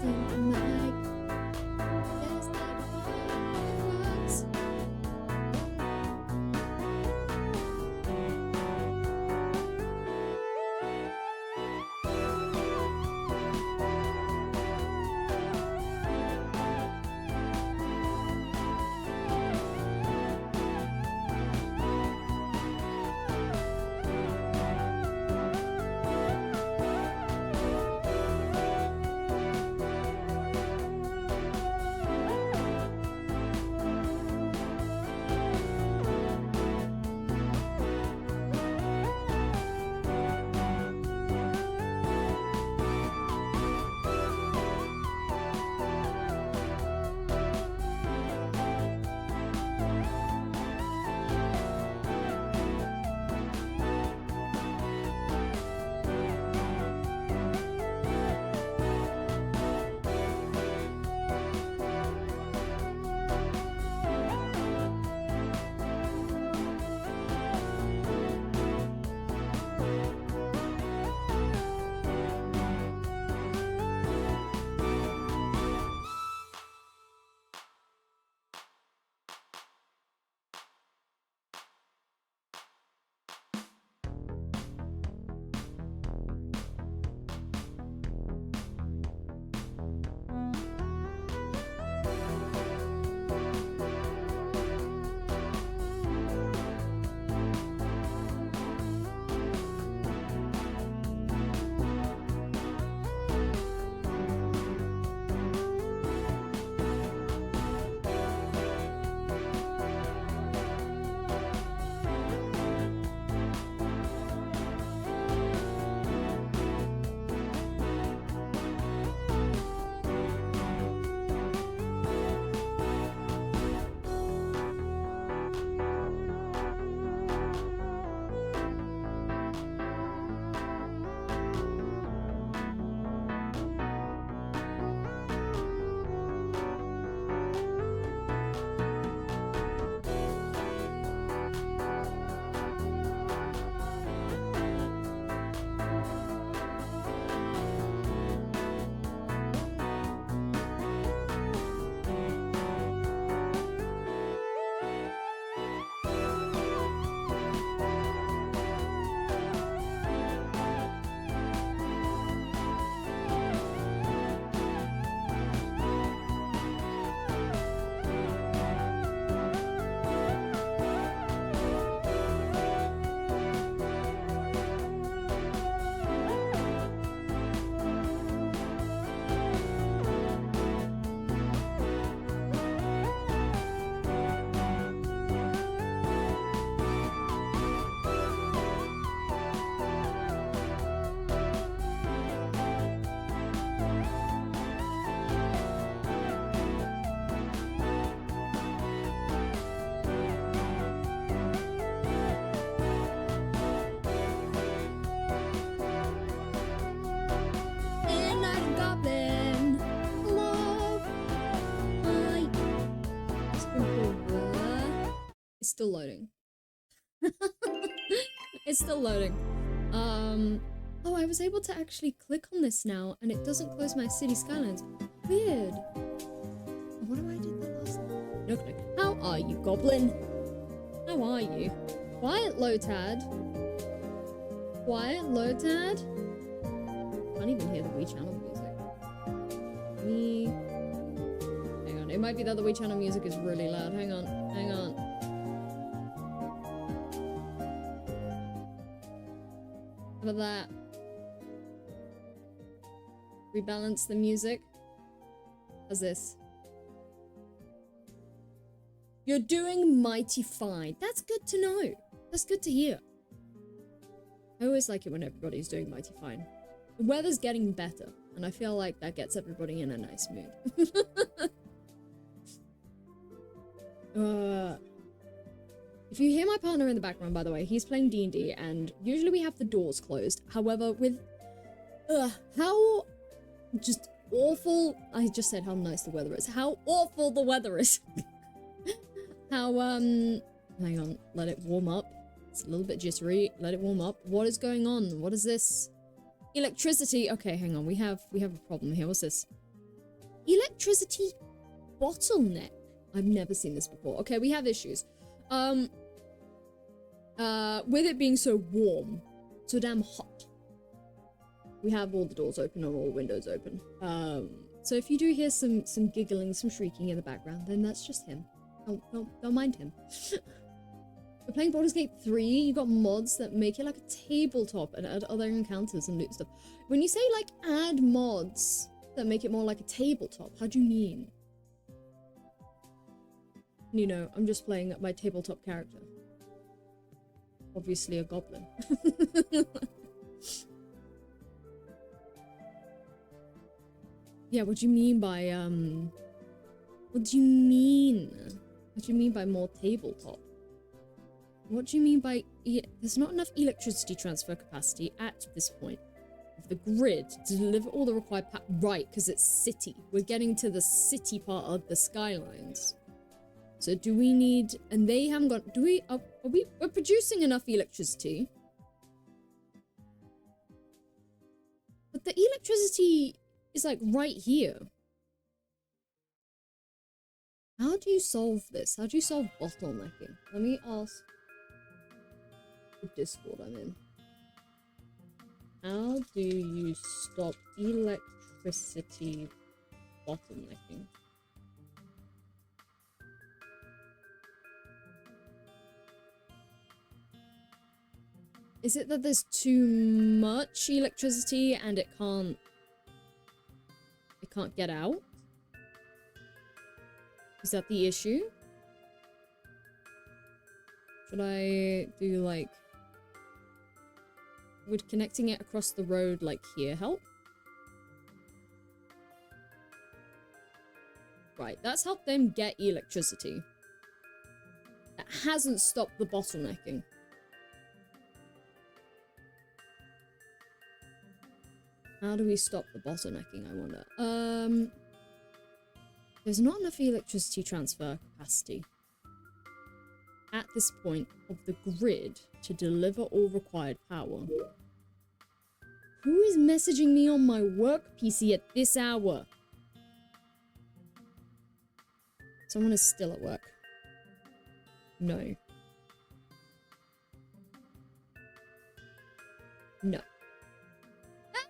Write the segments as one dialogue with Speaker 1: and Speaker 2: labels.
Speaker 1: Destined my destined fireworks. It's still loading. It's still loading. Oh, I was able to actually click on this now, and it doesn't close my city skylines. Weird. What do I do that last time? No click. How are you, Goblin? How are you? Quiet, Lotad. Quiet, Lotad. Can't even hear the Wii channel music. Hang on, it might be that the Wii channel music is really loud. Hang on, hang on. How about that? Rebalance the music. How's this? You're doing mighty fine. That's good to know. That's good to hear. I always like it when everybody's doing mighty fine. The weather's getting better, and I feel like that gets everybody in a nice mood. If you hear my partner in the background, by the way, he's playing D&D, and usually we have the doors closed. However, with how just awful, I just said how nice the weather is. How awful the weather is. How, hang on, let it warm up. It's a little bit jittery. Let it warm up. What is going on? What is this? Electricity. Okay, hang on. We have a problem here. What's this? Electricity bottleneck. I've never seen this before. Okay, we have issues. With it being so warm, so damn hot. We have all the doors open and all the windows open. So if you do hear some giggling, some shrieking in the background, then that's just him. Don't mind him. We're playing Baldur's Gate 3. You got mods that make it like a tabletop and add other encounters and loot stuff. When you say like add mods that make it more like a tabletop, how do you mean? You know, I'm just playing my tabletop character. Obviously a goblin. Yeah, what do you mean by, what do you mean? What do you mean by more tabletop? What do you mean by, there's not enough electricity transfer capacity at this point of the grid to deliver all the required right, because it's city. We're getting to the city part of the Skylines. So do we need, and they haven't got, we're producing enough electricity. But the electricity is like right here. How do you solve this? How do you solve bottlenecking? Let me ask the Discord I'm in. How do you stop electricity bottlenecking? Is it that there's too much electricity and it can't get out? Is that the issue? Should I do like, would connecting it across the road like here help? Right, that's helped them get electricity. That hasn't stopped the bottlenecking. How do we stop the bottlenecking, I wonder? There's not enough electricity transfer capacity at this point of the grid to deliver all required power. Who is messaging me on my work PC at this hour? Someone is still at work. No. No.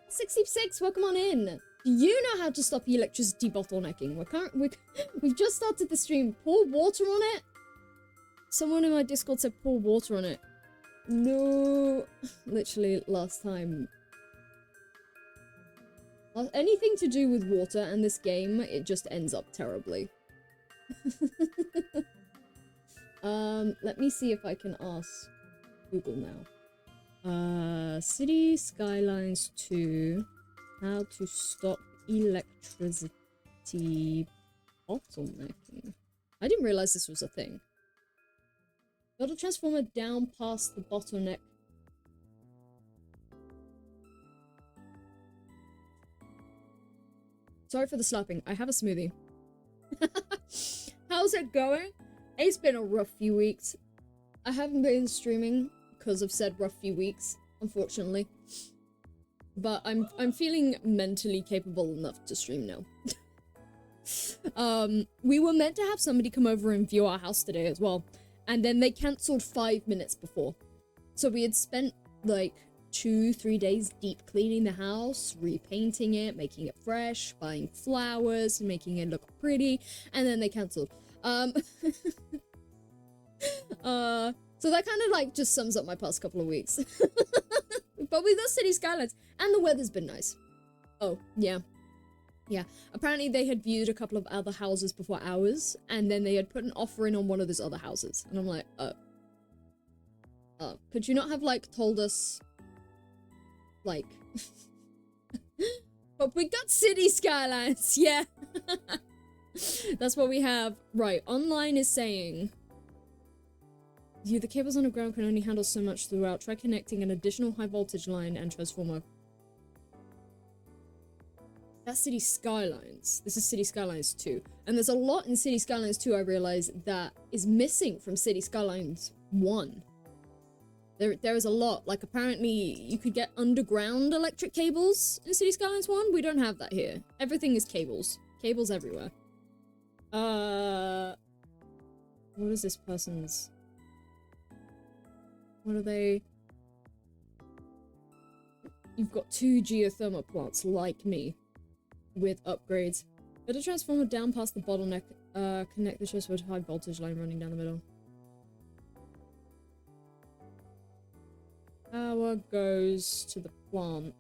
Speaker 1: 66, welcome on in. Do you know how to stop electricity bottlenecking? We've just started the stream. Pour water on it? Someone in my Discord said pour water on it. No. Literally last time. Anything to do with water and this game, it just ends up terribly. Let me see if I can ask Google now. City Skylines 2. How to stop electricity bottlenecking. I didn't realize this was a thing. Build a transformer down past the bottleneck. Sorry for the slapping. I have a smoothie. How's it going? It's been a rough few weeks. I haven't been streaming because of said rough few weeks, unfortunately. But I'm feeling mentally capable enough to stream now. We were meant to have somebody come over and view our house today as well, and then they cancelled 5 minutes before. So we had spent like 2-3 days deep cleaning the house, repainting it, making it fresh, buying flowers, making it look pretty, and then they cancelled. So that kind of like just sums up my past couple of weeks. But we got City Skylines, and the weather's been nice. Oh, yeah. Yeah. Apparently they had viewed a couple of other houses before ours, and then they had put an offer in on one of those other houses. And I'm like, could you not have, like, told us, like... But we got City Skylines, yeah. That's what we have. Right, online is saying... The cables underground can only handle so much throughout. Try connecting an additional high voltage line and transformer. That's City Skylines. This is City Skylines 2. And there's a lot in City Skylines 2, I realize, that is missing from City Skylines 1. There is a lot. Like, apparently, you could get underground electric cables in City Skylines 1. We don't have that here. Everything is cables. cables everywhere. What is this person's? What are they? You've got 2 geothermal plants like me with upgrades. Put a transformer down past the bottleneck. Connect the transformer to high voltage line running down the middle. Power goes to the plant.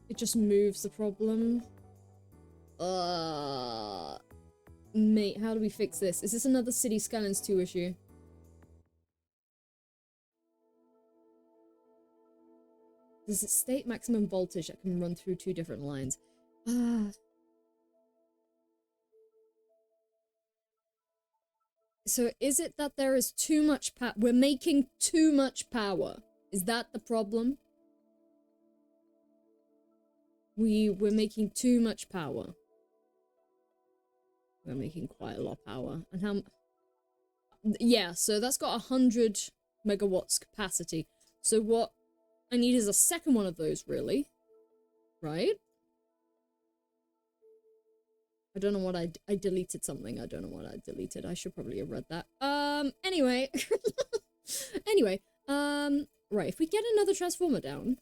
Speaker 1: It just moves the problem. Mate, how do we fix this? Is this another City Skylines 2 issue? Does it state maximum voltage that can run through 2 different lines? So is it that there is too much power? We're making too much power. Is that the problem? We're making too much power. We're making quite a lot of power. And how... Yeah, so that's got 100 megawatts capacity. So what I need is a second one of those, really. Right? I don't know what I deleted something. I don't know what I deleted. I should probably have read that. Anyway. Right, if we get another transformer down...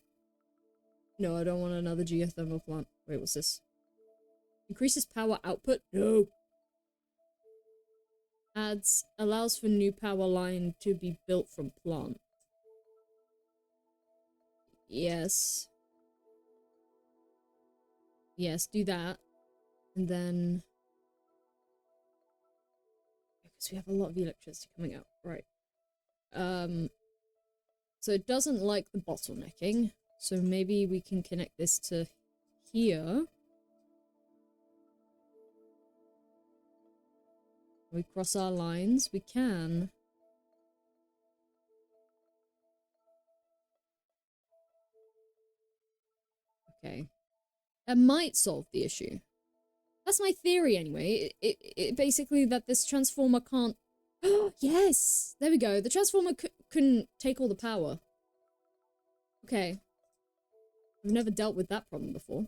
Speaker 1: No, I don't want another geothermal plant. Wait, what's this? Increases power output? No. Allows for new power line to be built from plant. Yes. Yes, do that. And then... Because we have a lot of electricity coming out. Right. So it doesn't like the bottlenecking. So maybe we can connect this to here. We cross our lines. We can. Okay. That might solve the issue. That's my theory anyway. It basically that this transformer can't... Oh, yes! There we go. The transformer couldn't take all the power. Okay. I've never dealt with that problem before.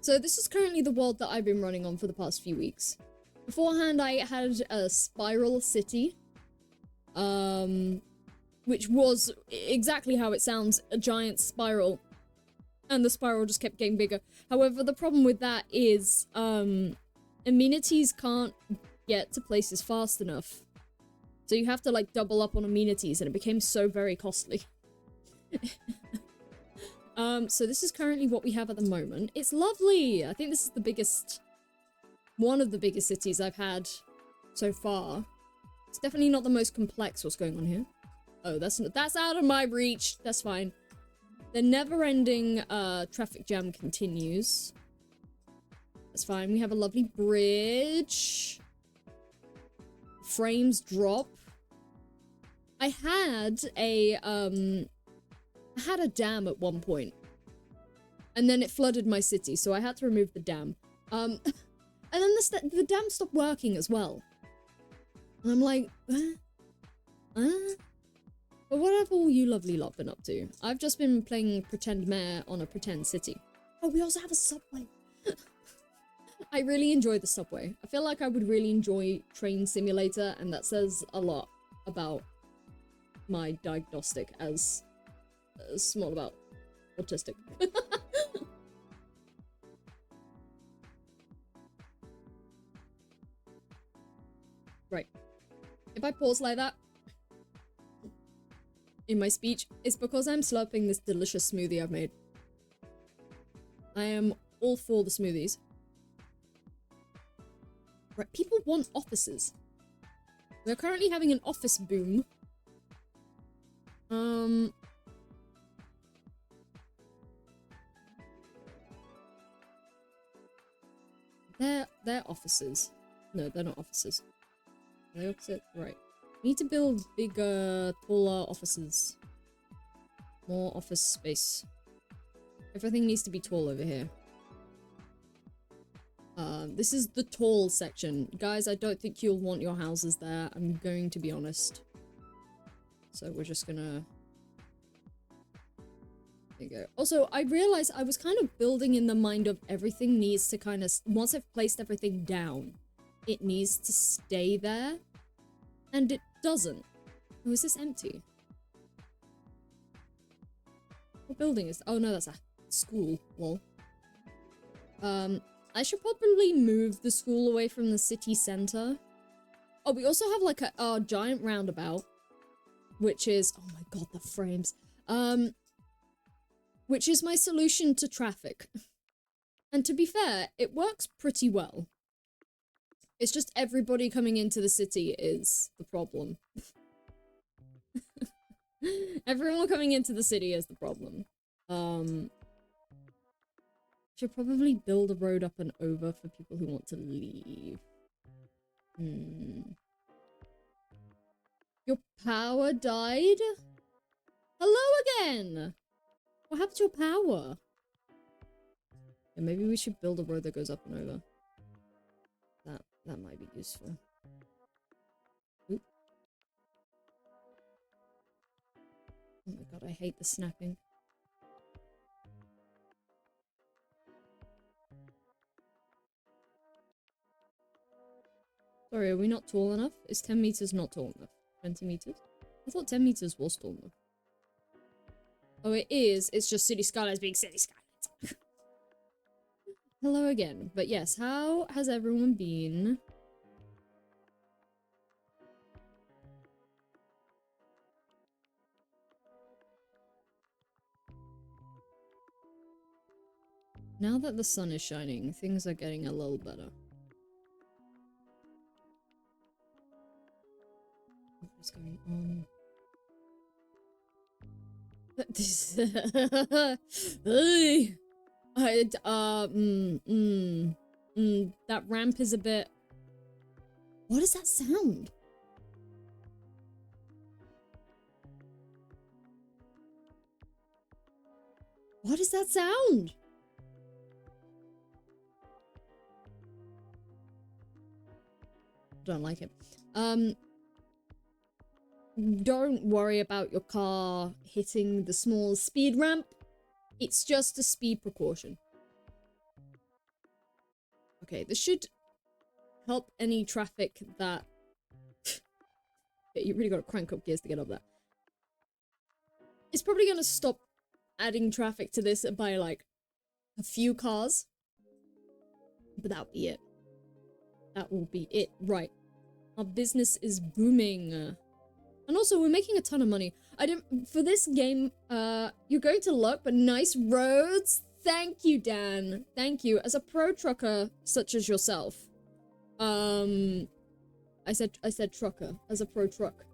Speaker 1: So this is currently the world that I've been running on for the past few weeks. Beforehand, I had a spiral city. Which was exactly how it sounds, a giant spiral. And the spiral just kept getting bigger. However, the problem with that is, amenities can't get to places fast enough. So you have to, like, double up on amenities, and it became so very costly. So this is currently what we have at the moment. It's lovely! I think this is the biggest... One of the biggest cities I've had so far. It's definitely not the most complex what's going on here. Oh, that's out of my reach. That's fine. The never-ending traffic jam continues. That's fine. We have a lovely bridge. Frames drop. I had a dam at one point. And then it flooded my city, so I had to remove the dam. And then the dam stopped working as well. And I'm like, But what have all you lovely lot been up to? I've just been playing Pretend Mayor on a pretend city. Oh, we also have a subway. I really enjoy the subway. I feel like I would really enjoy Train Simulator, and that says a lot about my diagnostic as small about autistic. Right. If I pause like that in my speech, it's because I'm slurping this delicious smoothie I've made. I am all for the smoothies. Right, people want offices. We're currently having an office boom. They're offices. No, they're not offices. Are they opposite? Right. We need to build bigger, taller offices. More office space. Everything needs to be tall over here. This is the tall section. Guys, I don't think you'll want your houses there. I'm going to be honest. So we're just gonna... There you go. Also, I realized I was kind of building in the mind of everything needs to kind of... Once I've placed everything down, it needs to stay there. And it doesn't. Oh, is this empty? What building is... Oh, no, that's a school. Lol. I should probably move the school away from the city center. Oh, we also have like a giant roundabout, which is... Oh my god, the frames. Which is my solution to traffic. And to be fair, it works pretty well. It's just everybody coming into the city is the problem. Everyone coming into the city is the problem. Should probably build a road up and over for people who want to leave. Your power died? Hello again! What happened to your power? Yeah, maybe we should build a road that goes up and over. That might be useful. Oop. Oh my god, I hate the snapping. Sorry, are we not tall enough? Is 10 meters not tall enough? 20 meters? I thought 10 meters was tall enough. Oh, it is. It's just City Skylines being City Skylines. Hello again. But yes, how has everyone been? Now that the sun is shining, things are getting a little better. What is going on? That ramp is a bit... What is that sound? What is that sound? Don't like it. Don't worry about your car hitting the small speed ramp. It's just a speed precaution. Okay, this should help any traffic that... Yeah, you really gotta crank up gears to get up there. It's probably gonna stop adding traffic to this by, like, a few cars. But that'll be it. That will be it. Right. Our business is booming. And also, we're making a ton of money. For this game, you're going to luck, but nice roads. Thank you, Dan. Thank you. As a pro trucker, such as yourself. I said trucker. As a pro truck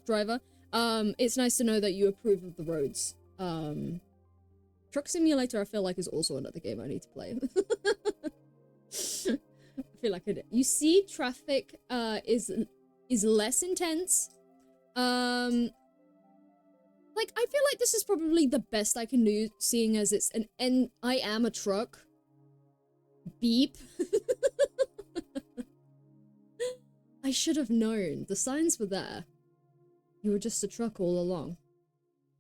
Speaker 1: driver. It's nice to know that you approve of the roads. Truck Simulator, I feel like, is also another game I need to play. I feel like it. You see, traffic, is less intense. Like, I feel like this is probably the best I can do, seeing as it's an I am a truck. Beep. I should have known. The signs were there. You were just a truck all along.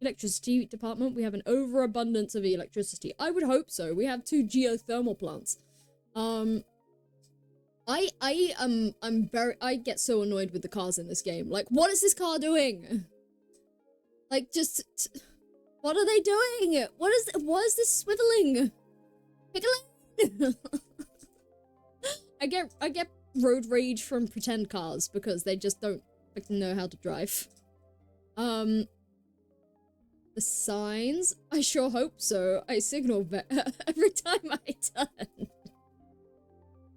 Speaker 1: Electricity department, we have an overabundance of electricity. I would hope so. We have 2 geothermal plants. I get so annoyed with the cars in this game. Like, what is this car doing? Like, what are they doing? What is this swiveling? Pick a lane. I get road rage from pretend cars because they just don't fucking know how to drive. The signs? I sure hope so. I signal every time I turn.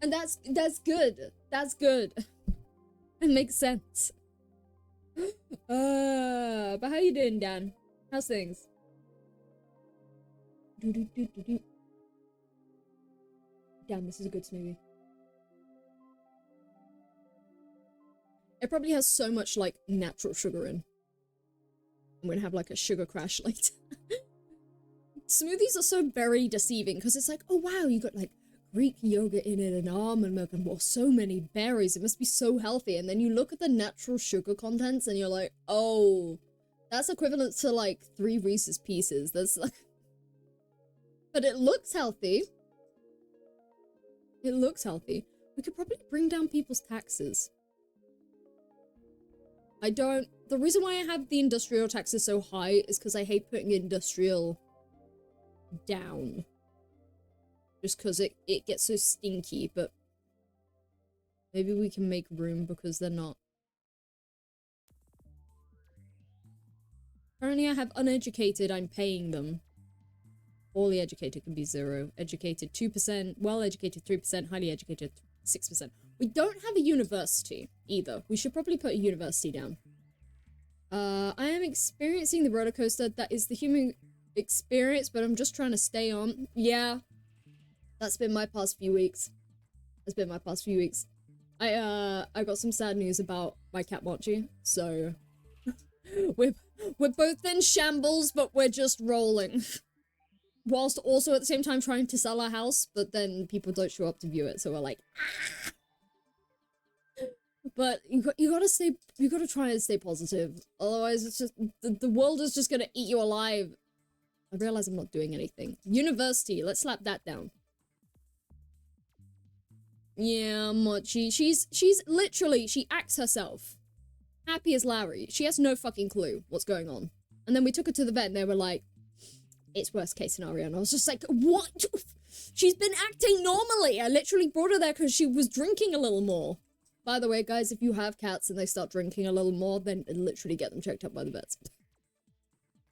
Speaker 1: And that's good. That's good. It makes sense. But how you doing, Dan? How's things? Damn, this is a good smoothie. It probably has so much, like, natural sugar in. I'm gonna have, like, a sugar crash later. Smoothies are so very deceiving, because it's like, oh wow, you got, like, Greek yogurt in it and almond milk and so many berries. It must be so healthy. And then you look at the natural sugar contents and you're like, oh, That's equivalent to like 3 Reese's Pieces. That's like... But it looks healthy. It looks healthy. We could probably bring down people's taxes. I don't... The reason why I have the industrial taxes so high is because I hate putting industrial down. Just because it gets so stinky, but... Maybe we can make room because they're not... Currently I have uneducated, I'm paying them. Poorly educated can be 0. Educated 2%, well-educated 3%, highly educated 6%. We don't have a university either. We should probably put a university down. I am experiencing the roller coaster. That is the human experience, but I'm just trying to stay on. Yeah. That's been my past few weeks. That's been my past few weeks. I got some sad news about my cat Mochi, so we're both in shambles, but we're just rolling. Whilst also at the same time trying to sell our house, but then people don't show up to view it, so we're like, ah! But you gotta try and stay positive. Otherwise, it's just, the world is just gonna eat you alive. I realize I'm not doing anything. University, let's slap that down. Yeah, Mochi, she's literally, she acts herself. Happy as Larry. She has no fucking clue what's going on. And then we took her to the vet and they were like, it's worst case scenario. And I was just like, what? She's been acting normally. I literally brought her there because she was drinking a little more. By the way, guys, if you have cats and they start drinking a little more, then literally get them checked out by the vets.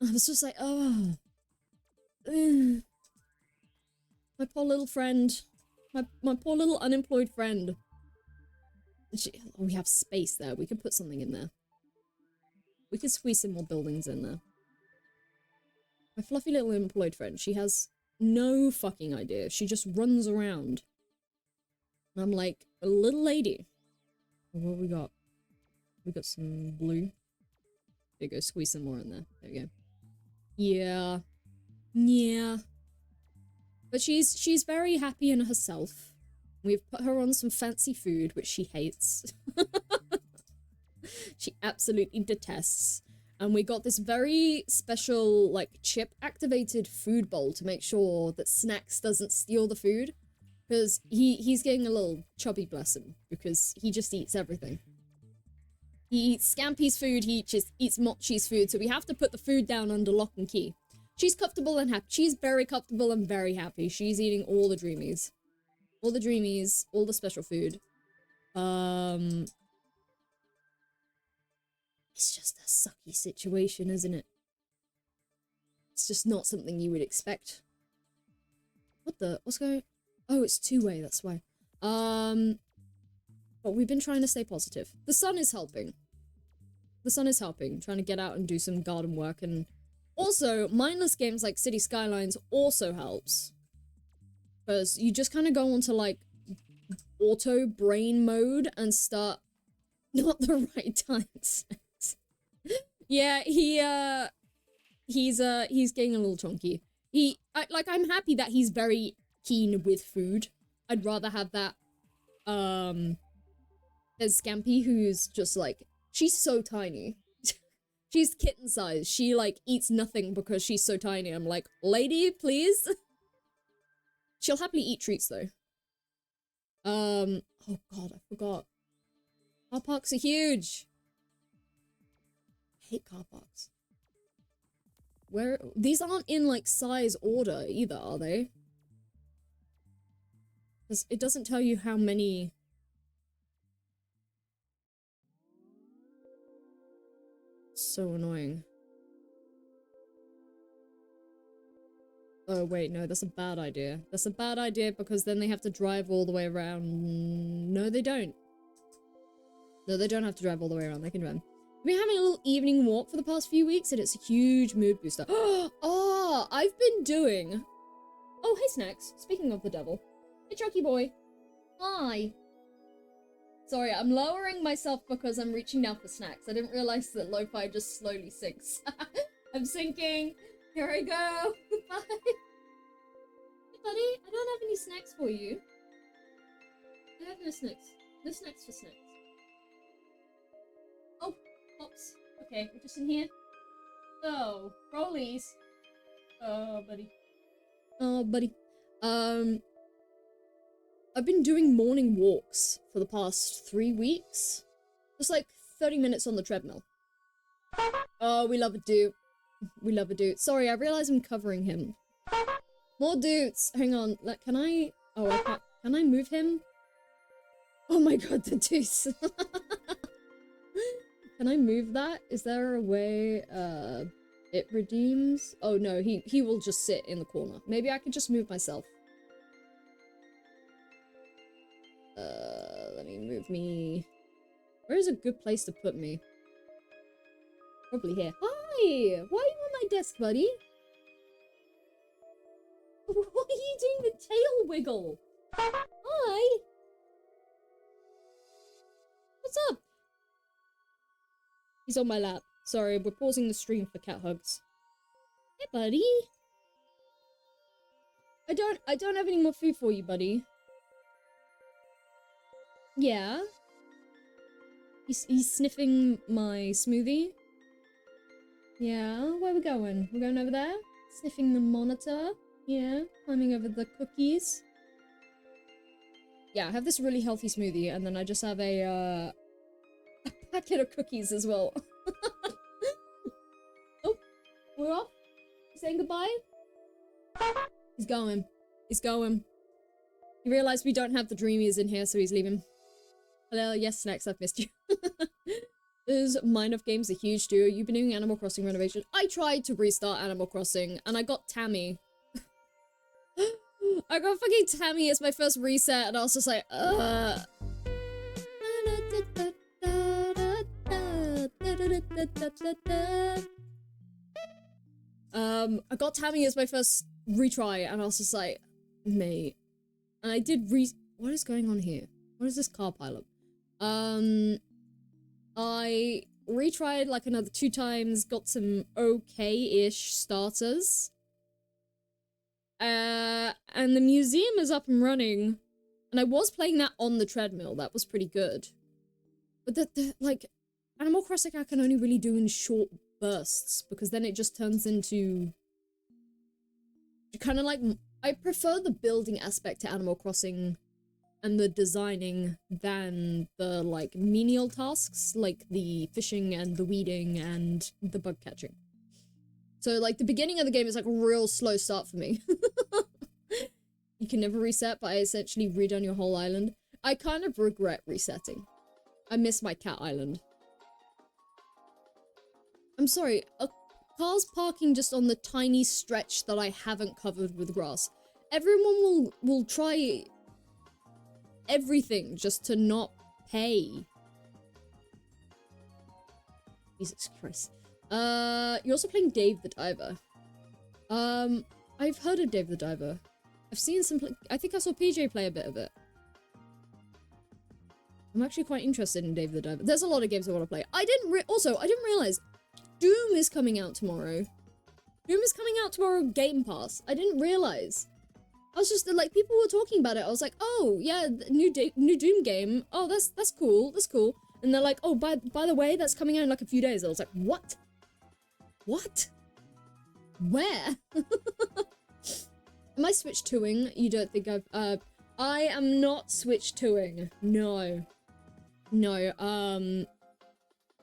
Speaker 1: I was just like, oh. My poor little friend. My poor little unemployed friend. We have space there. We can put something in there. We can squeeze some more buildings in there. My fluffy little unemployed friend, she has no fucking idea. She just runs around. And I'm like, a little lady. What we got? We got some blue. There you go, squeeze some more in there. There we go. Yeah. Yeah. But she's very happy in herself. We've put her on some fancy food, which she hates. She absolutely detests. And we got this very special, like, chip-activated food bowl to make sure that Snacks doesn't steal the food. Because he's getting a little chubby, bless him, because he just eats everything. He eats Scampy's food, he eats Mochi's food, so we have to put the food down under lock and key. She's comfortable and happy. She's very comfortable and very happy. She's eating all the dreamies. All the dreamies, all the special food. It's just a sucky situation, isn't it? It's just not something you would expect. What's going... Oh, it's two-way, that's why. But we've been trying to stay positive. The sun is helping. The sun is helping. Trying to get out and do some garden work, and also, mindless games like City Skylines also helps. Because you just kind of go onto, like, auto brain mode and start... Not the right times. Yeah, he's getting a little chunky. I'm happy that he's very keen with food. I'd rather have that, as Scampy, who's just, like, she's so tiny. She's kitten size. She, like, eats nothing because she's so tiny. I'm like, lady, please? She'll happily eat treats, though. Oh god, I forgot. Car parks are huge. I hate car parks. These aren't in, like, size order either, are they? Because it doesn't tell you how many... So annoying. Oh, wait, no, that's a bad idea. That's a bad idea because then they have to drive all the way around. No, they don't. No, they don't have to drive all the way around. They can run. We've been having a little evening walk for the past few weeks and it's a huge mood booster. Oh, I've been doing... Oh, hey, Snacks. Speaking of the devil. Hey, Chucky boy. Hi. Sorry, I'm lowering myself because I'm reaching down for Snacks. I didn't realize that lo-fi just slowly sinks. I'm sinking. Here I go. Bye. Hey, buddy. I don't have any snacks for you. I have no snacks. No snacks for Snacks. Oh, Pops. Okay, we're just in here. Oh, rollies. Oh, buddy. Oh, buddy. I've been doing morning walks for the past 3 weeks. Just like 30 minutes on the treadmill. Oh, we love a dude. We love a dude. Sorry, I realize I'm covering him. More dudes. Hang on. Like, can I... Oh, I can't. Can I move him? Oh my god, the deuce. Can I move that? Is there a way, it redeems? Oh no, he will just sit in the corner. Maybe I could just move myself. Let me move me. Where is a good place to put me? Probably here. Hi! Why are you on my desk, buddy? Why are you doing the tail wiggle? Hi! What's up? He's on my lap. Sorry, we're pausing the stream for cat hugs. Hey, buddy. I don't have any more food for you, buddy. Yeah. He's sniffing my smoothie. Yeah, where are we going? We're going over there? Sniffing the monitor. Yeah, climbing over the cookies. Yeah, I have this really healthy smoothie, and then I just have a packet of cookies as well. Oh, we're off? Saying goodbye? He's going. He's going. He realized we don't have the dreamies in here, so he's leaving. Hello, yes, Snacks, I've missed you. Is Mind of Games a huge duo? You've been doing Animal Crossing renovation? I tried to restart Animal Crossing, and I got Tammy. I got fucking Tammy as my first reset, and I was just like, I got Tammy as my first retry, and I was just like, mate. And I did what is going on here? What is this car pileup? I retried like another 2 times, got some okay-ish starters. And the museum is up and running. And I was playing that on the treadmill. That was pretty good. But like, Animal Crossing I can only really do in short bursts, because then it just turns into kind of like, I prefer the building aspect to Animal Crossing and the designing than the like menial tasks, like the fishing and the weeding and the bug catching. So like the beginning of the game is like a real slow start for me. You can never reset, but I essentially redone your whole island. I kind of regret resetting. I miss my cat island. I'm sorry, a car's parking just on the tiny stretch that I haven't covered with grass. Everyone will try everything just to not pay. Jesus Christ. You're also playing Dave the Diver. I've heard of Dave the Diver. I've seen some I think I saw PJ play a bit of it. I'm actually quite interested in Dave the Diver. There's a lot of games I want to play. I didn't realize Doom is coming out tomorrow. Doom is coming out tomorrow, Game Pass. I didn't realize. I was just like, people were talking about it. I was like, oh yeah, new Doom game. Oh, that's cool. That's cool. And they're like, oh, by the way, that's coming out in like a few days. I was like, what? What? Where? Am I Switch 2ing? You don't think I am not Switch 2ing. No. No,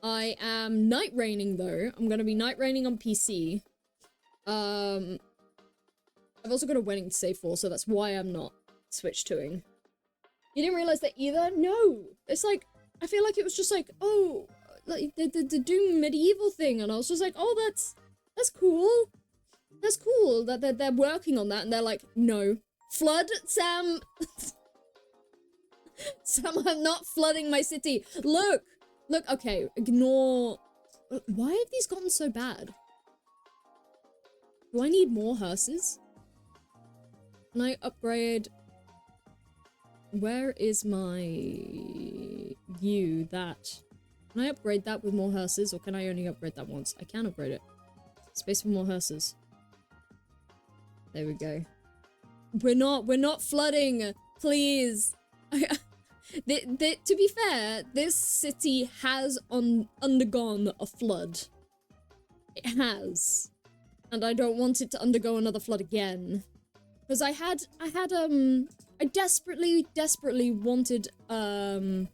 Speaker 1: I am night raining though. I'm gonna be night raining on PC. I've also got a wedding to save for, so that's why I'm not Switch 2ing. You didn't realize that either? No! It's like, I feel like it was just like, oh, like the Doom medieval thing, and I was just like, oh, that's cool. That's cool that they're working on that, and they're like, no. Flood, Sam! Sam, I'm not flooding my city. Look, okay, ignore. Why have these gotten so bad? Do I need more hearses? Can I upgrade? Where is my that? Can I upgrade that with more hearses, or can I only upgrade that once? I can upgrade it. Space for more hearses. There we go. We're not flooding, please. To be fair, this city has undergone a flood. It has. And I don't want it to undergo another flood again. Because I desperately wanted, a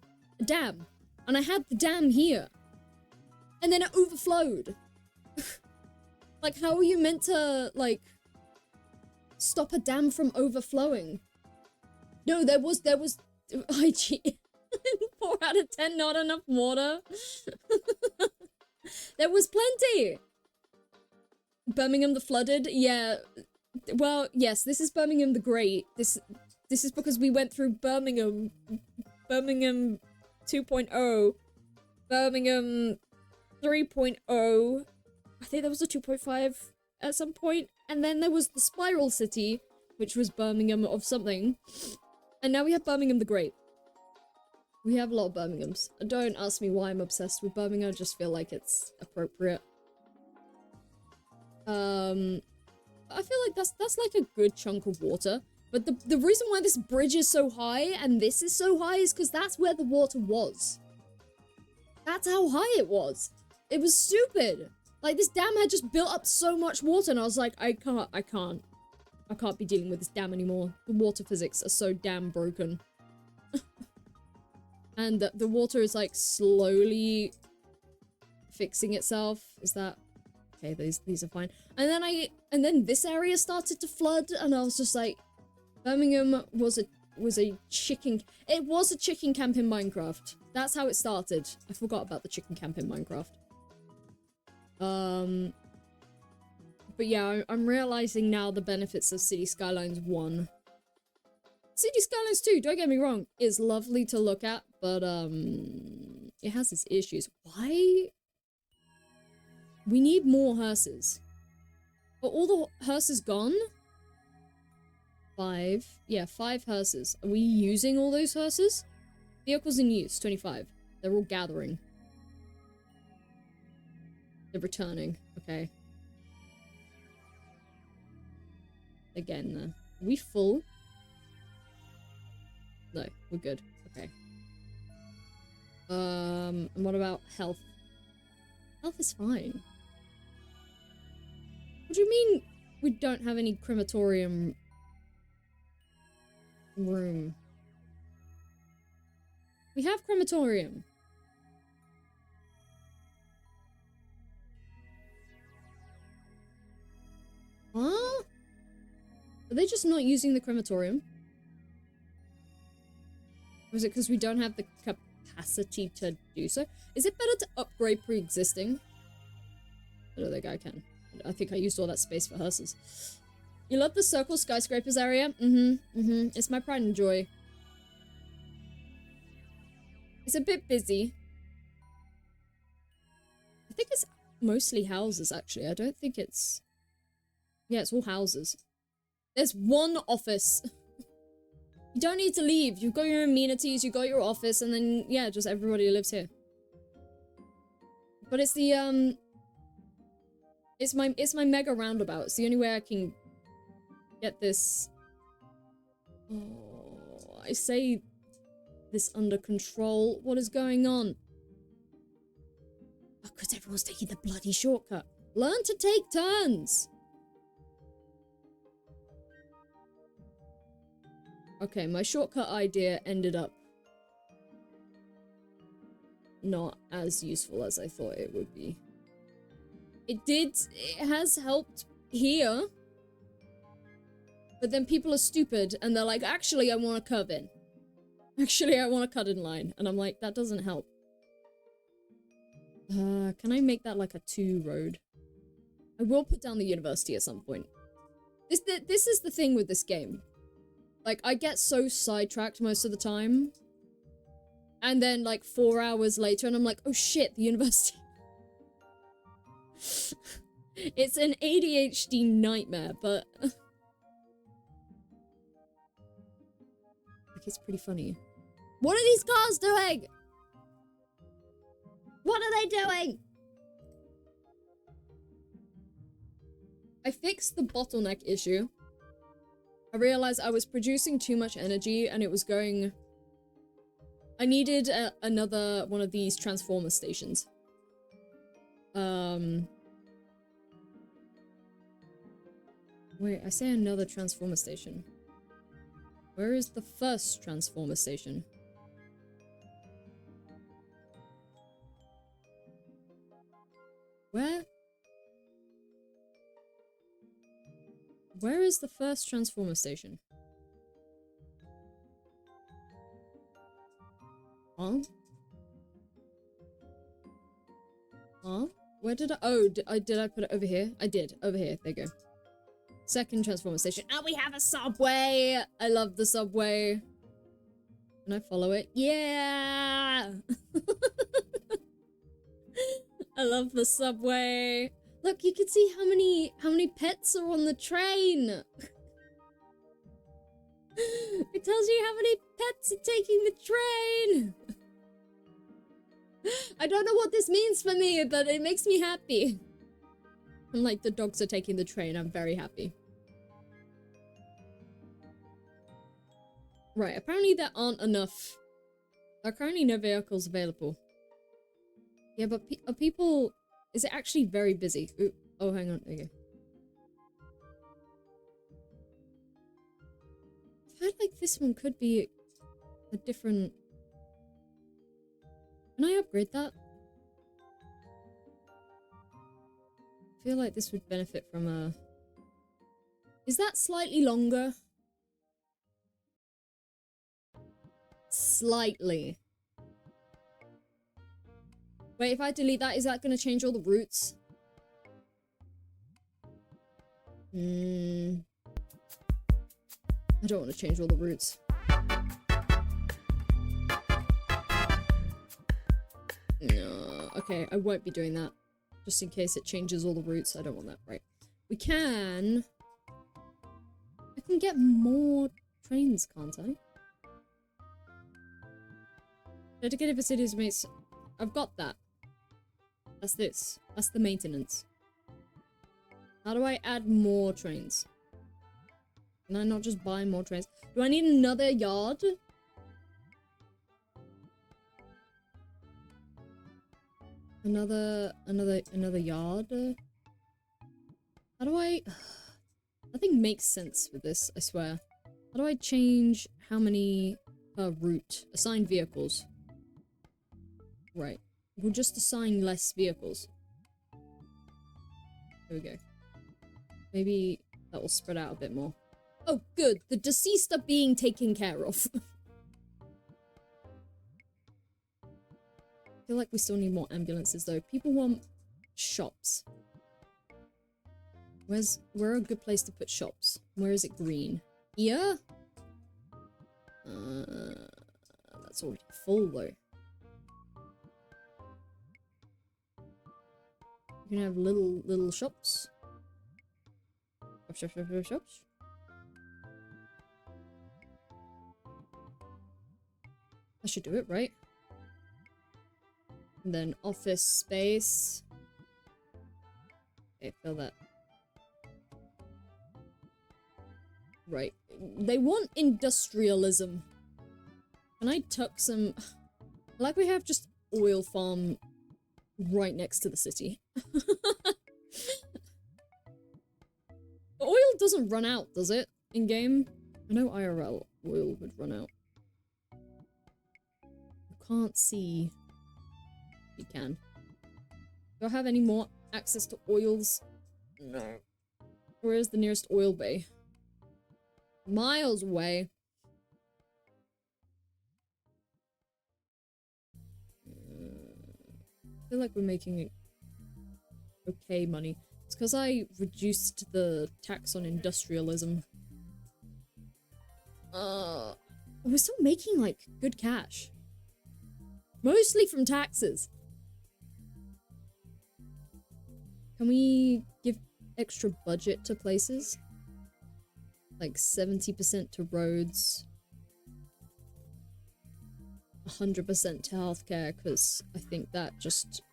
Speaker 1: dam. And I had the dam here. And then it overflowed. Like, how are you meant to, like, stop a dam from overflowing? No, there was, IG. 4 out of 10, not enough water. There was plenty. Birmingham the Flooded, yeah. Well, yes, this is Birmingham the Great. This is because we went through Birmingham 2.0, Birmingham 3.0. I think there was a 2.5 at some point, and then there was the Spiral City, which was Birmingham of something, and now we have Birmingham the Great. We have a lot of Birminghams. Don't ask me why I'm obsessed with Birmingham, I just feel like it's appropriate. I feel like that's like a good chunk of water. But the reason why this bridge is so high and this is so high is because that's where the water was. That's how high it was. It was stupid. Like, this dam had just built up so much water, and I was like, I can't be dealing with this dam anymore. The water physics are so damn broken. And the water is, like, slowly fixing itself. Is that... Okay, these are fine. And then this area started to flood, and I was just like, Birmingham was a chicken... It was a chicken camp in Minecraft. That's how it started. I forgot about the chicken camp in Minecraft. But yeah, I'm realizing now the benefits of City Skylines 1. City Skylines 2, don't get me wrong, is lovely to look at, but it has its issues. Why? We need more hearses. Are all the hearses gone? 5. Yeah, 5 hearses. Are we using all those hearses? Vehicles in use, 25. They're all gathering. They're returning. Okay. Again, are we full? No, we're good. Okay. And what about health? Health is fine. What do you mean we don't have any crematorium room? We have crematorium. Huh? Are they just not using the crematorium? Or is it because we don't have the capacity to do so? Is it better to upgrade pre-existing? I don't think I can. I think I used all that space for hearses. You love the circle skyscrapers area? It's my pride and joy. It's a bit busy. I think it's mostly houses, actually. I don't think it's... Yeah, it's all houses. There's one office. You don't need to leave. You've got your amenities, you've got your office, and then, yeah, just everybody lives here. But it's the, It's my mega roundabout. It's the only way I can get this... Oh, I say this under control. What is going on? Oh, because everyone's taking the bloody shortcut. Learn to take turns! Okay, my shortcut idea ended up not as useful as I thought it would be. It has helped here. But then people are stupid and they're like, actually, I want to curve in. Actually, I want to cut in line. And I'm like, that doesn't help. Can I make that like a 2 road? I will put down the university at some point. This is the thing with this game. Like, I get so sidetracked most of the time. And then, like, 4 hours later, and I'm like, oh shit, the university. It's an ADHD nightmare, but... like, it's pretty funny. What are these cars doing? What are they doing? I fixed the bottleneck issue. I realized I was producing too much energy and it was going... I needed another one of these transformer stations. Wait, I say another transformer station. Where is the first transformer station? Where? Where is the first transformer station? Huh? Huh? Where did I- oh, did I put it over here? I did. Over here. There you go. Second transformer station. And we have a subway! I love the subway. Can I follow it? Yeah! I love the subway. Look, you can see how many pets are on the train. It tells you how many pets are taking the train. I don't know what this means for me, but it makes me happy. And like the dogs are taking the train, I'm very happy. Right, apparently there aren't enough. There are currently no vehicles available. Yeah, but are people... Is it actually very busy? Ooh, oh, hang on. Okay. I feel like this one could be a different... Can I upgrade that? I feel like this would benefit from a... Is that slightly longer? Slightly. Wait, if I delete that, is that going to change all the routes? I don't want to change all the routes. No, okay, I won't be doing that. Just in case it changes all the routes, I don't want that. Right. We can... I can get more trains, can't I? Dedicated facilities mates... I've got that. That's this. That's the maintenance. How do I add more trains? Can I not just buy more trains? Do I need another yard? Another yard? How do I... Nothing makes sense with this, I swear. How do I change how many per route? Assign vehicles. Right. We'll just assign less vehicles. There we go. Maybe that will spread out a bit more. Oh, good. The deceased are being taken care of. I feel like we still need more ambulances, though. People want shops. Where a good place to put shops? Where is it green? Here? That's already full, though. You can have little shops. Shops. I should do it, right? And then office space. Okay, fill that. Right. They want industrialism. Can I tuck some... Like we have just oil farm right next to the city. The oil doesn't run out, does it? In-game? I know IRL oil would run out. You can't see... You can. Do I have any more access to oils? No. Where is the nearest oil bay? Miles away. I feel like we're making okay money. It's because I reduced the tax on industrialism. We're still making, like, good cash. Mostly from taxes. Can we give extra budget to places? Like 70% to roads. 100% to healthcare, because I think that just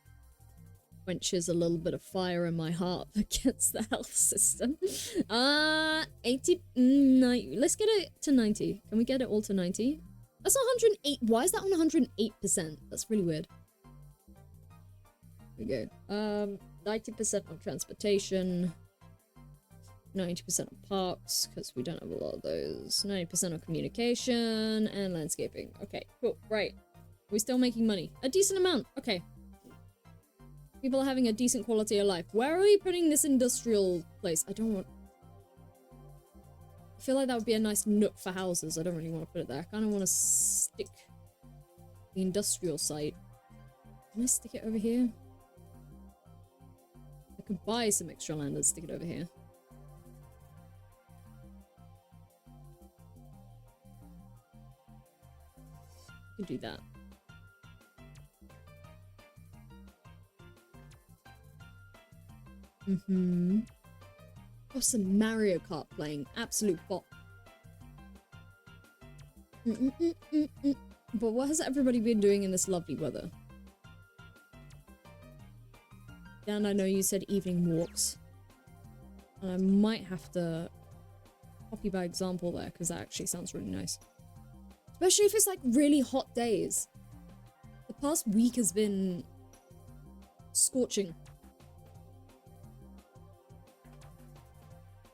Speaker 1: quenches a little bit of fire in my heart against the health system. 80... No, let's get it to 90. Can we get it all to 90? That's 108. Why is that on 108%? That's really weird. There we go. 90% on transportation. 90% of parks, because we don't have a lot of those. 90% of communication and landscaping. Okay, cool, right. We're still making money. A decent amount, okay. People are having a decent quality of life. Where are we putting this industrial place? I don't want... I feel like that would be a nice nook for houses. I don't really want to put it there. I kind of want to stick the industrial site. Can I stick it over here? I could buy some extra land and stick it over here. I could do that. What's some Mario Kart playing? Absolute bop. But what has everybody been doing in this lovely weather? Dan, I know you said evening walks. And I might have to copy by example there, because that actually sounds really nice. Especially if it's like really hot days. The past week has been scorching.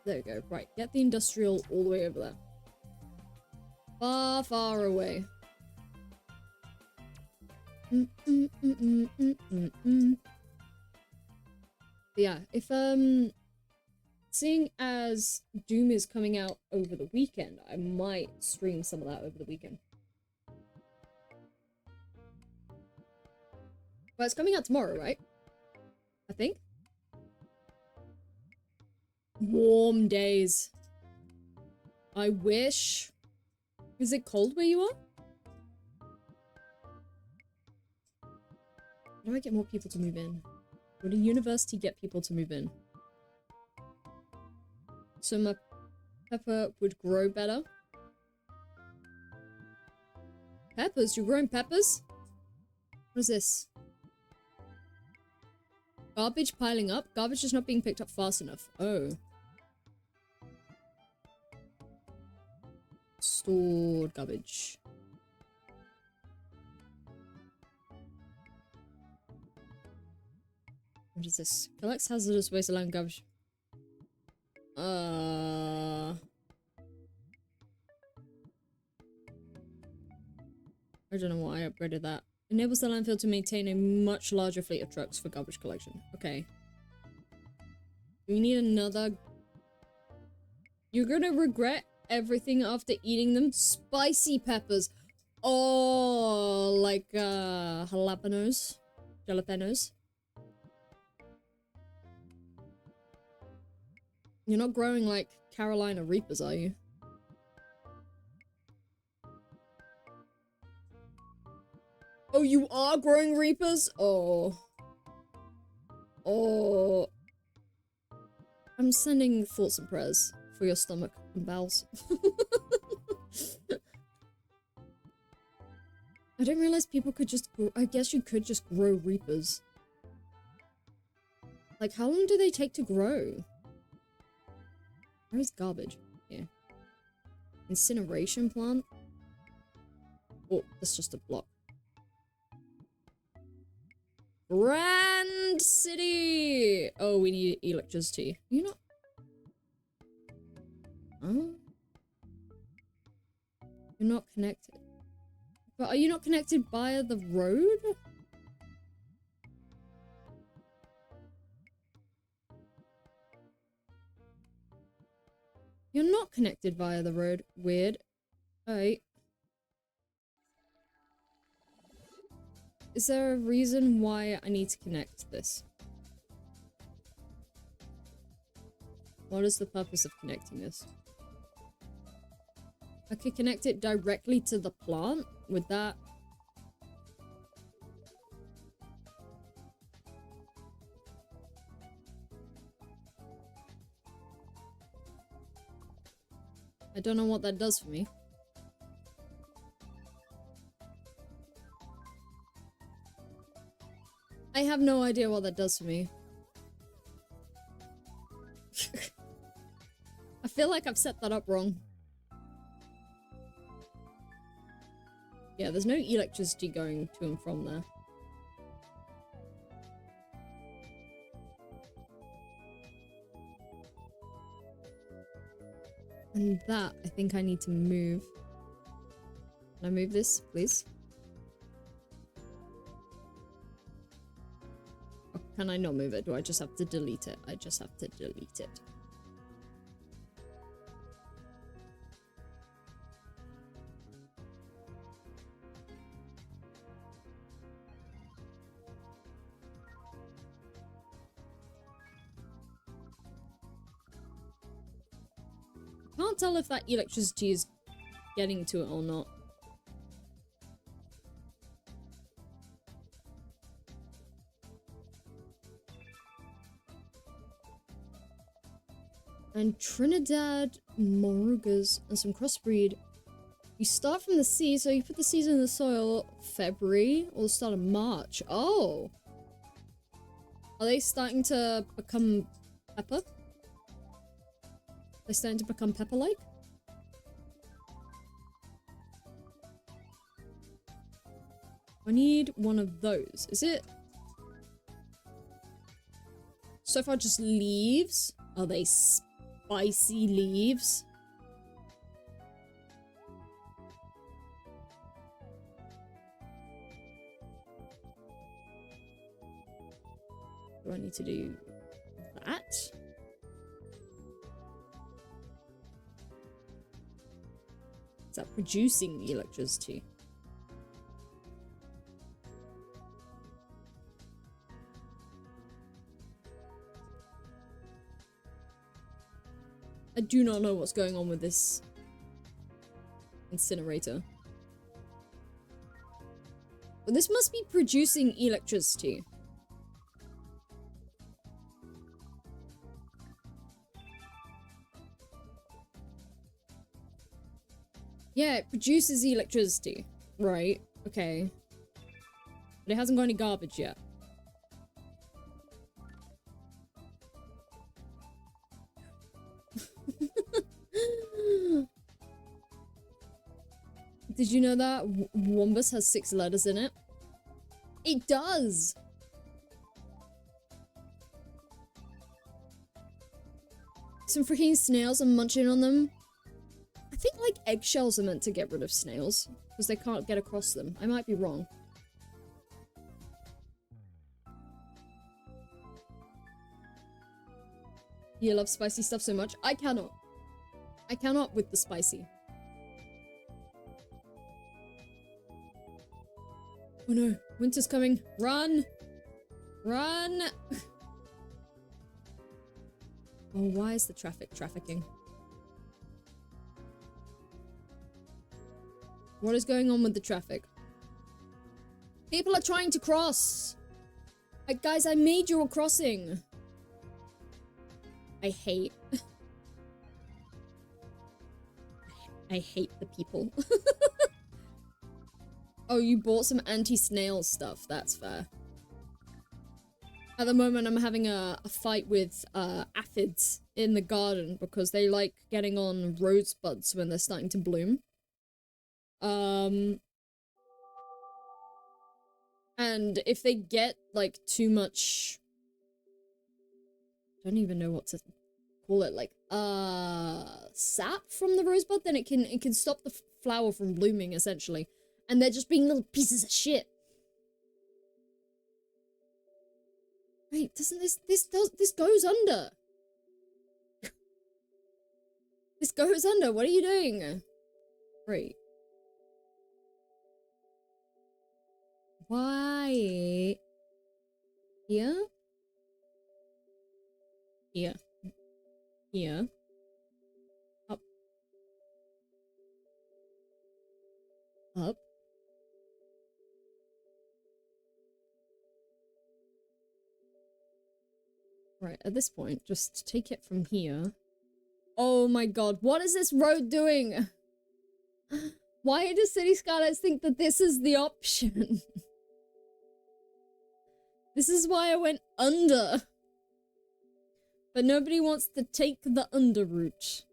Speaker 1: There we go. Right, get the industrial all the way over there. Far, far away. Yeah, if seeing as Doom is coming out over the weekend, I might stream some of that over the weekend. But it's coming out tomorrow, right? I think. Warm days. I wish. Is it cold where you are? How do I get more people to move in? Would a university get people to move in? So my pepper would grow better. Peppers? You're growing peppers? What is this? Garbage piling up? Garbage is not being picked up fast enough. Oh. Stored garbage. What is this? Collects hazardous waste along garbage. I don't know why I upgraded that. Enables the landfill to maintain a much larger fleet of trucks for garbage collection. Okay. We need another... You're gonna regret everything after eating them. Spicy peppers. Oh, like, jalapenos. Jalapenos. You're not growing, like, Carolina Reapers, are you? Oh, you are growing Reapers? Oh. Oh. I'm sending thoughts and prayers for your stomach and bowels. I didn't realize people could just grow, I guess you could just grow Reapers. Like, how long do they take to grow? Where's garbage? Yeah. Incineration plant? Oh, that's just a block. Grand City! Oh, we need electricity. You not... Huh? You're not connected. But are you not connected via the road? You're not connected via the road. Weird. Alright. Is there a reason why I need to connect this? What is the purpose of connecting this? I could connect it directly to the plant with that. I don't know what that does for me. I have no idea what that does for me. I feel like I've set that up wrong. Yeah, there's no electricity going to and from there. And that, I think I need to move. Can I move this, please? Or can I not move it? Do I just have to delete it? I just have to delete it. Can't tell if that electricity is getting to it or not. And Trinidad Morugas and some crossbreed. You start from the seed, so you put the seeds in the soil February or the start of March. Oh! Are they starting to become pepper? They're starting to become pepper-like? I need one of those. Is it? So far just leaves? Are they spicy leaves? Do I need to do that? Is that producing the electricity? I do not know what's going on with this incinerator. But this must be producing electricity. Yeah, it produces electricity. Right, okay. But it hasn't got any garbage yet. Did you know that Wombus has 6 letters in it? It does! Some freaking snails are munching on them. I think, like, eggshells are meant to get rid of snails, because they can't get across them. I might be wrong. You love spicy stuff so much? I cannot. I cannot with the spicy. Oh no, winter's coming. Run! Run! Oh, why is the traffic trafficking? What is going on with the traffic? People are trying to cross! Guys, I made you a crossing! I hate... I hate the people. Oh, you bought some anti-snail stuff. That's fair. At the moment, I'm having a fight with aphids in the garden because they like getting on rosebuds when they're starting to bloom. And if they get, like, too much... I don't even know what to call it, like, sap from the rosebud, then it can stop the flower from blooming, essentially. And they're just being little pieces of shit. Wait, doesn't this goes under? This goes under, what are you doing? Great. Why? Here? Here. Here. Up. Up. Right, at this point, just take it from here. Oh my god, what is this road doing? Why do City Skylines think that this is the option? This is why I went under. But nobody wants to take the under route.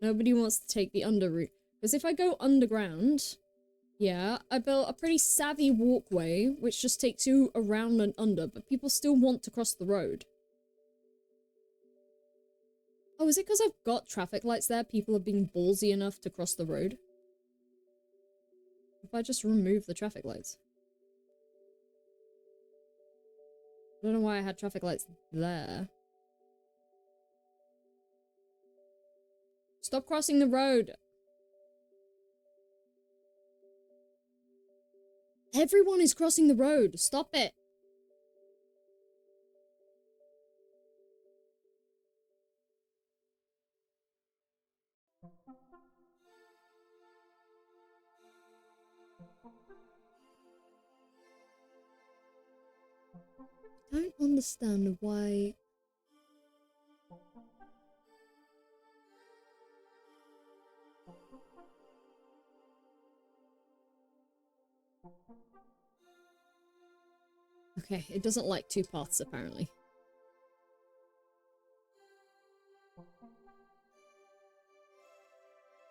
Speaker 1: Nobody wants to take the under route. Because if I go underground... Yeah, I built a pretty savvy walkway, which just takes you around and under, but people still want to cross the road. Oh, is it because I've got traffic lights there? People are being ballsy enough to cross the road? If I just remove the traffic lights? I don't know why I had traffic lights there. Stop crossing the road! Everyone is crossing the road! Stop it! I don't understand why... Okay, it doesn't like two paths, apparently.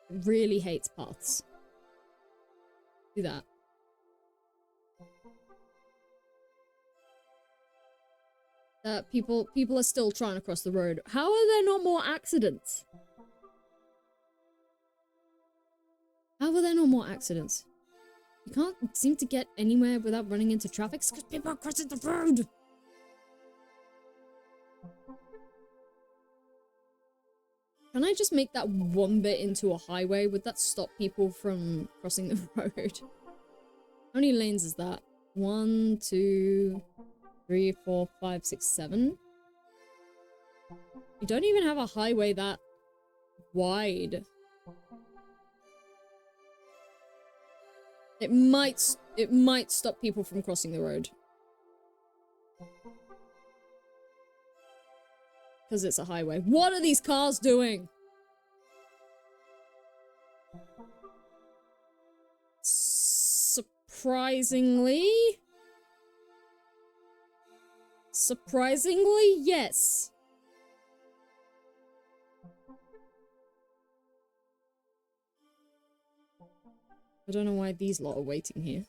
Speaker 1: It really hates paths. Do that. People are still trying to cross the road. How are there not more accidents? How are there not more accidents? You can't seem to get anywhere without running into traffic because people are crossing the road! Can I just make that one bit into a highway? Would that stop people from crossing the road? How many lanes is that? 1, 2, 3, 4, 5, 6, 7. You don't even have a highway that wide. It might stop people from crossing the road. Because it's a highway. What are these cars doing? Surprisingly? Surprisingly, yes. I don't know why these lot are waiting here.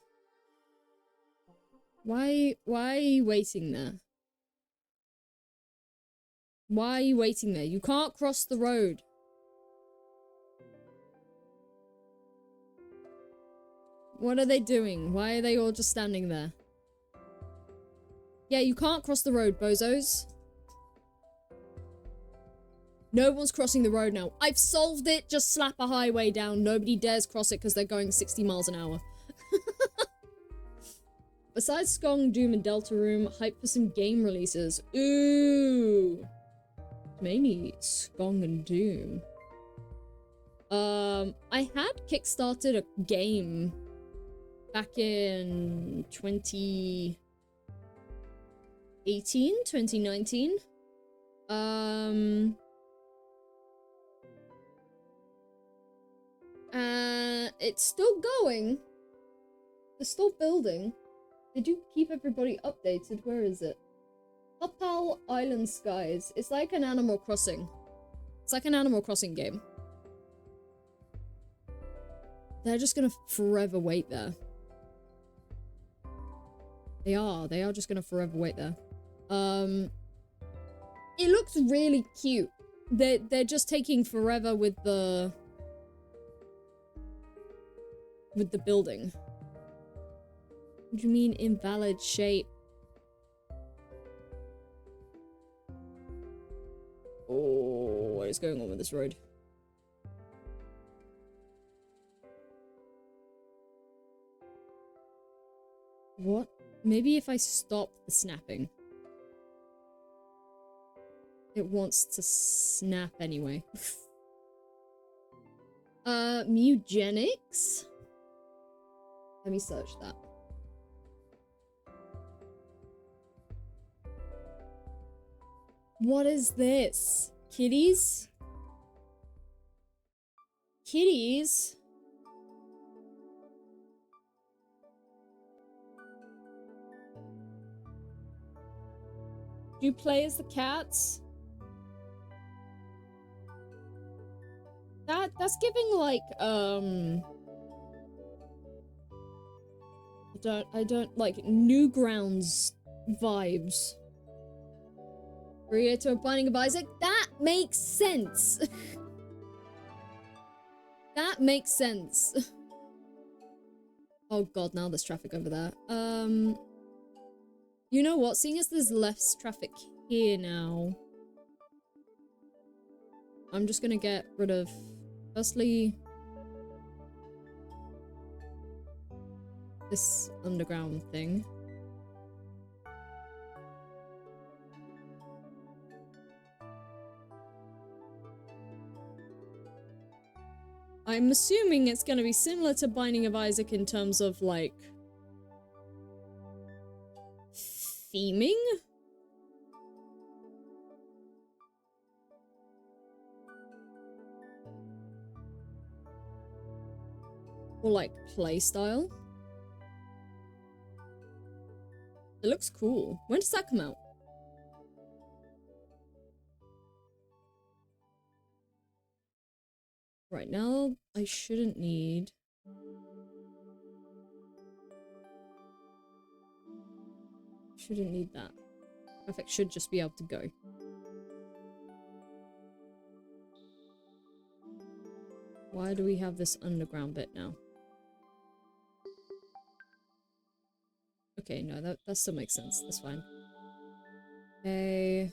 Speaker 1: Why are you waiting there? Why are you waiting there? You can't cross the road. What are they doing? Why are they all just standing there? Yeah, you can't cross the road, bozos. No one's crossing the road now. I've solved it. Just slap a highway down. Nobody dares cross it because they're going 60 miles an hour. Besides Skong, Doom, and Deltarune, hype for some game releases. Ooh. Maybe Skong and Doom. I had kickstarted a game back in 2018, 2019. It's still going. They're still building. They do keep everybody updated. Where is it? Opal Island Skies. It's like an Animal Crossing. It's like an Animal Crossing game. They're just gonna forever wait there. They are just gonna forever wait there. It looks really cute. They're just taking forever with the building. What do you mean invalid shape? Oh, what is going on with this road? What? Maybe if I stop the snapping. It wants to snap anyway. Mugenics? Let me search that. What is this? Kitties? Kitties? Do you play as the cats? That's giving like, I don't like Newgrounds vibes. Burrito Binding of Isaac? That makes sense. That makes sense. Oh god, now there's traffic over there. You know what? Seeing as there's less traffic here now, I'm just gonna get rid of, firstly, this underground thing. I'm assuming it's gonna be similar to Binding of Isaac in terms of, like, theming? Or, like, playstyle? It looks cool. When does that come out? Right now, I shouldn't need... Shouldn't need that. Traffic should just be able to go. Why do we have this underground bit now? Okay, no, that still makes sense. That's fine. Okay.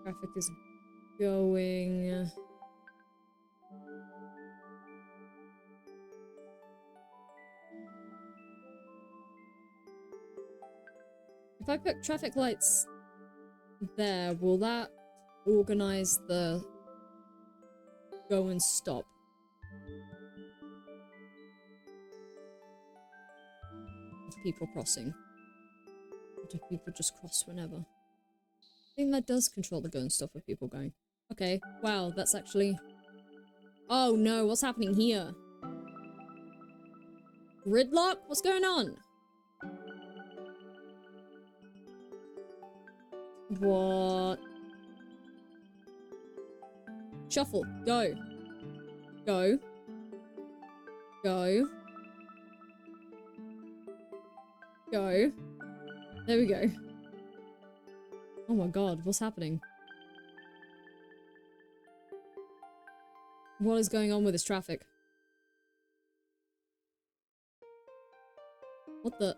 Speaker 1: Traffic is going... If I put traffic lights there, will that organize the go and stop? Of people crossing? Or do people just cross whenever? I think that does control the go and stop of people going. Okay, wow, that's actually... Oh no, what's happening here? Gridlock? What's going on? What? Shuffle. Go. Go. Go. Go. There we go. Oh my god, what's happening? What is going on with this traffic? What the?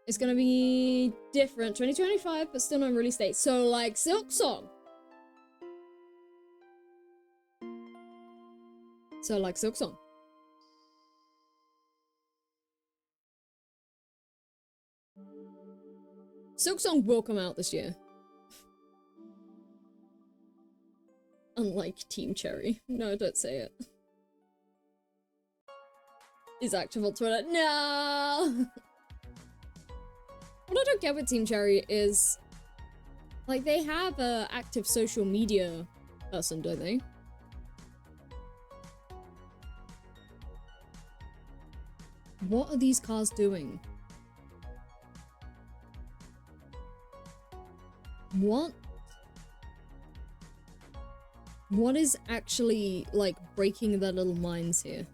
Speaker 1: It's gonna be different. 2025, but still no release date. So, like, Silk Song. So, like, Silk Song. Silk Song will come out this year. Unlike Team Cherry. No, don't say it. Is active on Twitter. No! What I don't get with Team Cherry is, like, they have a active social media person, don't they? What are these cars doing? What? What is actually, like, breaking their little minds here?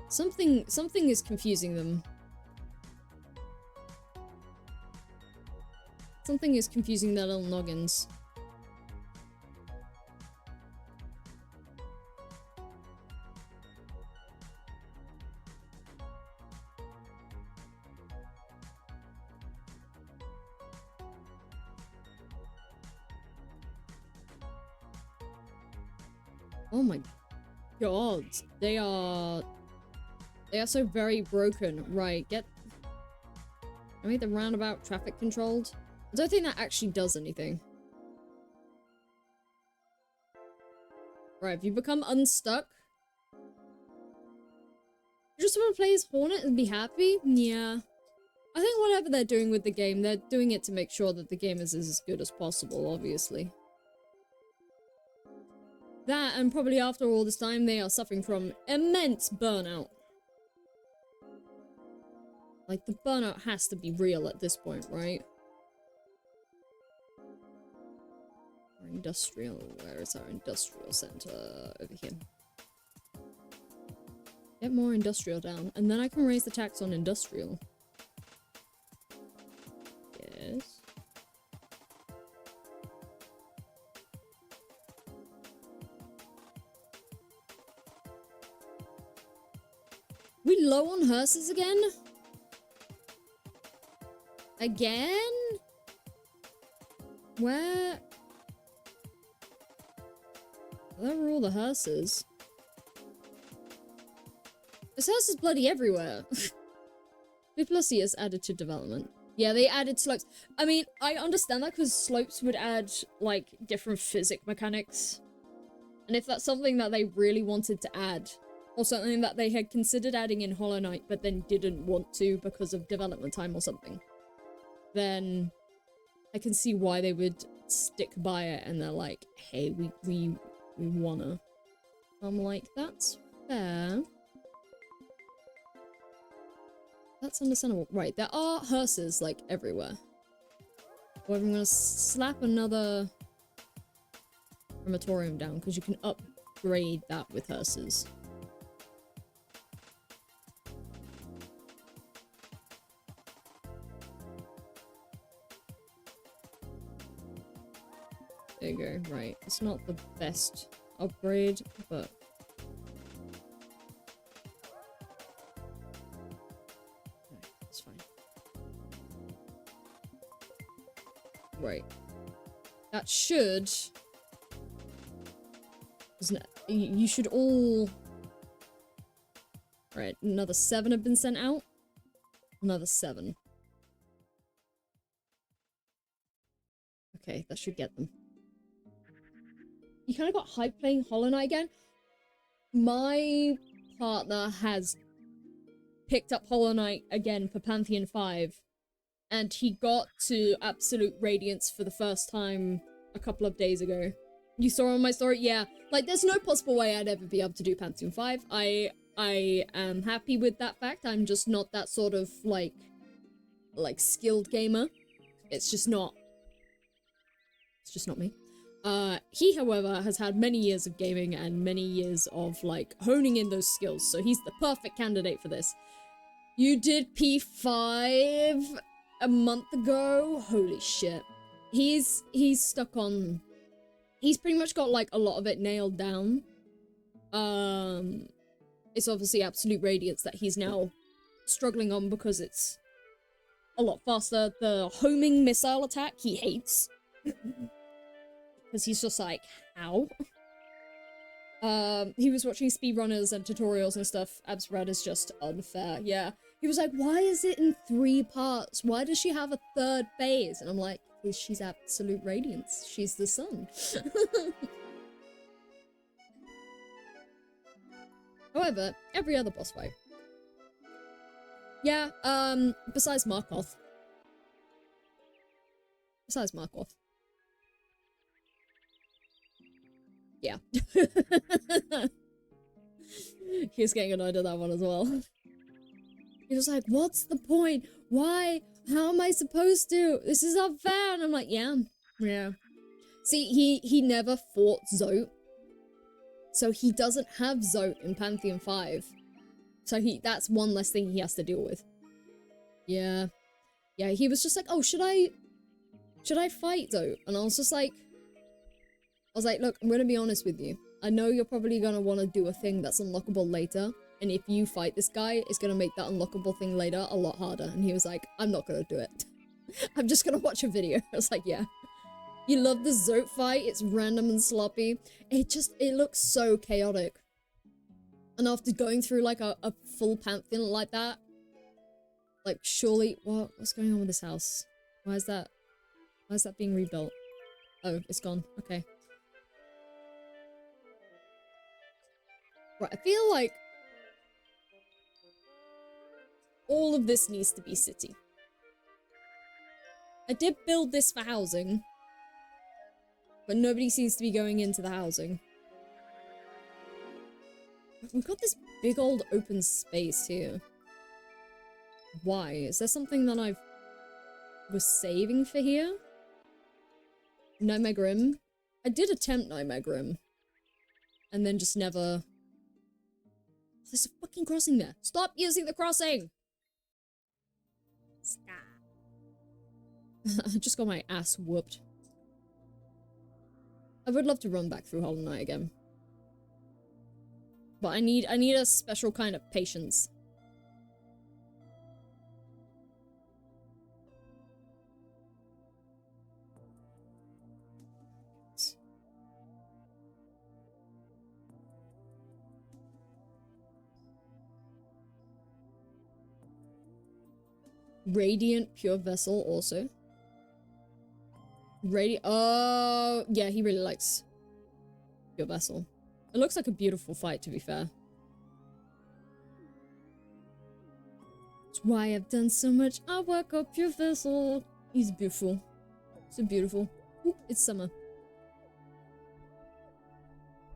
Speaker 1: Something is confusing them. Something is confusing their little noggins. Oh my god, they are so very broken. Right, I made the roundabout traffic controlled. I don't think that actually does anything. Right, if you become unstuck, you just want to play as Hornet and be happy? Yeah. I think whatever they're doing with the game, they're doing it to make sure that the game is as good as possible, obviously. That, and probably after all this time, they are suffering from immense burnout. Like, the burnout has to be real at this point, right? Our industrial, where is our industrial center? Over here. Get more industrial down, and then I can raise the tax on industrial. Yes. We low on hearses again? Again? Where? Where are all the hearses? This hearse is bloody everywhere. 2+ years added to development. Yeah, they added slopes. I mean, I understand that because slopes would add, like, different physics mechanics. And if that's something that they really wanted to add, or something that they had considered adding in Hollow Knight but then didn't want to because of development time or something, then I can see why they would stick by it and they're like, hey, we wanna. I'm like, that's fair. That's understandable. Right, there are hearses, like, everywhere. Well, I'm gonna slap another crematorium down, because you can upgrade that with hearses. There you go, right. It's not the best upgrade, but... it's fine. Right. That should... you should all... Right, another 7 have been sent out. Another 7. Okay, that should get them. You kind of got hype playing Hollow Knight again. My partner has picked up Hollow Knight again for Pantheon 5. And he got to Absolute Radiance for the first time a couple of days ago. You saw on my story? Yeah. Like, there's no possible way I'd ever be able to do Pantheon 5. I am happy with that fact. I'm just not that sort of, like skilled gamer. It's just not me. He, however, has had many years of gaming and many years of, like, honing in those skills, so he's the perfect candidate for this. You did P5 a month ago? Holy shit. He's stuck on... He's pretty much got, like, a lot of it nailed down. It's obviously Absolute Radiance that he's now struggling on because it's a lot faster. The homing missile attack he hates. Because he's just like, how? He was watching speedrunners and tutorials and stuff. Absrad is just unfair. Yeah. He was like, why is it in 3 parts? Why does she have a 3rd phase? And I'm like, because she's Absolute Radiance. She's the sun. However, every other boss fight. Yeah, besides Markoth. Yeah. He was getting annoyed at that one as well. He was like, what's the point? Why? How am I supposed to? This is unfair. And I'm like, yeah. See, he never fought Zote. So he doesn't have Zote in Pantheon 5. So that's one less thing he has to deal with. Yeah. Yeah, he was just like, oh, should I fight Zote? And I was like, look, I'm gonna be honest with you. I know you're probably gonna want to do a thing that's unlockable later. And if you fight this guy, it's gonna make that unlockable thing later a lot harder. And he was like, I'm not gonna do it. I'm just gonna watch a video. I was like, yeah. You love the Zote fight? It's random and sloppy. It looks so chaotic. And after going through, like, a full Pantheon like that, like, surely... What's going on with this house? Why is that being rebuilt? Oh, it's gone. Okay. Right, I feel like all of this needs to be city. I did build this for housing, but nobody seems to be going into the housing. We've got this big old open space here. Why? Is there something that I was saving for here? Nightmare Grim? I did attempt Nightmare Grim. And then just never... There's a fucking crossing there. Stop using the crossing! Stop. I just got my ass whooped. I would love to run back through Hollow Knight again. But I need a special kind of patience. Radiant Pure Vessel also. Oh, yeah, he really likes Pure Vessel. It looks like a beautiful fight, to be fair. That's why I've done so much artwork of Pure Vessel. He's beautiful. So beautiful. Ooh, it's summer.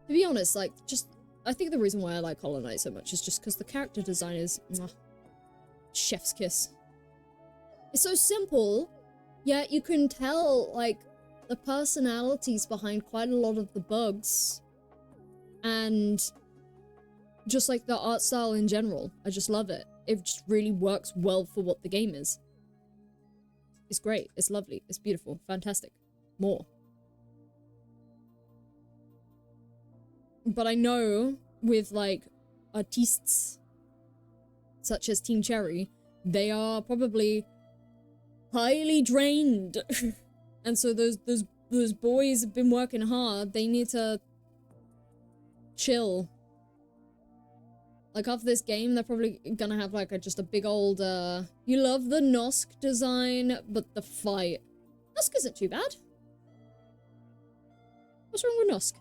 Speaker 1: To be honest, like, I think the reason why I like Hollow Knight so much is just because the character design is... chef's kiss. It's so simple, yet you can tell, like, the personalities behind quite a lot of the bugs. And just, like, the art style in general. I just love it. It just really works well for what the game is. It's great. It's lovely. It's beautiful. Fantastic. More. But I know with, like, artistes such as Team Cherry, they are probably highly drained. And so those boys have been working hard. They need to chill. Like, after this game, they're probably gonna have, like, just a big old, you love the Nosk design, but the fight. Nosk isn't too bad. What's wrong with Nosk?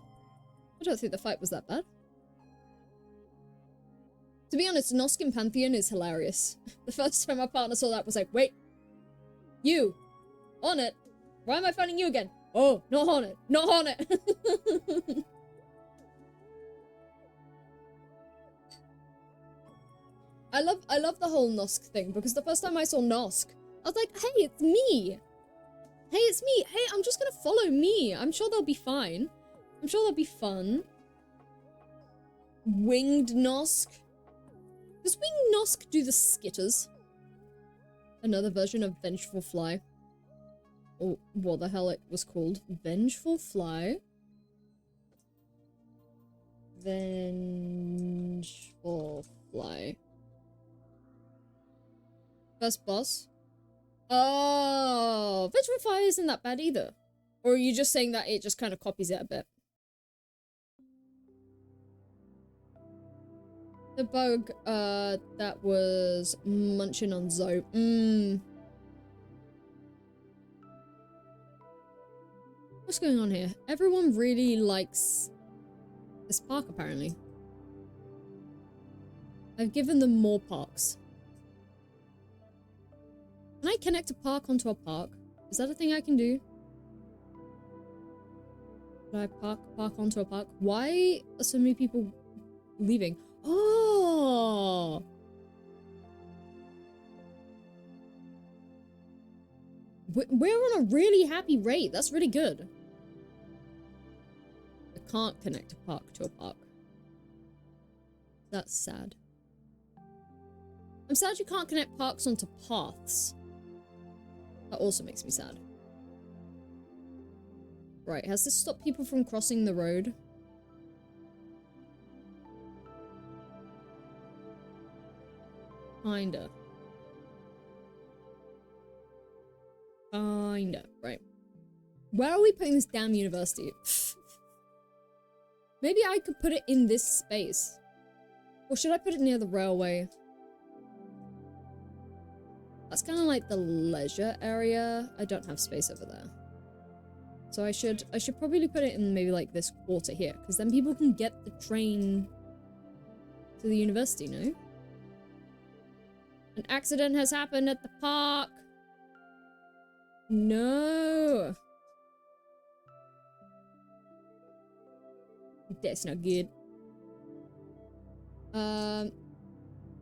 Speaker 1: I don't think the fight was that bad. To be honest, Nosk in Pantheon is hilarious. The first time my partner saw that, I was like, wait. You. On it. Why am I fighting you again? Oh, not on it. Not on it. I love the whole Nosk thing, because the first time I saw Nosk, I was like, hey, it's me. Hey, it's me. Hey, I'm just gonna follow me. I'm sure they'll be fine. I'm sure they'll be fun. Winged Nosk. Does Winged Nosk do the skitters? Another version of Vengeful Fly. Or what the hell it was called. Vengeful Fly. Vengeful Fly. First boss. Oh, Vengeful Fly isn't that bad either. Or are you just saying that it just kind of copies it a bit? The bug, that was munching on Zoe. What's going on here? Everyone really likes this park, apparently. I've given them more parks. Can I connect a park onto a park? Is that a thing I can do? Should I park onto a park? Why are so many people leaving? Oh! We're on a really happy rate. That's really good. I can't connect a park to a park. That's sad. I'm sad you can't connect parks onto paths. That also makes me sad. Right, has this stopped people from crossing the road? Kinda. Kinda, right. Where are we putting this damn university? Maybe I could put it in this space. Or should I put it near the railway? That's kind of like the leisure area. I don't have space over there. So I should probably put it in maybe like this quarter here, because then people can get the train to the university, no? An accident has happened at the park. No. That's not good.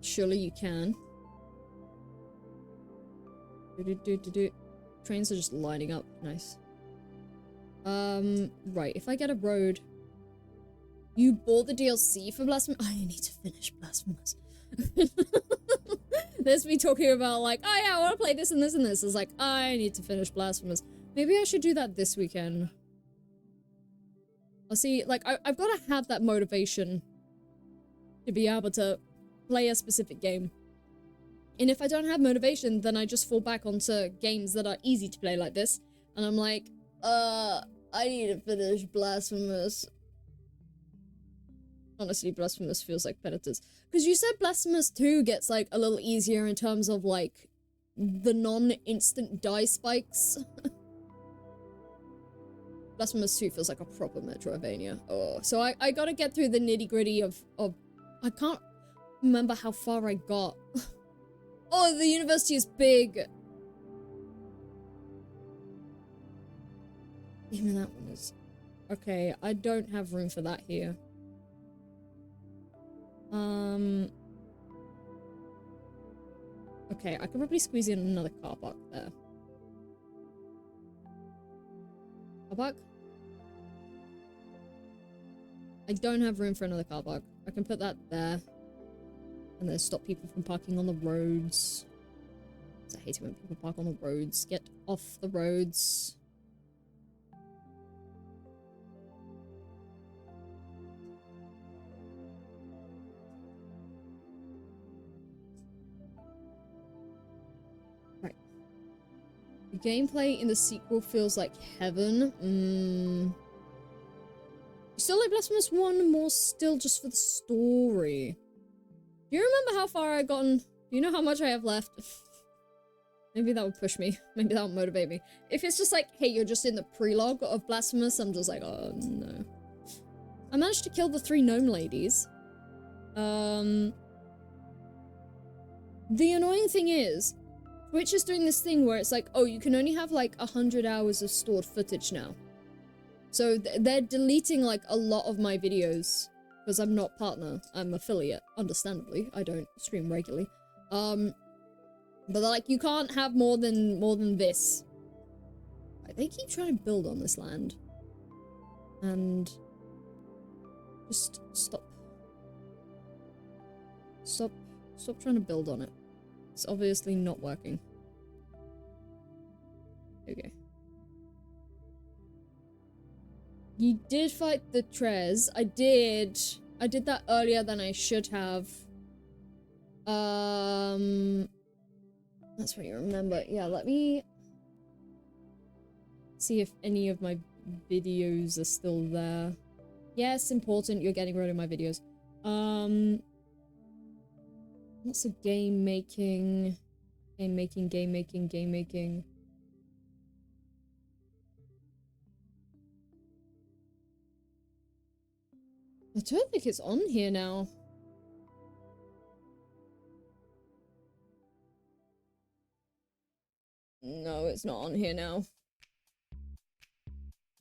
Speaker 1: Surely you can. Trains are just lining up. Nice. Right. If I get a road... You bought the DLC for Blasphemous? I need to finish Blasphemous. There's me talking about like, oh yeah, I want to play this and this and this. It's like, I need to finish Blasphemous. Maybe I should do that this weekend. I'll see, like, I've got to have that motivation to be able to play a specific game. And if I don't have motivation, then I just fall back onto games that are easy to play like this. And I'm like, I need to finish Blasphemous. Honestly, Blasphemous feels like Predators. Because you said Blasphemous 2 gets, like, a little easier in terms of, like, the non-instant die spikes. Blasphemous 2 feels like a proper Metroidvania. Oh, so I gotta get through the nitty-gritty of... I can't remember how far I got. Oh, the university is big! Even that one is... Okay, I don't have room for that here. Okay, I could probably squeeze in another car park there. Car park? I don't have room for another car park. I can put that there. And then stop people from parking on the roads. I hate it when people park on the roads. Get off the roads. Right. The gameplay in the sequel feels like heaven. Still like Blasphemous 1, more still just for the story. Do you remember how far I've gotten? Do you know how much I have left? Maybe that would push me. Maybe that would motivate me. If it's just like, hey, you're just in the prelogue of Blasphemous, I'm just like, oh, no. I managed to kill the 3 gnome ladies. The annoying thing is, Twitch is doing this thing where it's like, oh, you can only have like 100 hours of stored footage now. So they're deleting like a lot of my videos because I'm not partner, I'm affiliate, understandably. I don't stream regularly. But they're like, you can't have more than this. They keep trying to build on this land. And just stop. Stop trying to build on it. It's obviously not working. Okay. You did fight the Trez. I did that earlier than I should have. That's what you remember. Yeah, let me see if any of my videos are still there. Yes, important. You're getting rid of my videos. What's a game making? Game making. I don't think it's on here now. No, it's not on here now.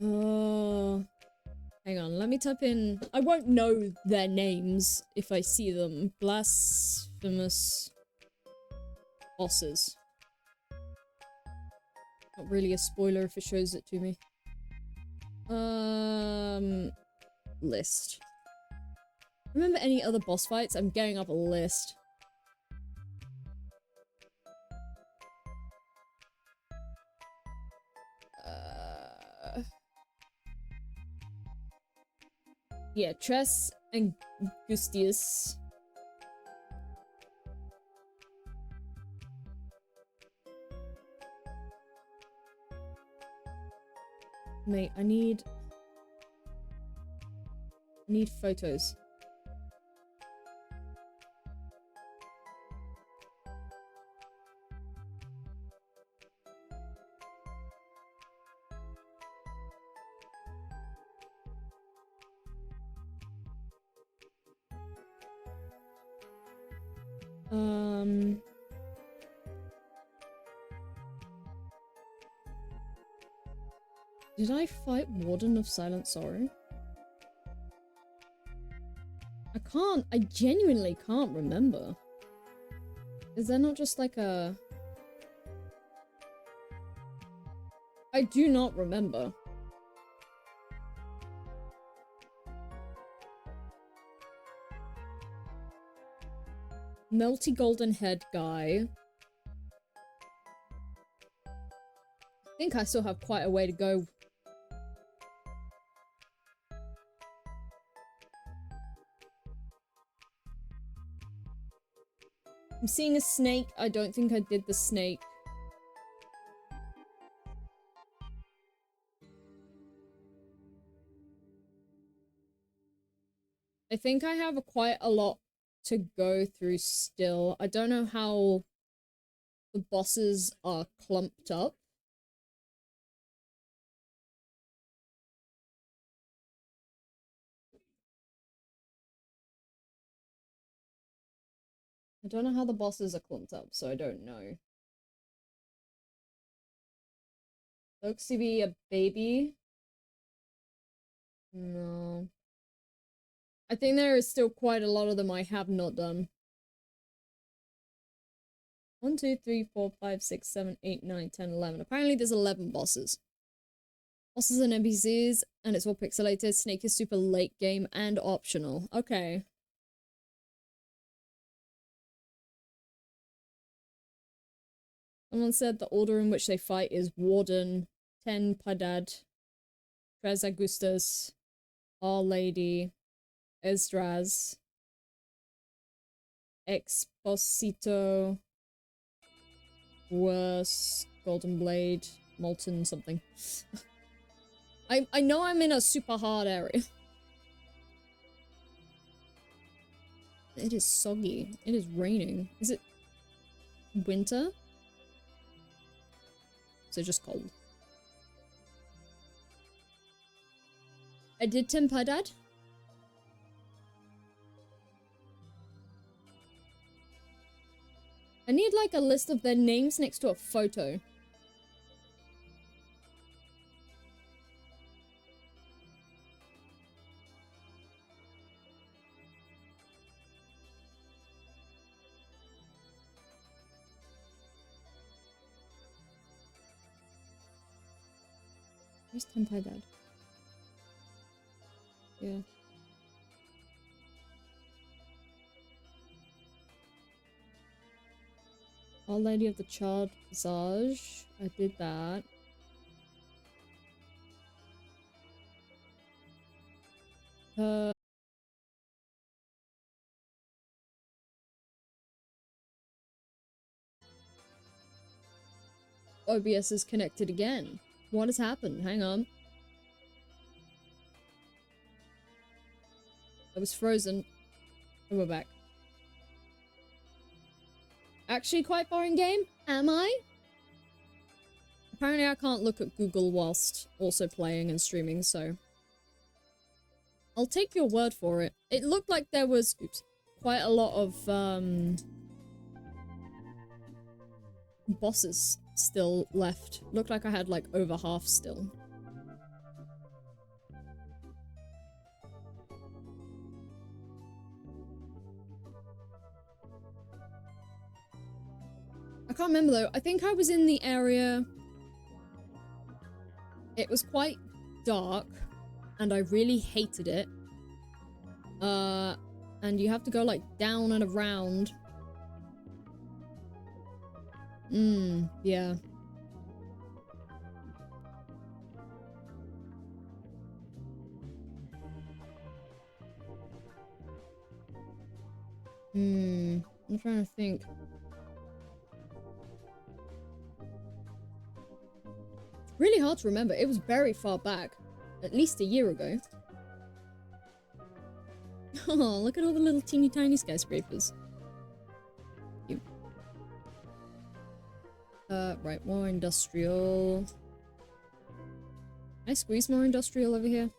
Speaker 1: Hang on, let me type in... I won't know their names if I see them. Blasphemous bosses. Not really a spoiler if it shows it to me. List. Remember any other boss fights? I'm getting up a list. Yeah, Tress and Gustius. Mate, I need photos. Did I fight Warden of Silent Sorrow? I genuinely can't remember. Is there not just like a... I do not remember. Melty golden head guy. I think I still have quite a way to go. I'm seeing a snake. I don't think I did the snake. I think I have quite a lot to go through still. I don't know how the bosses are clumped up. I don't know how the bosses are clumped up, so I don't know. Looks to be a baby. No. I think there is still quite a lot of them I have not done. 1, 2, 3, 4, 5, 6, 7, 8, 9, 10, 11. Apparently there's 11 bosses. Bosses and NPCs, and it's all pixelated. Snake is super late game and optional. Okay. Someone said the order in which they fight is Warden, Ten Padad, Tres Augustus, Our Lady, Esdras, Exposito, Worse, Golden Blade, Molten something. I know I'm in a super hard area. It is soggy. It is raining. Is it winter? So just cold. I did Tempadad. I need like a list of their names next to a photo. Where's Tempadad? Yeah. Our Lady of the Charred Visage. I did that. OBS is connected again. What has happened? Hang on. I was frozen. And we're back. Actually quite far in game? Am I? Apparently I can't look at Google whilst also playing and streaming, so... I'll take your word for it. It looked like there was, oops, quite a lot of, bosses still left. Looked like I had, like, over half still. I can't remember, though. I think I was in the area... It was quite dark, and I really hated it. And you have to go, like, down and around. Yeah. I'm trying to think. Really hard to remember. It was very far back. At least a year ago. Oh, look at all the little teeny tiny skyscrapers. Cute. Right, more industrial. Can I squeeze more industrial over here?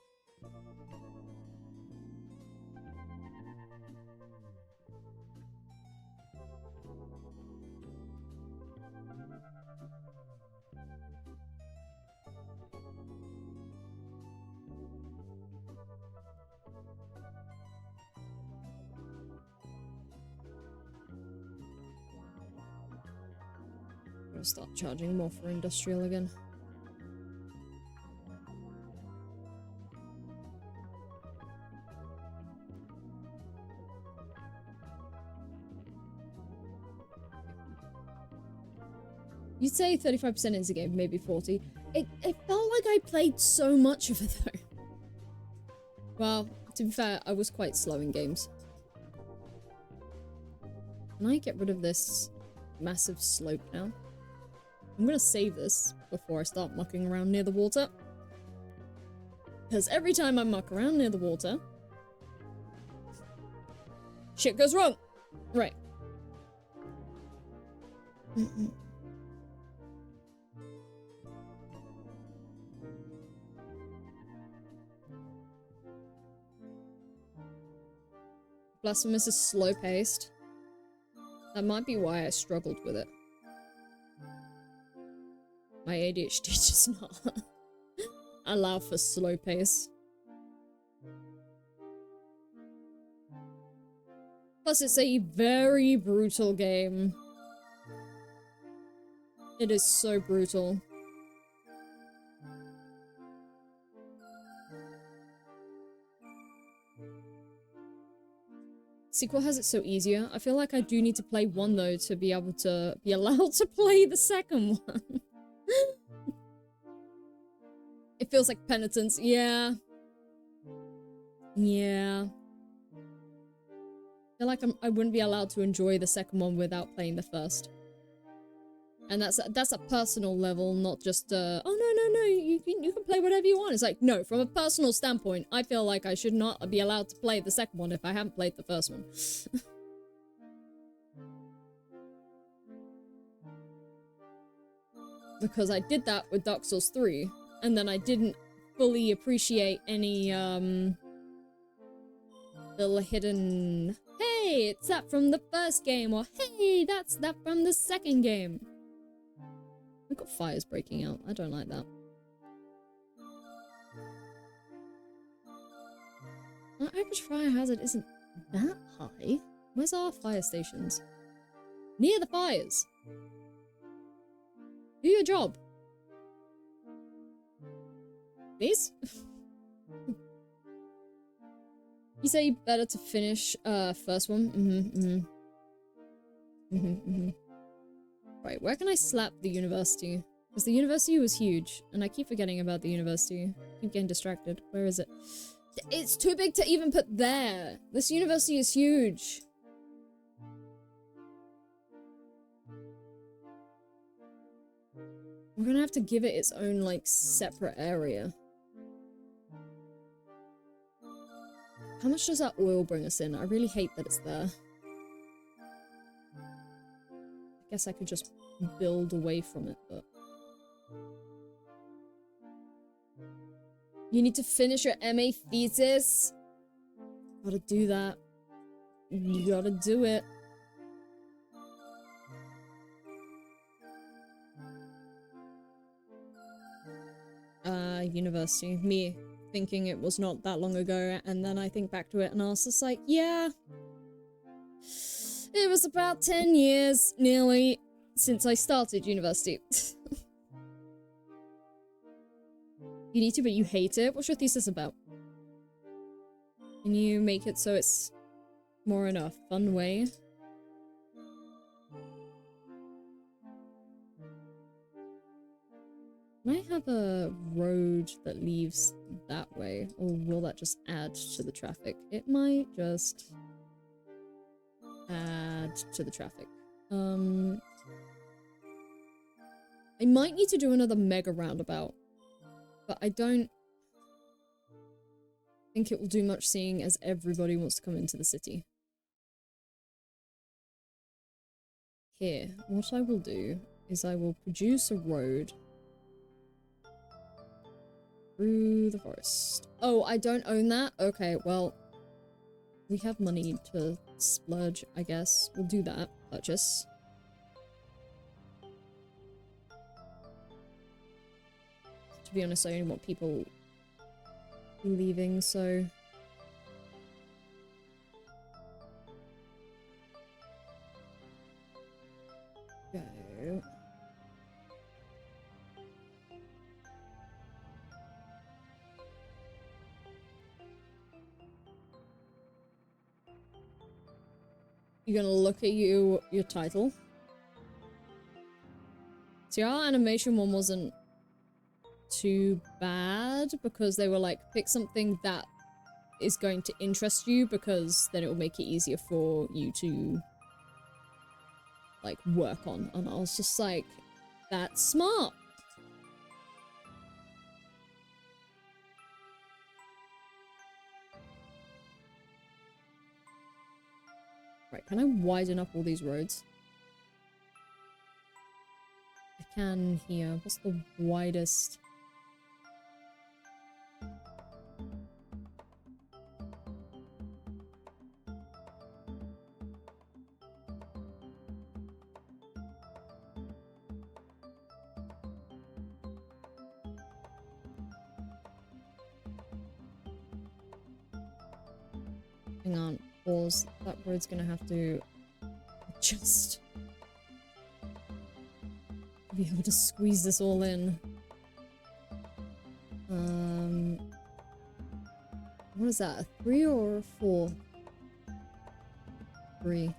Speaker 1: Start charging more for industrial again. You'd say 35% is a game, maybe 40. It felt like I played so much of it though. Well, to be fair, I was quite slow in games. Can I get rid of this massive slope now? I'm gonna save this before I start mucking around near the water. Because every time I muck around near the water, shit goes wrong. Right. Blasphemous is slow-paced. That might be why I struggled with it. My ADHD does not allow for slow pace. Plus, it's a very brutal game. It is so brutal. Sequel has it so easier. I feel like I do need to play one though to be able to be allowed to play the second one. It feels like penitence. Yeah. Yeah. I feel like I wouldn't be allowed to enjoy the second one without playing the first. And that's a personal level, not just oh no, you can play whatever you want. It's like, no, from a personal standpoint, I feel like I should not be allowed to play the second one if I haven't played the first one. Because I did that with Dark Souls 3, and then I didn't fully appreciate any little hidden, hey, it's that from the first game, or hey, that's that from the second game. I've got fires breaking out. I don't like that. Our average fire hazard isn't that high. Where's our fire stations? Near the fires. Do your job. Please? You say better to finish first one? Right, where can I slap the university? Because the university was huge, and I keep forgetting about the university. Keep getting distracted. Where is it? It's too big to even put there. This university is huge. We're gonna have to give it its own, like, separate area. How much does that oil bring us in? I really hate that it's there. I guess I could just build away from it, but... You need to finish your MA thesis? Gotta do that. You gotta do it. University. Me thinking it was not that long ago, and then I think back to it and I was just like, yeah. It was about 10 years, nearly, since I started university. You need to, but you hate it? What's your thesis about? Can you make it so it's more in a fun way? Can I have a road that leaves that way? Or will that just add to the traffic? It might just add to the traffic. I might need to do another mega roundabout. But I don't think it will do much, seeing as everybody wants to come into the city. Here, what I will do is I will produce a road through the forest. Oh, I don't own that? Okay, well, we have money to splurge, I guess. We'll do that. Purchase. To be honest, I only want people leaving, so... Go. You're gonna look at your title. See, our animation one wasn't too bad because they were like, pick something that is going to interest you because then it will make it easier for you to like work on. And I was just like, that's smart. Right, can I widen up all these roads? I can here. What's the widest? Hang on, pause. That road's gonna have to adjust. Be able to squeeze this all in. What is that? A 3 or a 4? 3.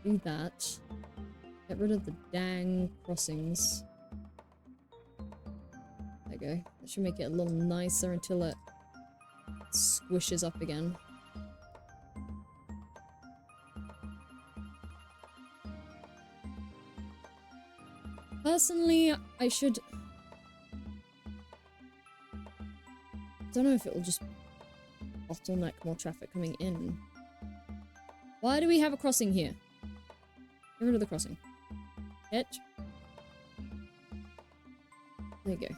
Speaker 1: Do that. Get rid of the dang crossings. There you go. That should make it a little nicer until it squishes up again. Personally, I should... don't know if it will just bottleneck more traffic coming in. Why do we have a crossing here? Get rid of the crossing. Hit. There you go.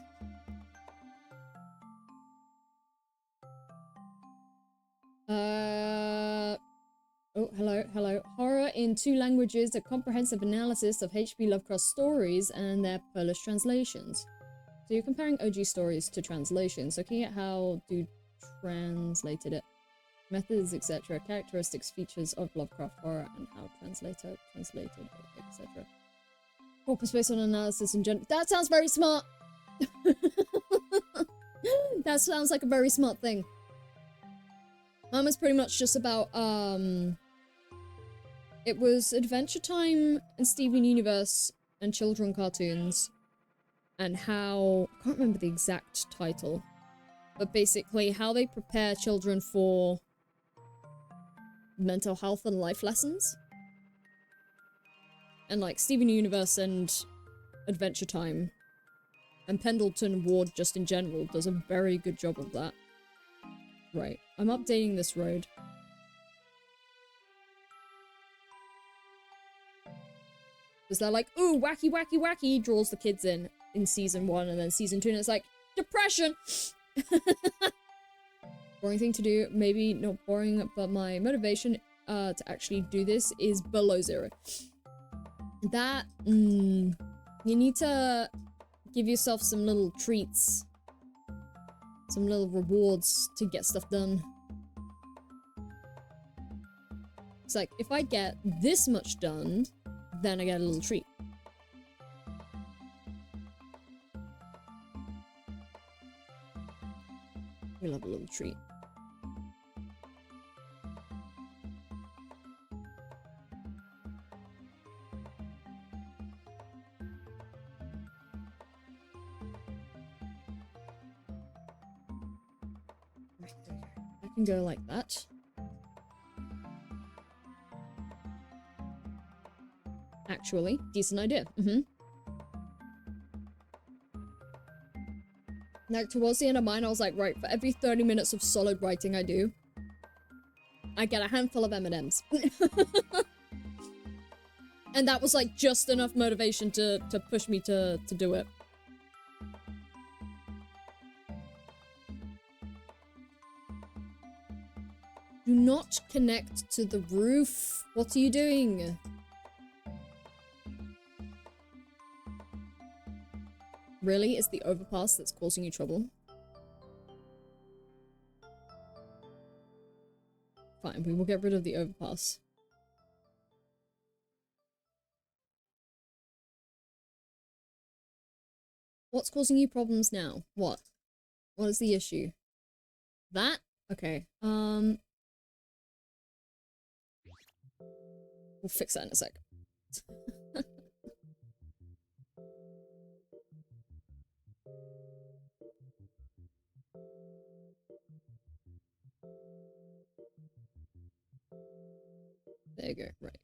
Speaker 1: Oh, hello. Horror in 2 languages, a comprehensive analysis of H.P. Lovecraft's stories and their Polish translations. So you're comparing OG stories to translations. Looking at how Dude translated it. Methods, etc. Characteristics, features of Lovecraft horror, and how translated, etc. Corpus based on analysis in general. That sounds very smart! That sounds like a very smart thing. Mine was pretty much just about, it was Adventure Time and Steven Universe and children cartoons, and how, I can't remember the exact title, but basically how they prepare children for mental health and life lessons. And like Steven Universe and Adventure Time and Pendleton Ward just in general does a very good job of that. Right, I'm updating this road. Because they're like, ooh, wacky, wacky, wacky, draws the kids in season 1, and then season 2, and it's like, depression! Boring thing to do, maybe not boring, but my motivation to actually do this is below 0. That, you need to give yourself some little treats. Some little rewards to get stuff done. It's like, if I get this much done, then I get a little treat. We love a little treat. I can go like that. Actually, decent idea. Like, towards the end of mine, I was like, right, for every 30 minutes of solid writing I do, I get a handful of M&Ms. And that was, like, just enough motivation to push me to do it. Do not connect to the roof. What are you doing? Really? It's the overpass that's causing you trouble? Fine, we will get rid of the overpass. What's causing you problems now? What? What is the issue? That? Okay. We'll fix that in a sec. There you go, right.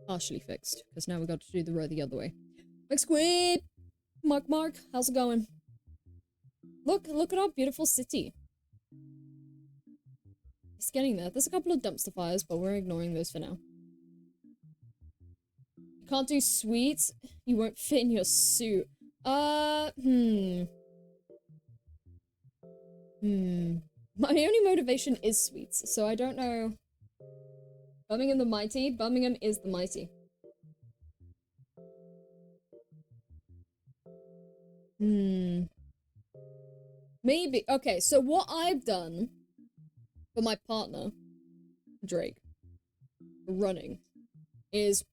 Speaker 1: Partially fixed, because now we've got to do the row the other way. McSquid! Mark, how's it going? Look at our beautiful city. It's getting there. There's a couple of dumpster fires, but we're ignoring those for now. You can't do sweets? You won't fit in your suit. My only motivation is sweets, so I don't know. Birmingham the Mighty? Birmingham is the mighty. Maybe. Okay, so what I've done for my partner, Drake, running, is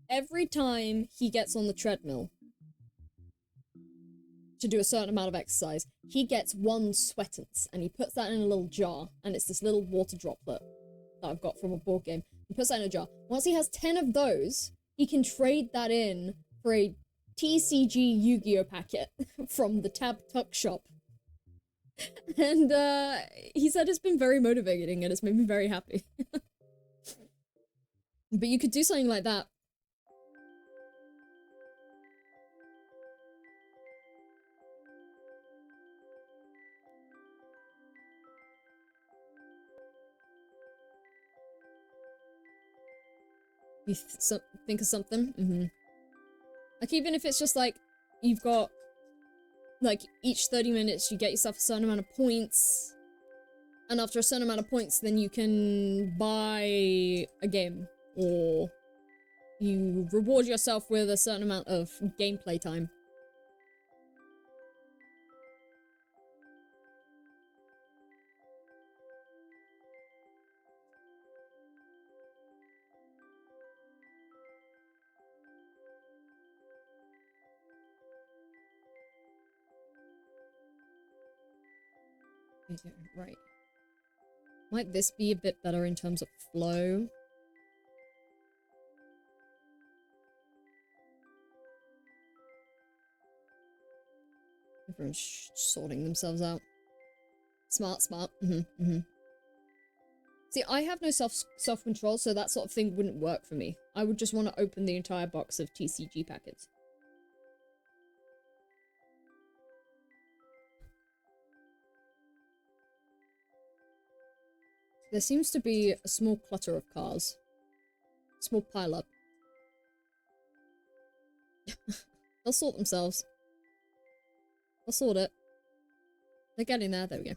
Speaker 1: every time he gets on the treadmill to do a certain amount of exercise, he gets 1 sweatance, and he puts that in a little jar, and it's this little water droplet that I've got from a board game. He puts that in a jar. Once he has 10 of those, he can trade that in for a TCG Yu-Gi-Oh packet from the Tab Tuck shop. And he said it's been very motivating and it's made me very happy. But you could do something like that. You think of something? Like, even if it's just like, you've got, like, each 30 minutes you get yourself a certain amount of points, and after a certain amount of points then you can buy a game, or you reward yourself with a certain amount of gameplay time. Right. Might this be a bit better in terms of flow? Everyone's sorting themselves out. Smart. See, I have no self-control, so that sort of thing wouldn't work for me. I would just want to open the entire box of TCG packets. There seems to be a small clutter of cars. Small pile-up. They'll sort themselves. They'll sort it. They're getting there. There we go.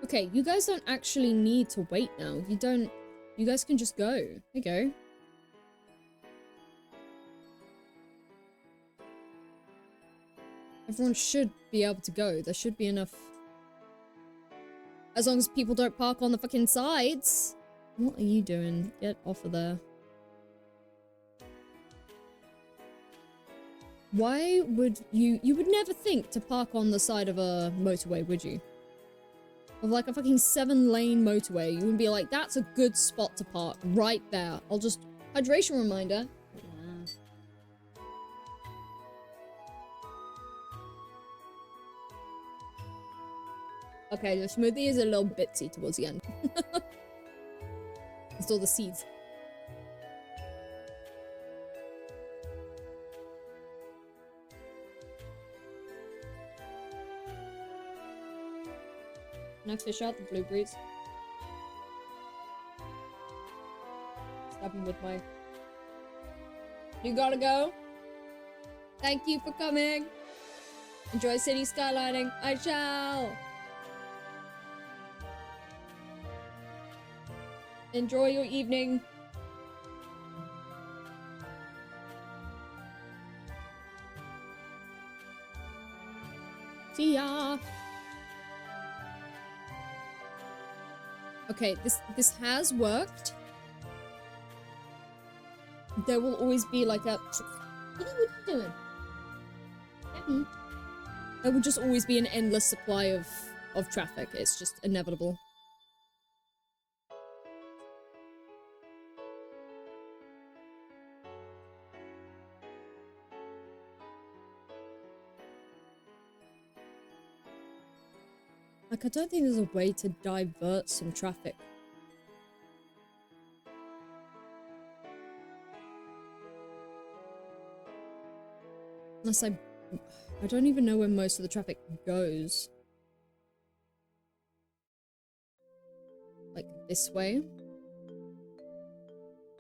Speaker 1: Okay, you guys don't actually need to wait now. You guys can just go. There you go. Everyone should be able to go. There should be enough. As long as people don't park on the fucking sides. What are you doing? Get off of there. Why would you would never think to park on the side of a motorway, would you? Of like a fucking 7-lane motorway. You wouldn't be like, that's a good spot to park right there. I'll just, hydration reminder. Okay, the smoothie is a little bitsy towards the end. It's all the seeds. Can I fish out the blueberries? Stab him with my... You gotta go? Thank you for coming! Enjoy city skylining. I shall! Enjoy your evening. See ya! Okay, this has worked. There will always be like a... What are you doing? There will just always be an endless supply of traffic. It's just inevitable. Like, I don't think there's a way to divert some traffic. Unless I don't even know where most of the traffic goes. Like, this way.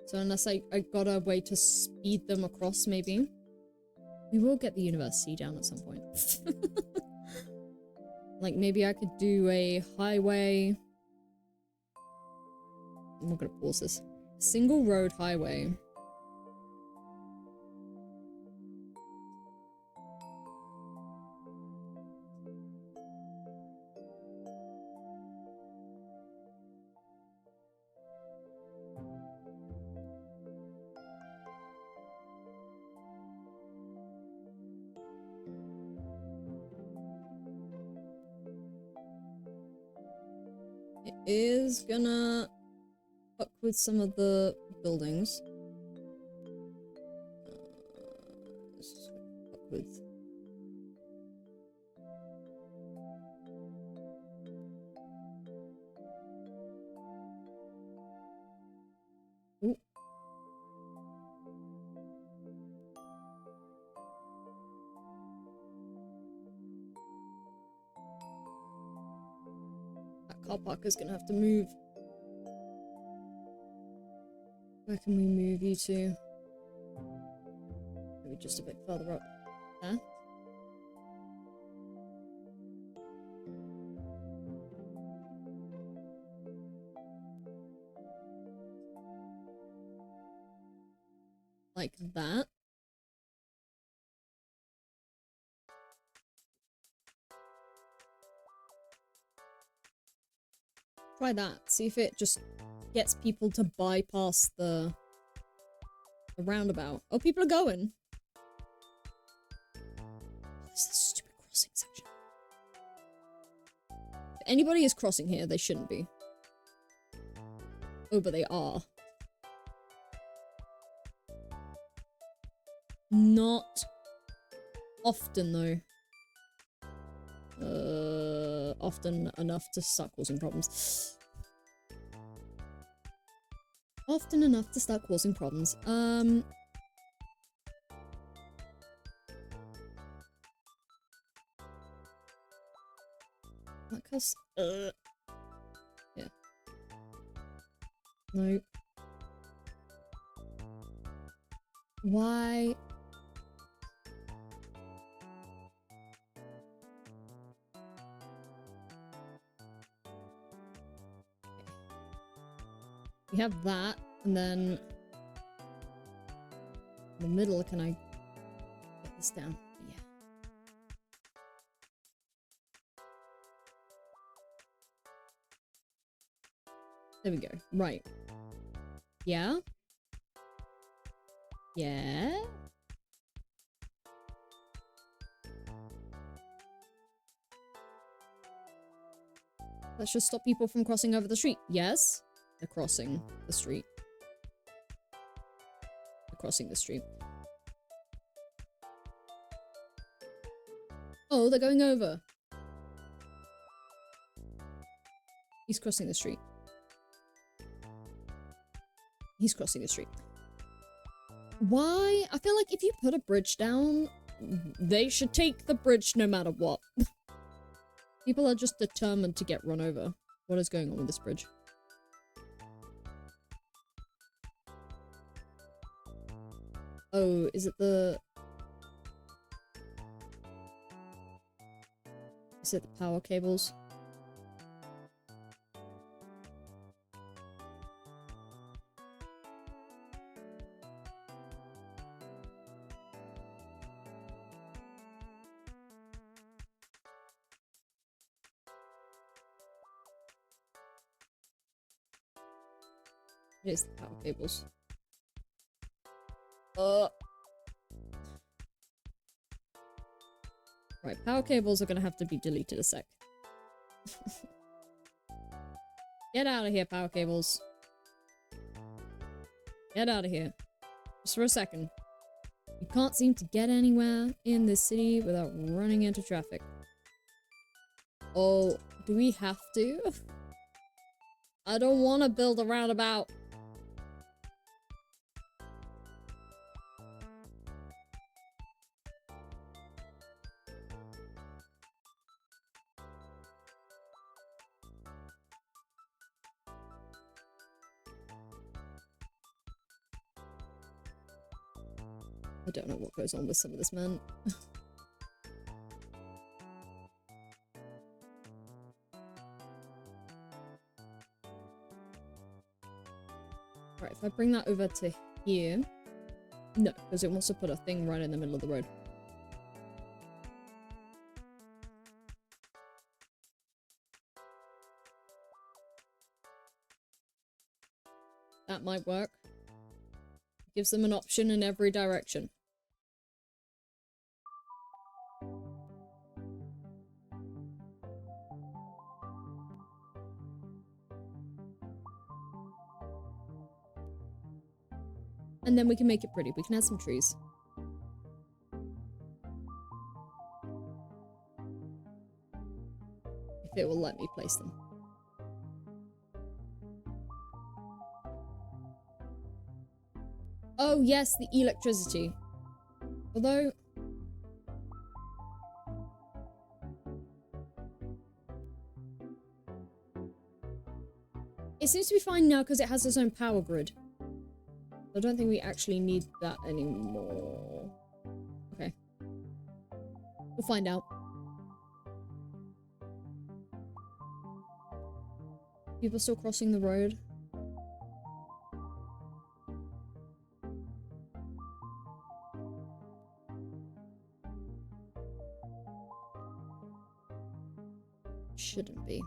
Speaker 1: So unless I got a way to speed them across, maybe. We will get the university down at some point. Like, maybe I could do a highway. I'm not gonna pause this. Single road highway. It is gonna fuck with some of the buildings. This is gonna fuck with. Ooh. That car park is gonna have to move. Where can we move you to? Maybe just a bit further up. There. Like that. Try that. See if it just gets people to bypass the roundabout. Oh, people are going. Oh, this is a stupid crossing section. If anybody is crossing here, they shouldn't be. Oh, but they are. Not often, though. Often enough to start causing problems. Often enough to start causing problems. That cause. Yeah. No. Why? We have that, and then in the middle, can I get this down? Yeah. There we go. Right. Yeah? Yeah? Let's just stop people from crossing over the street. Yes? They're crossing the street. They're crossing the street. Oh, they're going over. He's crossing the street. He's crossing the street. Why? I feel like if you put a bridge down, they should take the bridge no matter what. People are just determined to get run over. What is going on with this bridge? Oh, is it the... Is it the power cables? It is the power cables. Right, power cables are gonna have to be deleted a sec. Get out of here, power cables. Get out of here. Just for a second. You can't seem to get anywhere in this city without running into traffic. Oh, do we have to? I don't want to build a roundabout. I don't know what goes on with some of this, man. Right, if I bring that over to here... No, because it wants to put a thing right in the middle of the road. That might work. Gives them an option in every direction. And then we can make it pretty. We can add some trees. If it will let me place them. Oh yes, the electricity. Although... it seems to be fine now because it has its own power grid. I don't think we actually need that anymore. Okay. We'll find out. People still crossing the road. Shouldn't be.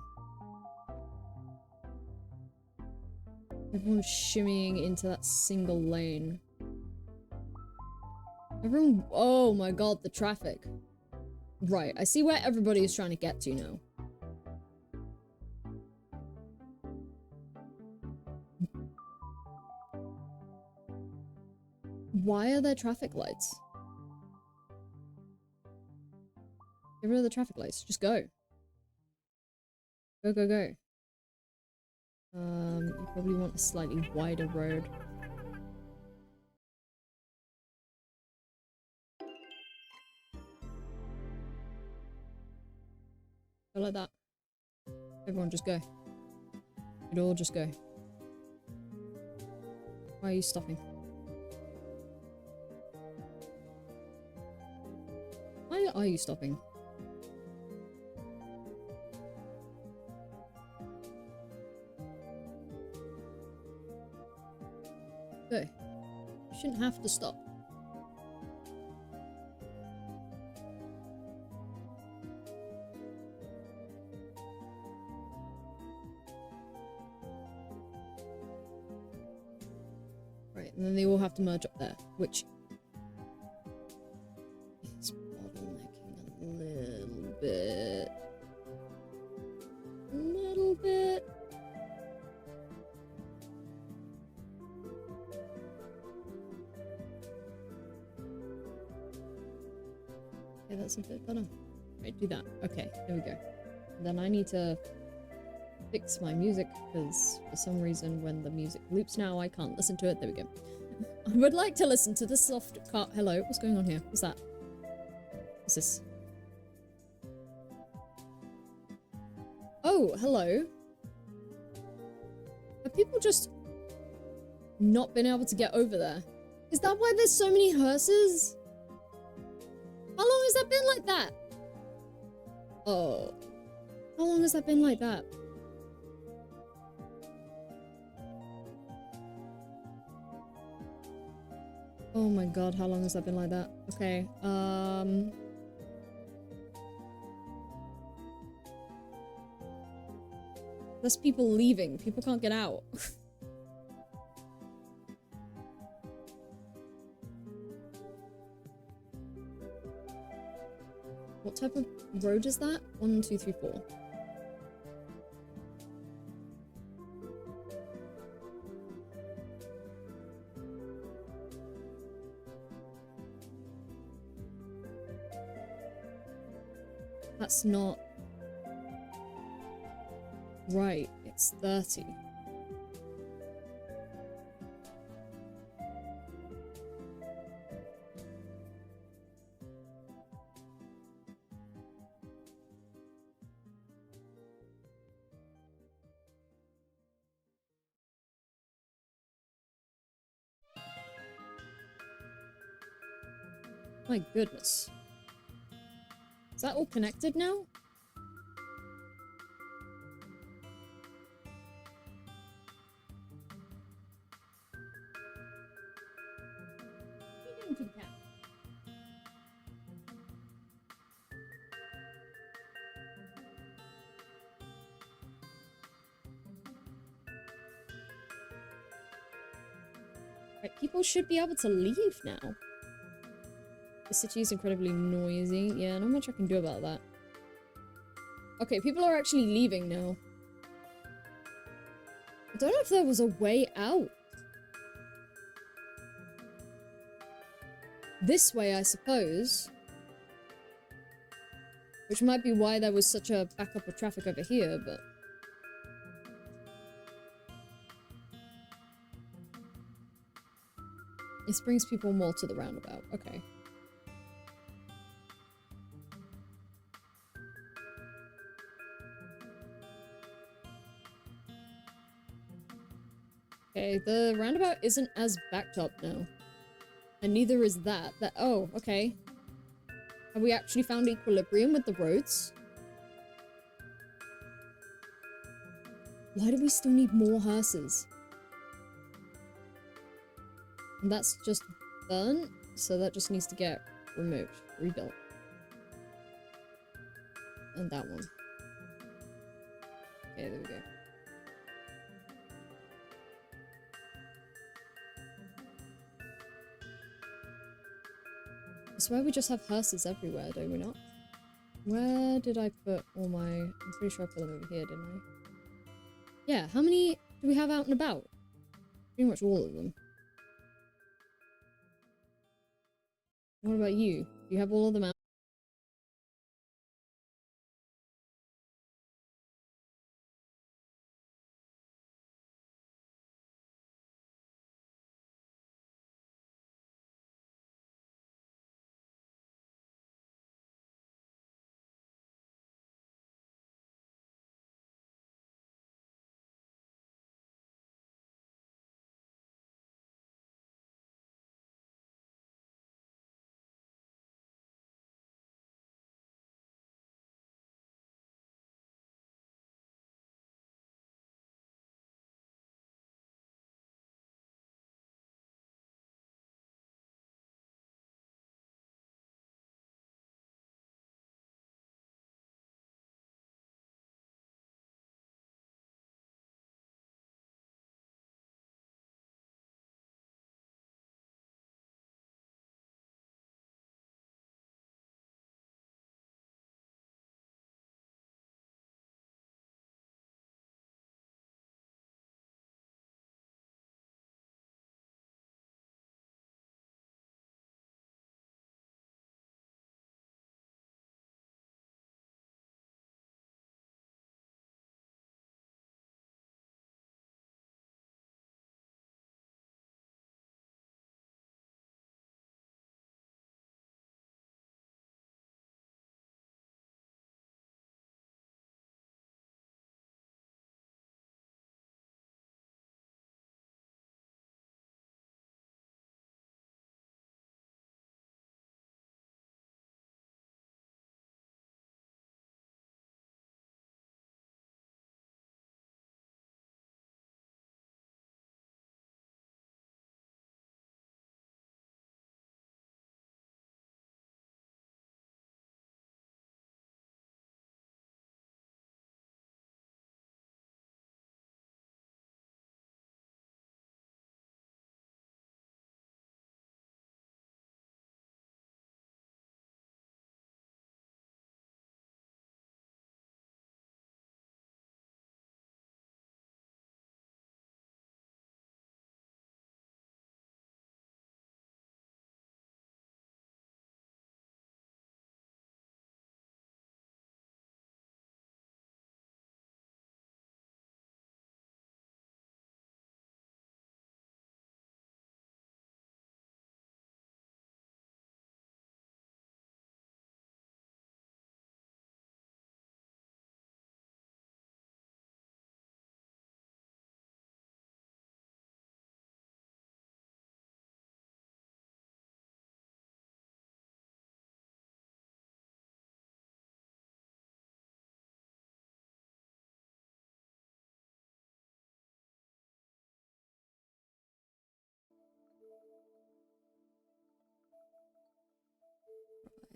Speaker 1: Everyone's shimmying into that single lane. Everyone... oh my god, the traffic. Right, I see where everybody is trying to get to now. Why are there traffic lights? Get rid of the traffic lights. Just go. Go, go, go. You probably want a slightly wider road. Go like that. Everyone just go. It all just go. Why are you stopping? Why are you stopping? Go. You shouldn't have to stop. Right, and then they all have to merge up there, which is bottlenecking a little bit. A little bit. Okay, that's a bit better. Right, do that. Okay, there we go. And then I need to fix my music, because for some reason when the music loops now, I can't listen to it. There we go. I would like to listen to the soft car. Hello, what's going on here? What's that? What's this? Oh, hello. Have people just not been able to get over there? Is that why there's so many hearses? How long has that been like that? Oh. How long has that been like that? Oh my god, how long has that been like that? Okay, there's people leaving. People can't get out. What type of road is that? 1, 2, 3, 4. That's not right. It's 30. My goodness. Is that all connected now? What are you doing to the cat? Right, people should be able to leave now. The city is incredibly noisy. Yeah, not much I can do about that. Okay, people are actually leaving now. I don't know if there was a way out. This way, I suppose. Which might be why there was such a backup of traffic over here, but... This brings people more to the roundabout. Okay. Okay, the roundabout isn't as backed up now. And neither is that. Oh, okay. Have we actually found equilibrium with the roads? Why do we still need more hearses? And that's just burnt, so that just needs to get removed, rebuilt. And that one. Okay, there we go. I swear we just have hearses everywhere, don't we not? Where did I put all my... I'm pretty sure I put them over here, didn't I? Yeah, how many do we have out and about? Pretty much all of them. What about you? Do you have all of them out?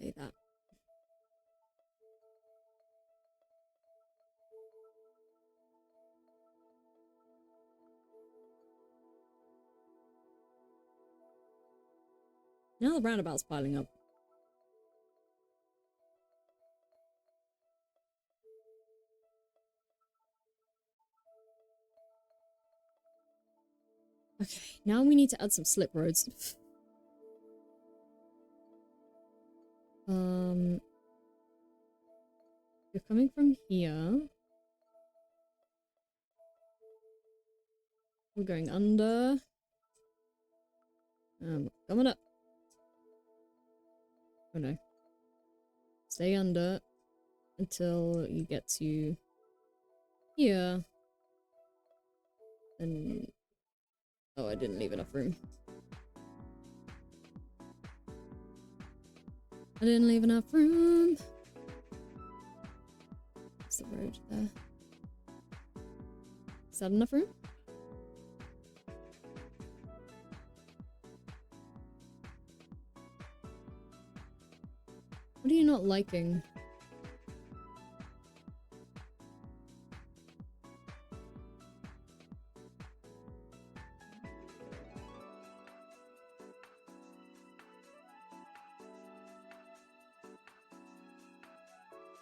Speaker 1: say that. Now the roundabout's piling up. Okay, now we need to add some slip roads. You're coming from here. We're going under. Coming up. Oh no. Stay under until you get to here. And oh, I didn't leave enough room. I didn't leave enough room. What's the road there? Is that enough room? What are you not liking?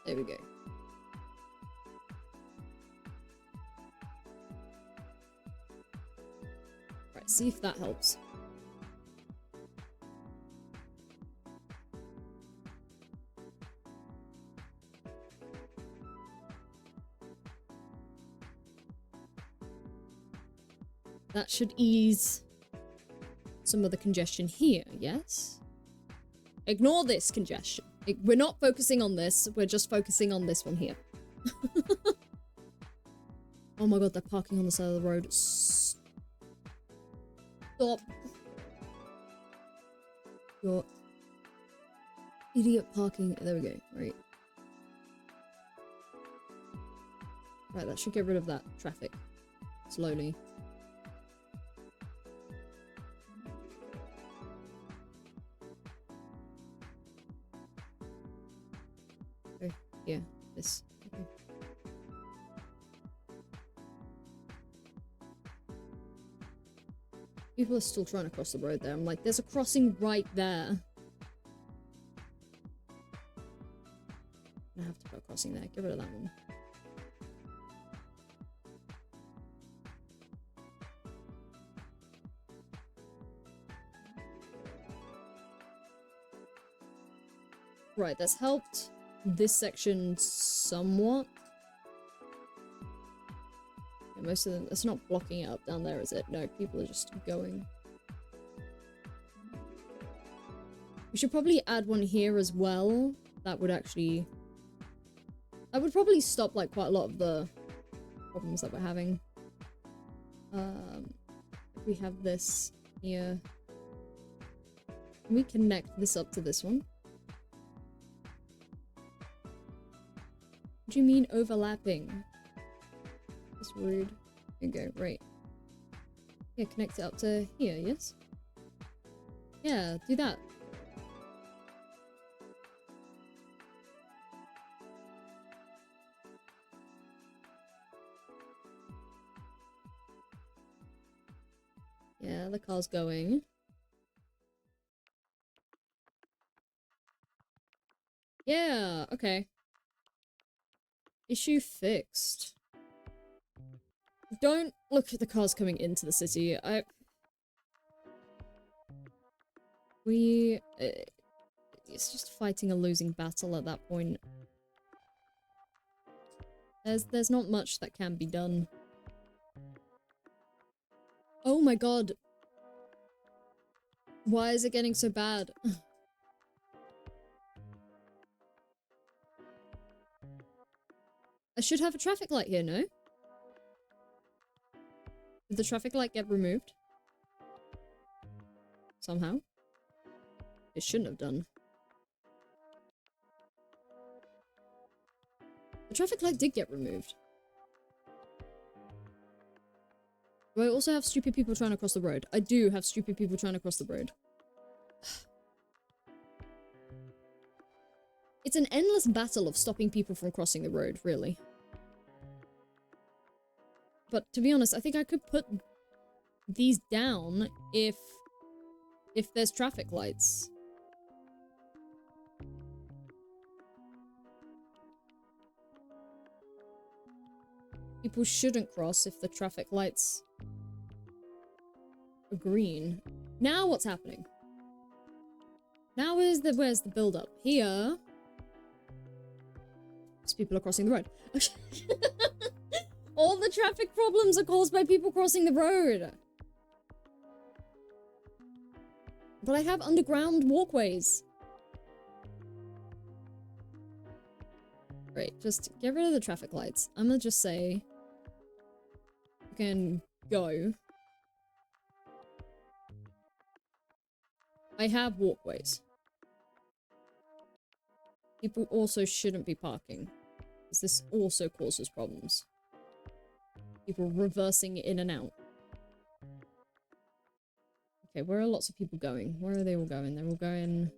Speaker 1: There we go. Right, see if that helps. That should ease some of the congestion here, yes? Ignore this congestion. We're not focusing on this, we're just focusing on this one here. Oh my god, they're parking on the side of the road. Stop. Your idiot parking. There we go, right. Right, that should get rid of that traffic. Slowly. Yeah, this. Okay. People are still trying to cross the road there. I'm like, there's a crossing right there. I have to put a crossing there. Get rid of that one. Right, that's helped this section somewhat. Yeah, most of them, it's not blocking it up down there, is it? No, people are just going. We should probably add one here as well. That would actually... That would probably stop like quite a lot of the problems that we're having. If we have this here. Can we connect this up to this one? What do you mean overlapping? That's rude. Here you go, right. Yeah, connect it up to here, yes? Yeah, do that. Yeah, the car's going. Yeah, okay. Issue fixed. Don't look at the cars coming into the city. It's just fighting a losing battle at that point. There's not much that can be done. Oh my god. Why is it getting so bad? I should have a traffic light here, no? Did the traffic light get removed? Somehow? It shouldn't have done. The traffic light did get removed. Do I also have stupid people trying to cross the road? I do have stupid people trying to cross the road. It's an endless battle of stopping people from crossing the road, really. But to be honest, I think I could put these down if there's traffic lights. People shouldn't cross if the traffic lights are green. Now what's happening? Now where's the build-up? Here. Because people are crossing the road. All the traffic problems are caused by people crossing the road. But I have underground walkways. Great, just get rid of the traffic lights. I'm gonna just say... you can go. I have walkways. People also shouldn't be parking, because this also causes problems. People reversing in and out. Okay, where are lots of people going? Where are they all going? They're all going...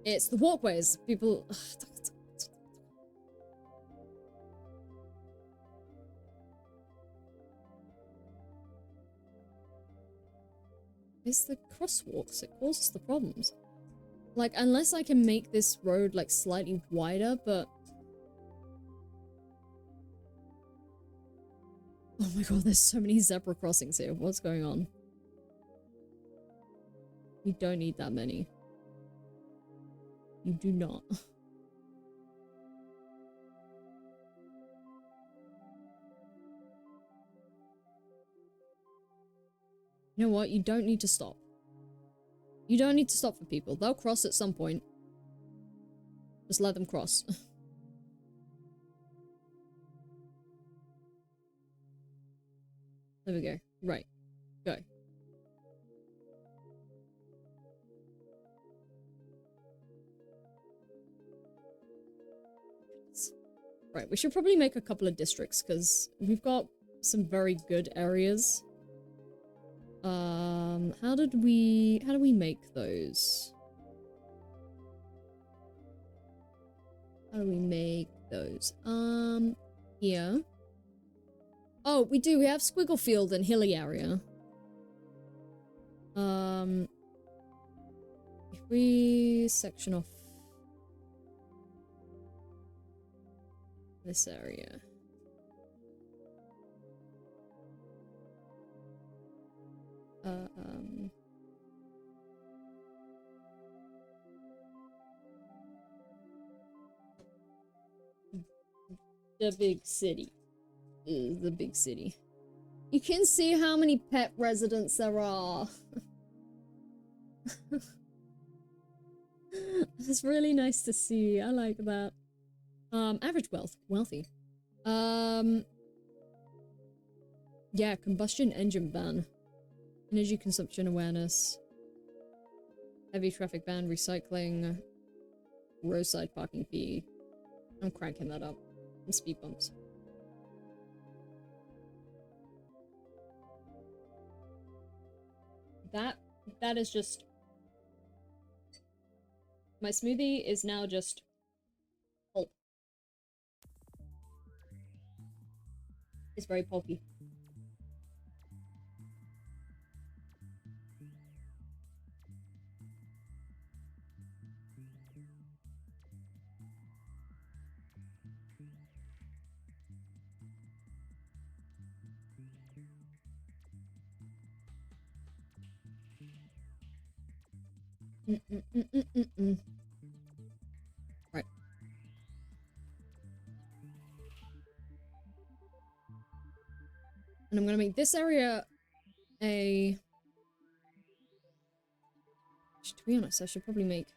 Speaker 1: It's the walkways. People... It's the crosswalks. It causes the problems. Like, unless I can make this road, like, slightly wider, but... Oh my god, there's so many zebra crossings here. What's going on? You don't need that many. You do not. You know what? You don't need to stop. You don't need to stop for people. They'll cross at some point. Just let them cross. There we go. Right. Go. Right, we should probably make a couple of districts, because we've got some very good areas. How do we make those? How do we make those? Here. Oh, we do. We have Squiggle Field and Hilly area. If we section off this area. The big city is the big city. You can see how many pet residents there are. It's really nice to see. I like that. Average wealthy. Yeah, combustion engine ban. Energy consumption awareness. Heavy traffic ban, recycling. Roadside parking fee. I'm cranking that up. And speed bumps. That is just... My smoothie is now just... pulp. It's very pulpy. Right. And I'm gonna make this area a... To be honest, I should probably make...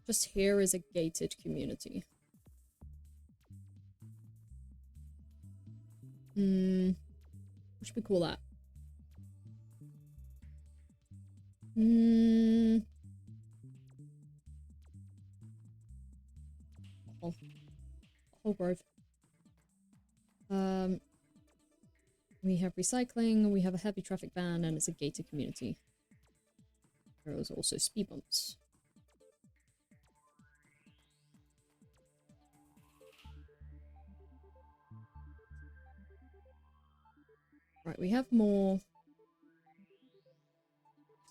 Speaker 1: Just here is a gated community. What should we call that? Whole Grove. We have recycling, we have a heavy traffic ban, and it's a gated community. There was also speed bumps. Right, we have more. To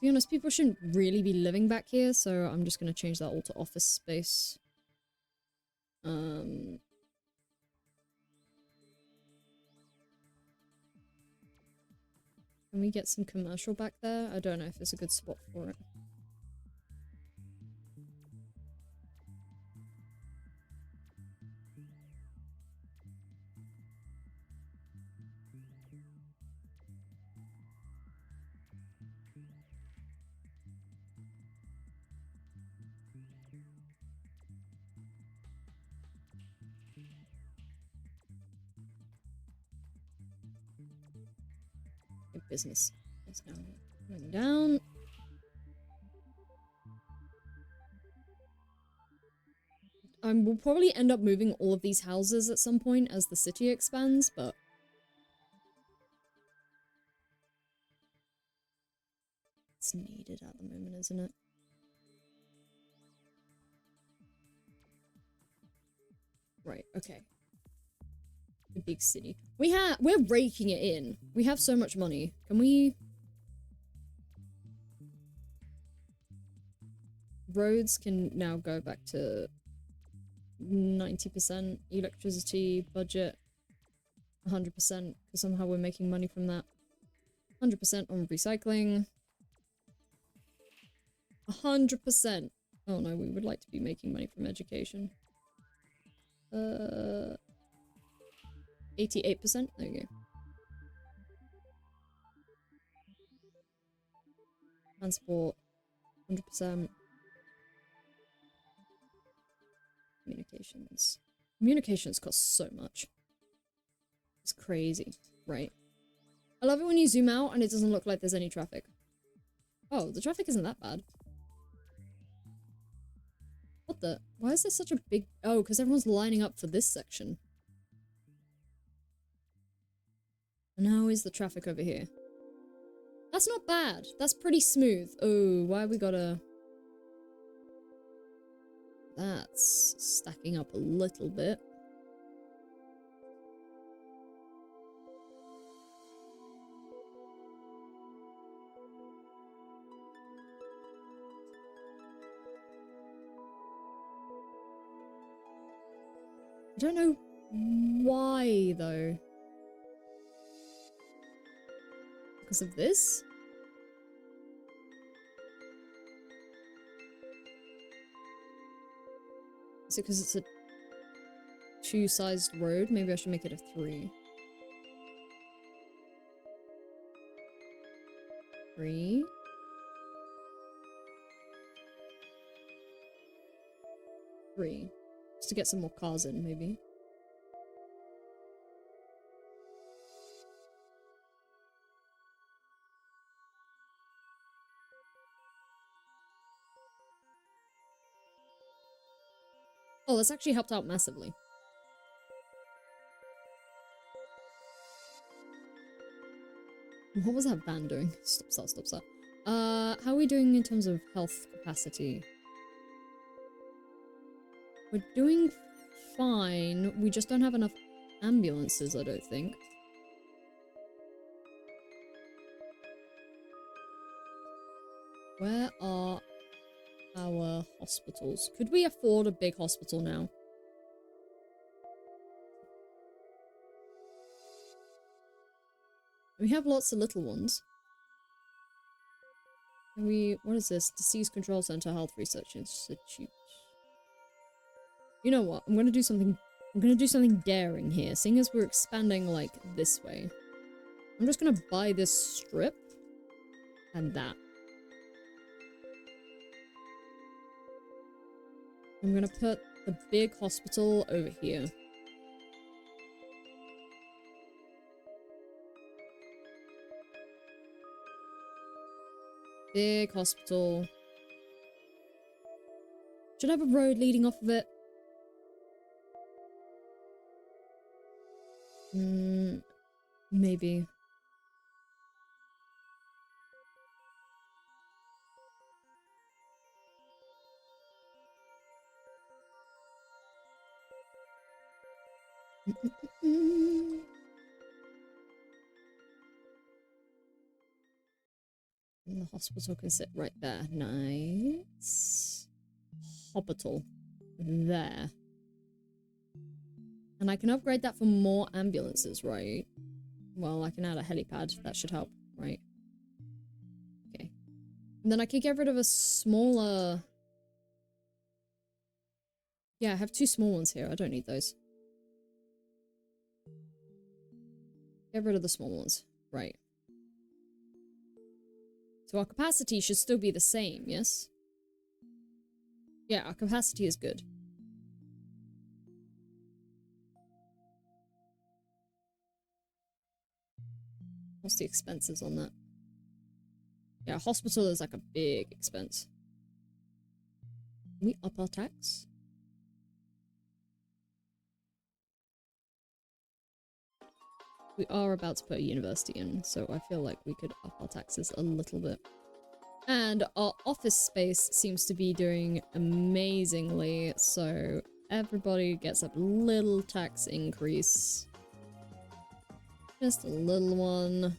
Speaker 1: be honest, people shouldn't really be living back here, so I'm just gonna change that all to office space. Can we get some commercial back there? I don't know if it's a good spot for it. Business is now going down. We'll probably end up moving all of these houses at some point as the city expands, but it's needed at the moment, isn't it? Right, okay. The big city. We're raking it in. We have so much money. Can we... Roads can now go back to 90%. Electricity, budget, 100%, because somehow we're making money from that. 100% on recycling. 100%. Oh no, we would like to be making money from education. 88%? There you go. Transport, 100%. Communications. Communications cost so much. It's crazy, right? I love it when you zoom out and it doesn't look like there's any traffic. Oh, the traffic isn't that bad. What the? Why is there such a big... Oh, because everyone's lining up for this section. And how is the traffic over here? That's not bad. That's pretty smooth. Oh, why we gotta... That's stacking up a little bit. I don't know why, though. Because of this? Is it because it's a two-sized road? Maybe I should make it a 3. 3. Just to get some more cars in, maybe. Oh, that's actually helped out massively. What was that van doing? Stop, stop, stop, stop. How are we doing in terms of health capacity? We're doing fine. We just don't have enough ambulances, I don't think. Where are our hospitals? Could we afford a big hospital now? We have lots of little ones. Can we... What is this? Disease Control Center Health Research Institute. You know what? I'm gonna do something daring here. Seeing as we're expanding, like, this way. I'm just gonna buy this strip. And that. I'm gonna put the big hospital over here. Big hospital. Should have a road leading off of it. Maybe. And the hospital can sit right there. Nice. Hospital. There. And I can upgrade that for more ambulances, right? Well, I can add a helipad. That should help, right? Okay. And then I could get rid of a smaller... Yeah, I have 2 small ones here. I don't need those. Get rid of the small ones. Right. So our capacity should still be the same, yes? Yeah, our capacity is good. What's the expenses on that? Yeah, hospital is like a big expense. Can we up our tax? We are about to put a university in, so I feel like we could up our taxes a little bit. And our office space seems to be doing amazingly, so everybody gets a little tax increase. Just a little one.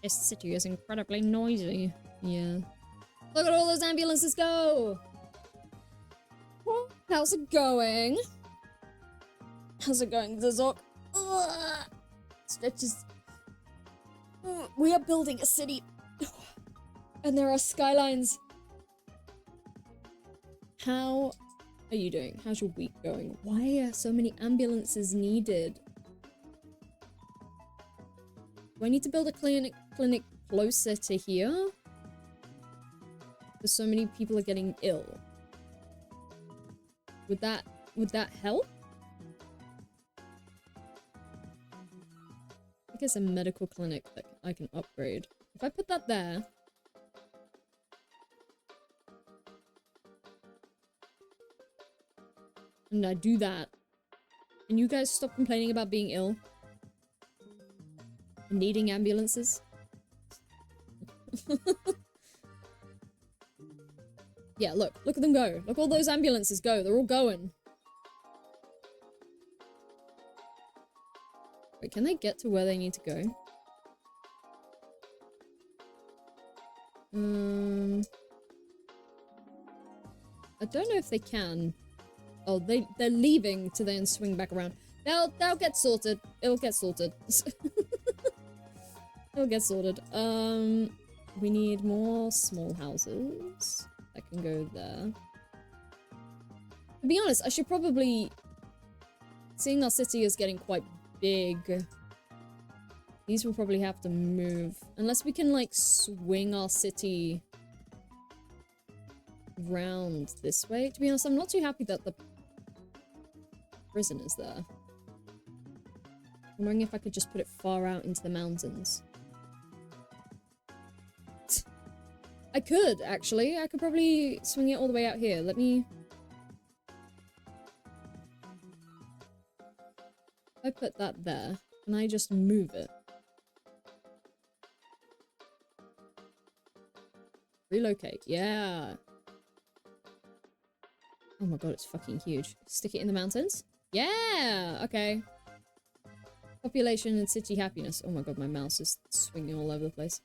Speaker 1: This city is incredibly noisy. Yeah. Look at all those ambulances go! How's it going? How's it going, Zizok? Stretches. We are building a city. And there are skylines. How are you doing? How's your week going? Why are so many ambulances needed? Do I need to build a clinic closer to here? Because so many people are getting ill. Would that help? I guess a medical clinic that I can upgrade. If I put that there... and I do that, and you guys stop complaining about being ill and needing ambulances. Yeah, look at them go. Look, all those ambulances go. They're all going. Wait, can they get to where they need to go? I don't know if they can. Oh, they're leaving to then swing back around. They'll get sorted. It'll get sorted. It'll get sorted. We need more small houses that can go there. To be honest, I should probably... Seeing our city is getting quite big, these will probably have to move. Unless we can, like, swing our city round this way. To be honest, I'm not too happy that the prison is there. I'm wondering if I could just put it far out into the mountains. I could, actually. I could probably swing it all the way out here. Let me... If I put that there, can I just move it? Relocate. Yeah. Oh my god, it's fucking huge. Stick it in the mountains? Yeah! Okay. Population and city happiness. Oh my god, my mouse is swinging all over the place.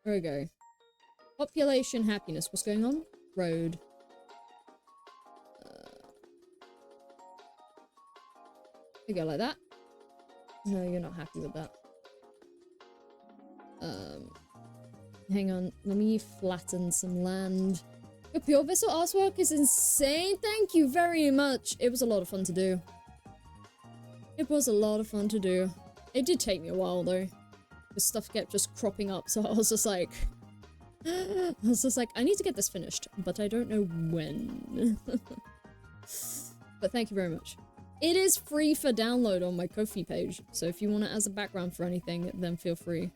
Speaker 1: There we go. Population happiness. What's going on? Road. You go like that. No, you're not happy with that. Hang on. Let me flatten some land. Your pure vessel artwork is insane. Thank you very much. It was a lot of fun to do. It was a lot of fun to do. It did take me a while though. This stuff kept just cropping up, so I was just like... I need to get this finished, but I don't know when. But thank you very much. It is free for download on my Ko-fi page, so if you want it as a background for anything, then feel free.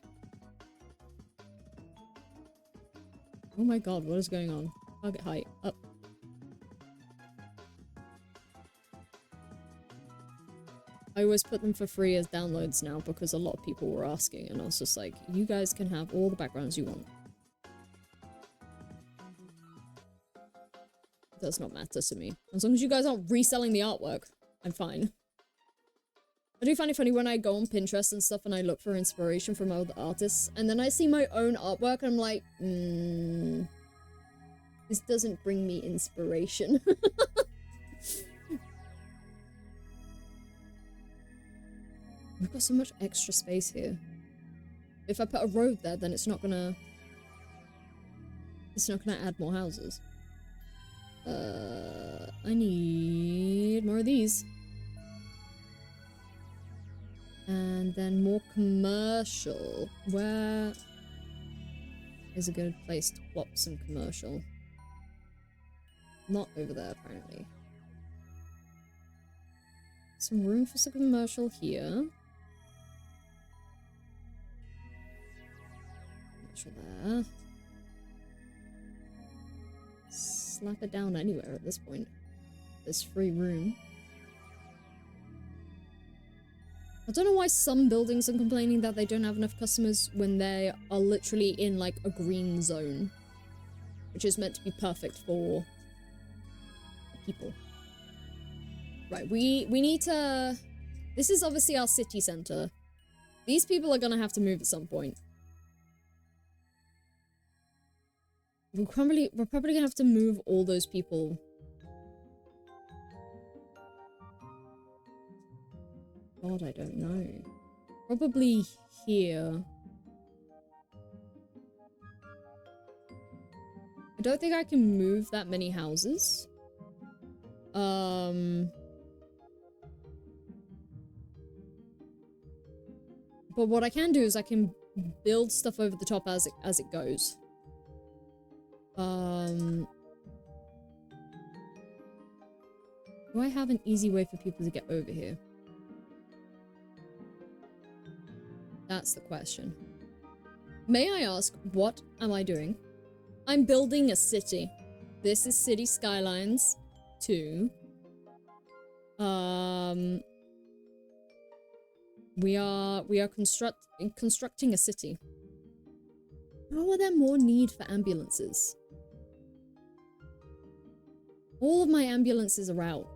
Speaker 1: Oh my god, what is going on? Target height, up. I always put them for free as downloads now because a lot of people were asking, and I was just like, you guys can have all the backgrounds you want. It does not matter to me. As long as you guys aren't reselling the artwork, I'm fine. I do find it funny when I go on Pinterest and stuff and I look for inspiration from other artists, and then I see my own artwork and I'm like, this doesn't bring me inspiration. We've got so much extra space here. If I put a road there, then it's not gonna add more houses. I need more of these. And then more commercial. Where is a good place to plop some commercial? Not over there, apparently. Some room for some commercial here. Commercial there. Slap it down anywhere at this point. There's free room. I don't know why some buildings are complaining that they don't have enough customers when they are literally in like a green zone, which is meant to be perfect for people. Right, we need to... This is obviously our city center. These people are gonna have to move at some point. We're probably gonna have to move all those people. God, I don't know. Probably here. I don't think I can move that many houses. But what I can do is I can build stuff over the top as it goes. Do I have an easy way for people to get over here? That's the question. May I ask, what am I doing? I'm building a city. This is City Skylines 2. We are constructing a city. How are there more need for ambulances? All of my ambulances are out.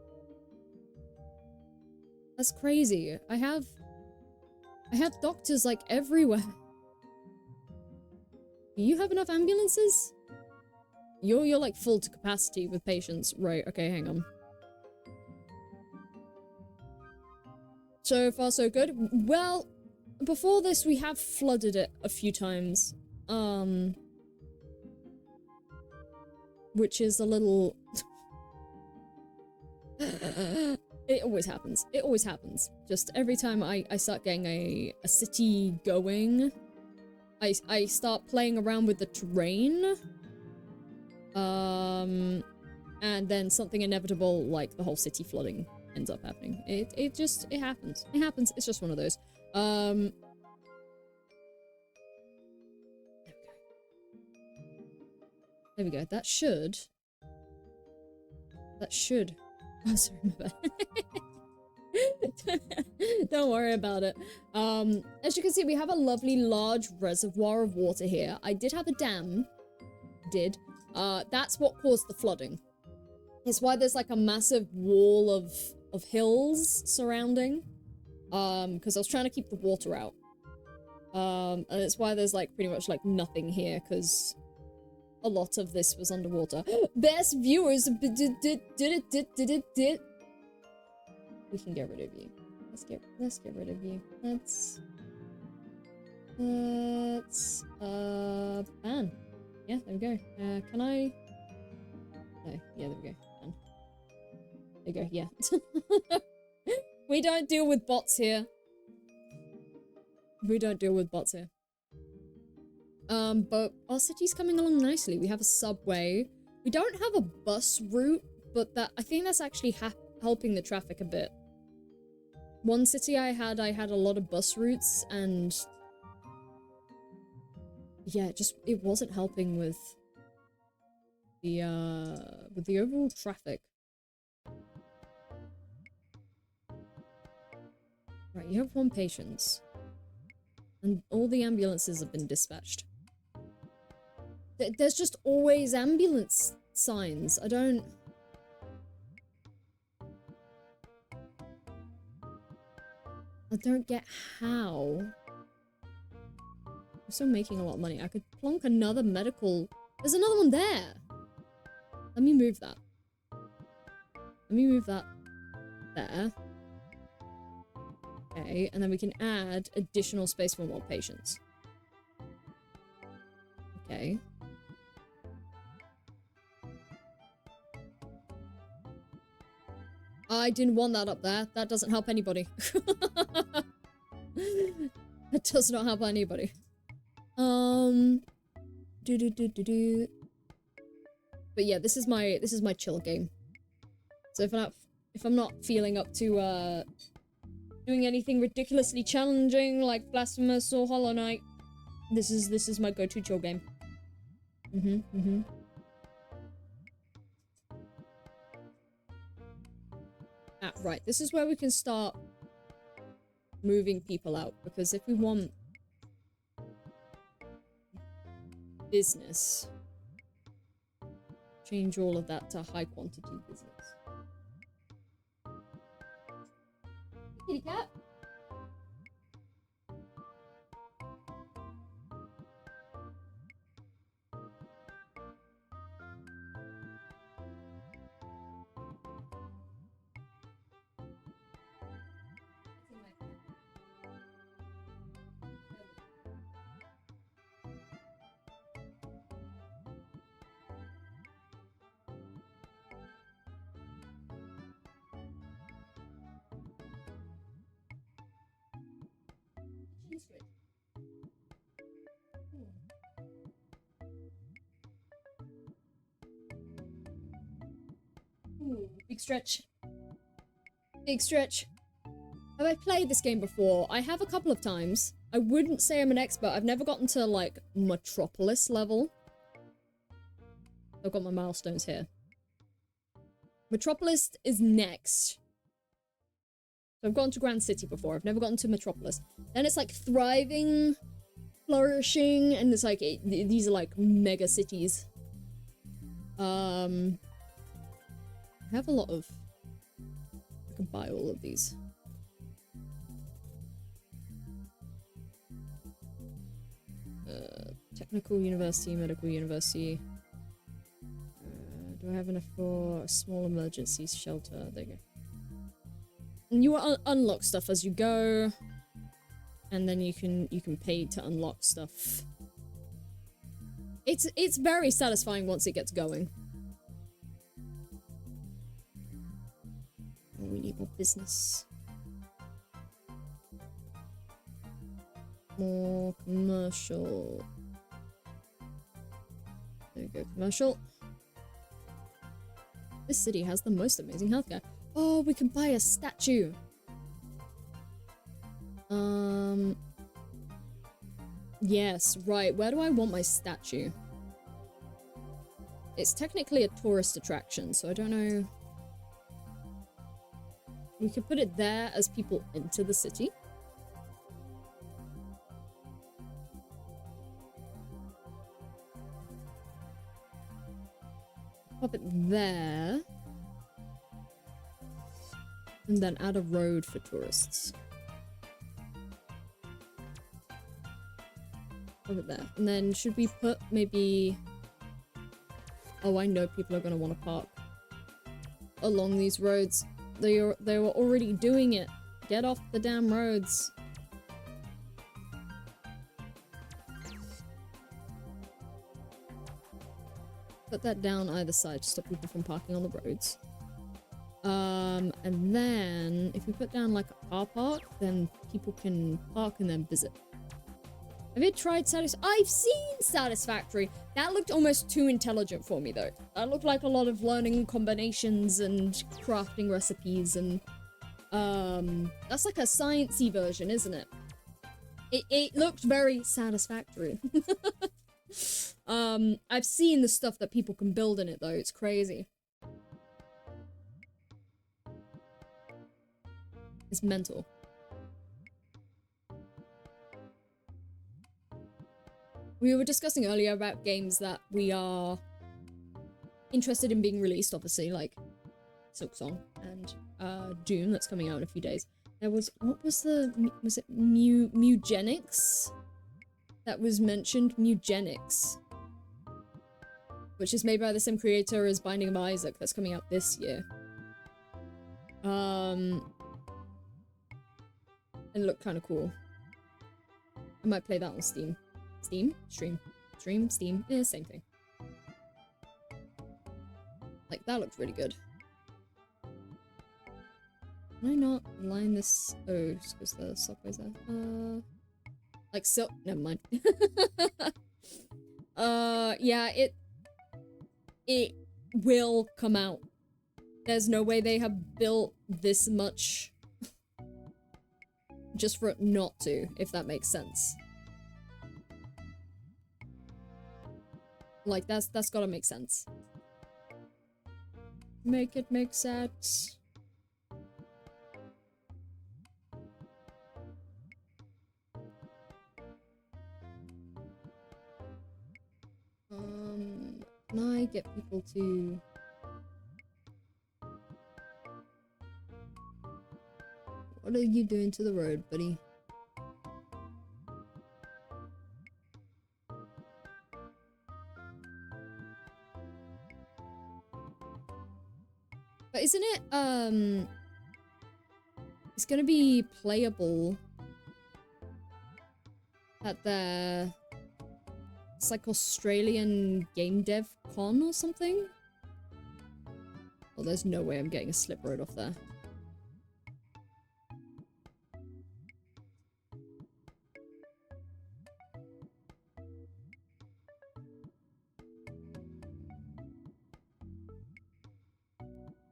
Speaker 1: That's crazy. I have doctors like everywhere. Do you have enough ambulances? You're like full to capacity with patients. Right, okay, hang on. So far so good. Well, before this we have flooded it a few times. Which is a little... It always happens. It always happens. Just every time I start getting a city going, I start playing around with the terrain. And then something inevitable, like the whole city flooding, ends up happening. It happens. It happens. It's just one of those. There we go. That should... Oh, sorry, my bad. Don't worry about it. As you can see, we have a lovely large reservoir of water here. I did have a dam. That's what caused the flooding. It's why there's like a massive wall of hills surrounding. Because I was trying to keep the water out. And it's why there's like pretty much like nothing here, because a lot of this was underwater. Best viewers. We can get rid of you. Let's get rid of you. Let's ban. Yeah, there we go. Can I? No, yeah, there we go. Ban. There you go. Yeah. We don't deal with bots here. We don't deal with bots here. But our city's coming along nicely. We have a subway. We don't have a bus route, but I think that's actually helping the traffic a bit. One city I had a lot of bus routes, and yeah, it wasn't helping with the overall traffic. Right, you have 1 patient. And all the ambulances have been dispatched. There's just always ambulance signs. I don't get how. I'm still making a lot of money. I could plonk another medical... There's another one there! Let me move that. Let me move that there. Okay, and then we can add additional space for more patients. Okay. I didn't want that up there. That doesn't help anybody. That does not help anybody. But yeah, this is my chill game. So if I'm not feeling up to doing anything ridiculously challenging like Blasphemous or Hollow Knight, this is my go-to chill game. Ah, right. This is where we can start moving people out, because if we want business, change all of that to high quantity business. Kitty cat. Ooh, big stretch. Big stretch. Have I played this game before? I have a couple of times. I wouldn't say I'm an expert. I've never gotten to, like, Metropolis level. I've got my milestones here. Metropolis is next. So I've gotten to Grand City before. I've never gotten to Metropolis. Then it's like thriving, flourishing, and it's like these are like mega cities. I have a lot of... I can buy all of these. Technical University, Medical University. Do I have enough for a small emergency shelter? There you go. And you unlock stuff as you go, and then you can pay to unlock stuff. It's very satisfying once it gets going. Oh, we need more business. More commercial. There we go, commercial. This city has the most amazing healthcare. Oh, we can buy a statue. Yes, right. Where do I want my statue? It's technically a tourist attraction, so I don't know. We could put it there as people enter the city. Pop it there. And then add a road for tourists. Put it there. And then should we put maybe... Oh, I know people are going to want to park along these roads. They were already doing it. Get off the damn roads. Put that down either side to stop people from parking on the roads. And then if we put down like a car park, then people can park and then visit. Have you tried I've seen Satisfactory. That looked almost too intelligent for me though. That looked like a lot of learning combinations and crafting recipes and that's like a sciencey version, isn't it? It looked very satisfactory. I've seen the stuff that people can build in it though. It's crazy. It's mental. We were discussing earlier about games that we are interested in being released, obviously, like Silksong and Doom that's coming out in a few days. There was, what was was it Mugenics? That was mentioned, Mugenics. Which is made by the same creator as Binding of Isaac, that's coming out this year. And it looked kind of cool. I might play that on Steam. Steam? Stream. Stream? Steam? Yeah, same thing. Like, that looked really good. Can I not line this? Oh, just because the software's there. Like, so. Never mind. Yeah, it will come out. There's no way they have built this much just for it not to, if that makes sense. Like, that's gotta make sense. Make it make sense. Can I get people to... What are you doing to the road, buddy? But isn't it, it's gonna be playable at the... It's like Australian Game Dev Con or something? Well, there's no way I'm getting a slip road off there.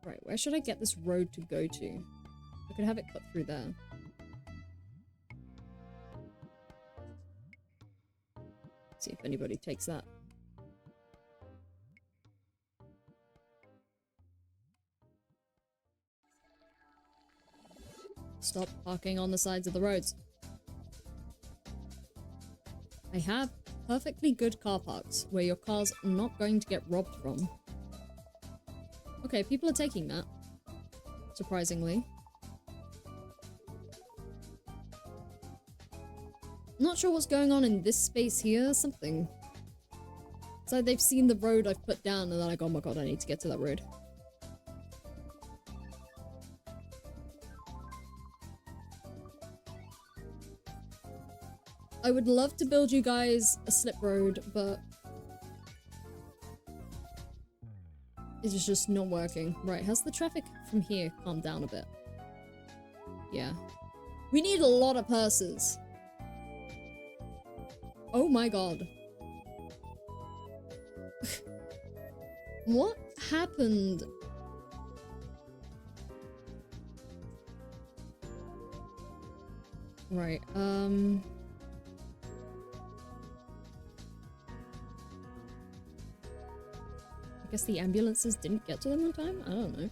Speaker 1: Right, where should I get this road to go to? I could have it cut through there. See if anybody takes that. Stop parking on the sides of the roads. I have perfectly good car parks where your car's not going to get robbed from. Okay, people are taking that. Surprisingly. Not sure what's going on in this space here. Something. It's like they've seen the road I've put down and they're like, oh my god, I need to get to that road. I would love to build you guys a slip road, but it's just not working. Right, has the traffic from here calmed down a bit? Yeah. We need a lot of hearses. Oh my god. What happened? Right, I guess the ambulances didn't get to them in time? I don't know.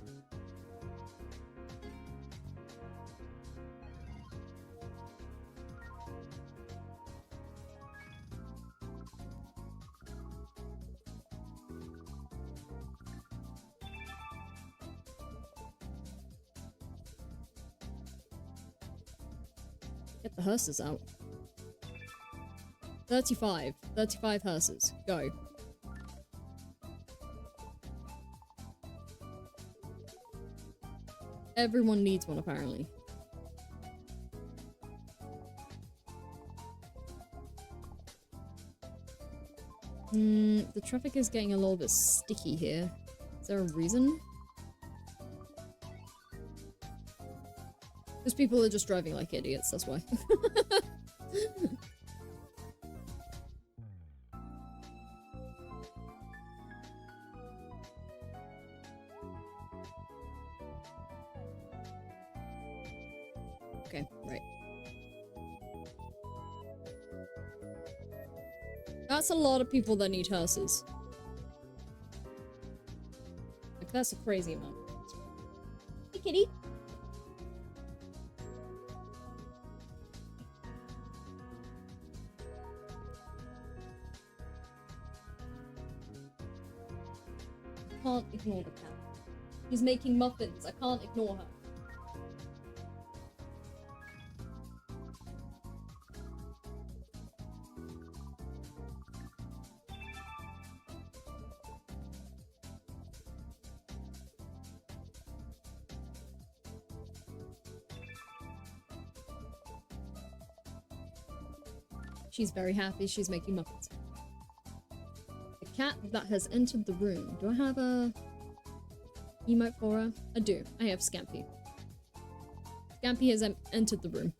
Speaker 1: Get the hearses out. 35. 35 hearses. Go. Everyone needs one, apparently. The traffic is getting a little bit sticky here. Is there a reason? Because people are just driving like idiots, that's why. Okay, right. That's a lot of people that need hearses. Like, that's a crazy amount. Hey, kitty. ignore the cat. She's making muffins. I can't ignore her. She's very happy. She's making muffins. The cat that has entered the room. Do I have a emote for her? I do. I have Scampy. Scampy has entered the room.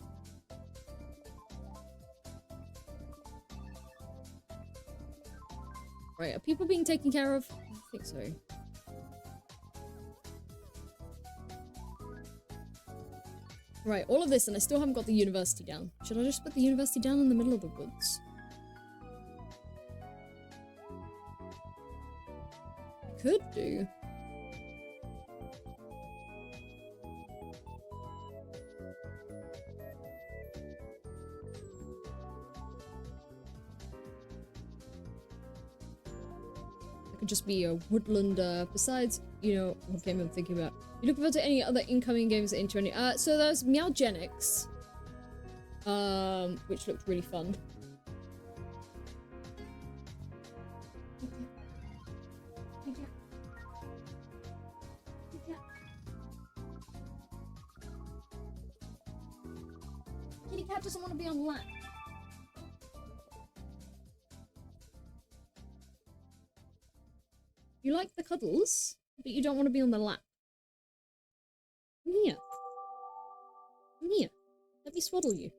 Speaker 1: Right, are people being taken care of? I think so. Right, all of this, and I still haven't got the university down. Should I just put the university down in the middle of the woods? I could do. It could just be a woodland, besides, you know, what game I'm thinking about. You looking forward to any other incoming games into any? So there's Meowgenics, which looked really fun. Kitty cat doesn't want to be on lap. You like the cuddles, but you don't want to be on the lap. Come here. Come here. Let me swaddle you.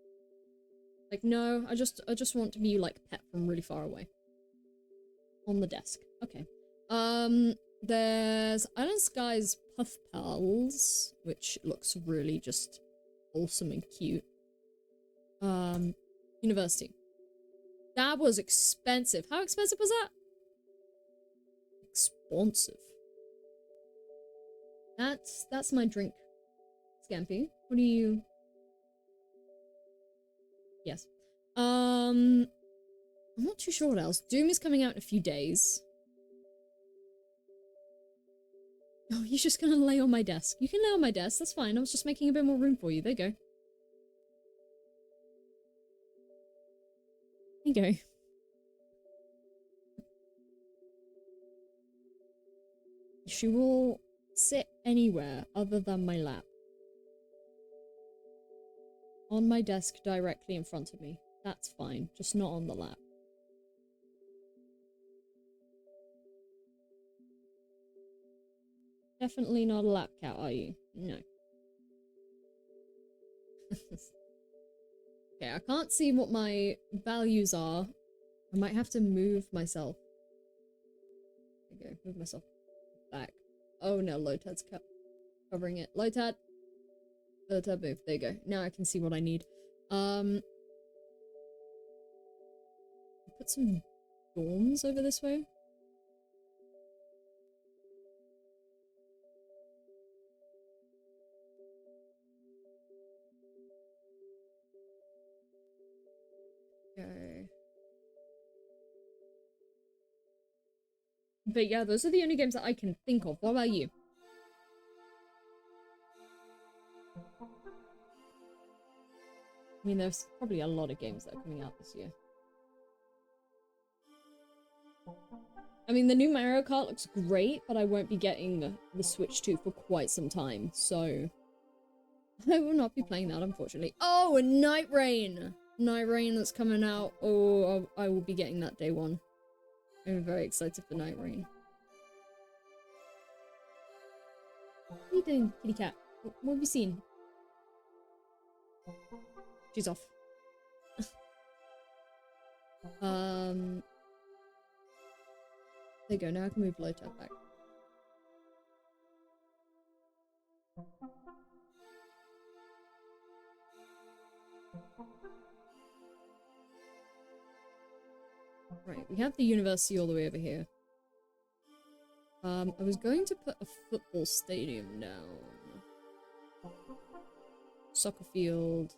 Speaker 1: Like, no, I just want to be, like, pet from really far away. On the desk. Okay. There's Island Sky's Puff Pals, which looks really just awesome and cute. University. That was expensive. How expensive was that? Expensive. That's my drink. Scampy, what do you... Yes. I'm not too sure what else. Doom is coming out in a few days. Oh, you're just gonna lay on my desk. You can lay on my desk, that's fine. I was just making a bit more room for you. There you go. There you go. She will sit anywhere other than my lap. On my desk directly in front of me. That's fine, just not on the lap. Definitely not a lap cat, are you? No. Okay, I can't see what my values are. I might have to move myself. There you go, move myself back. Oh no, Lotad's covering it. Lotad! Lotad, move. There you go. Now I can see what I need. Put some dorms over this way. Okay. But yeah, those are the only games that I can think of. What about you? I mean, there's probably a lot of games that are coming out this year. I mean, the new Mario Kart looks great, but I won't be getting the Switch 2 for quite some time, so... I will not be playing that, unfortunately. Oh, a Night Rain! Night Rain that's coming out. Oh, I will be getting that day one. I'm very excited for Night Rain. What are you doing, kitty cat? What have you seen? She's off. There you go, now I can move Lotad back. Right, we have the university all the way over here. I was going to put a football stadium down. Soccer field.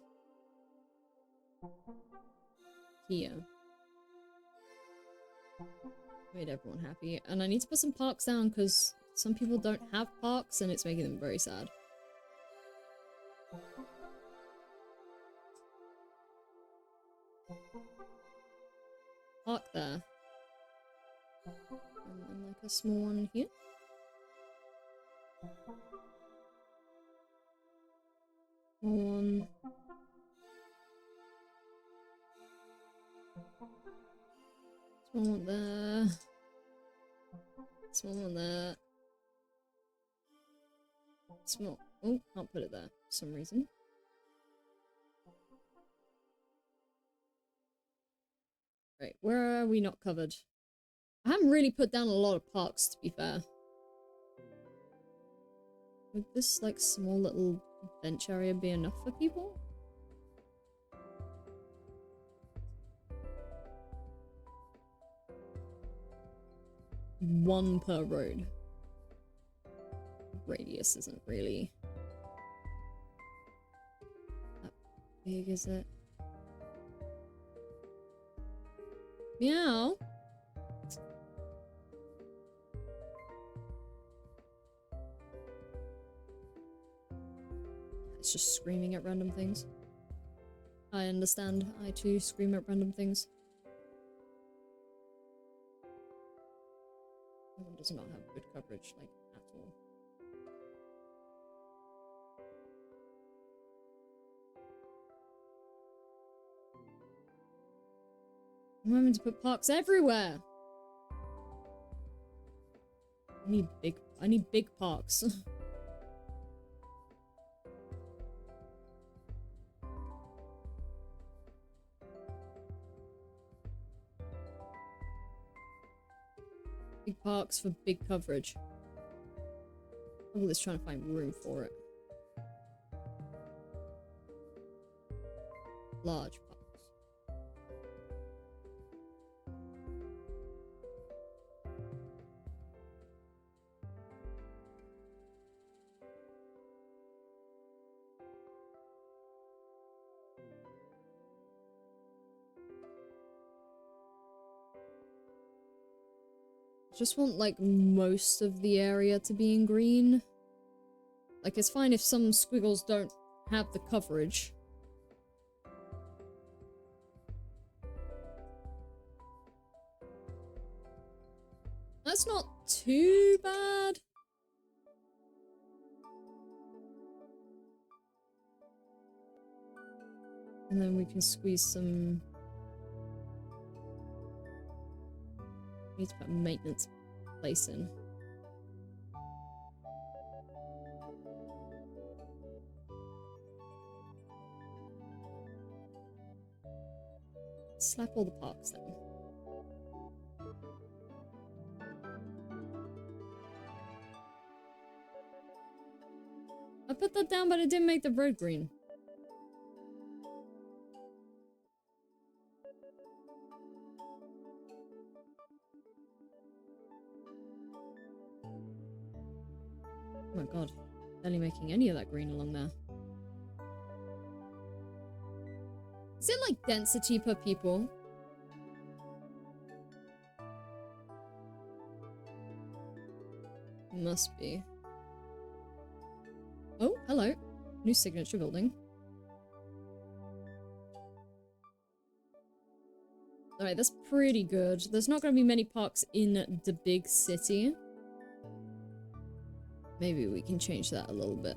Speaker 1: Here. Made everyone happy. And I need to put some parks down because some people don't have parks and it's making them very sad. Park there. And then like a small one here. One. Small one there. Small one there. Small. Oh, can't put it there for some reason. Right, where are we not covered? I haven't really put down a lot of parks, to be fair. Would this, like, small little bench area be enough for people? One per road. Radius isn't really that big, is it? Meow. It's just screaming at random things. I understand. I too scream at random things. That one does not have good coverage, like, at all. I'm having to put parks everywhere. I need big parks. Big parks for big coverage. All this trying to find room for it. Large parks. Just want, like, most of the area to be in green. Like, it's fine if some squiggles don't have the coverage. That's not too bad. And then we can squeeze some... Need to put a maintenance place in. Slap all the parks then. I put that down, but it didn't make the road green. Oh my god, barely making any of that green along there. Is it like density per people? Must be. Oh, hello. New signature building. Alright, that's pretty good. There's not going to be many parks in the big city. Maybe we can change that a little bit.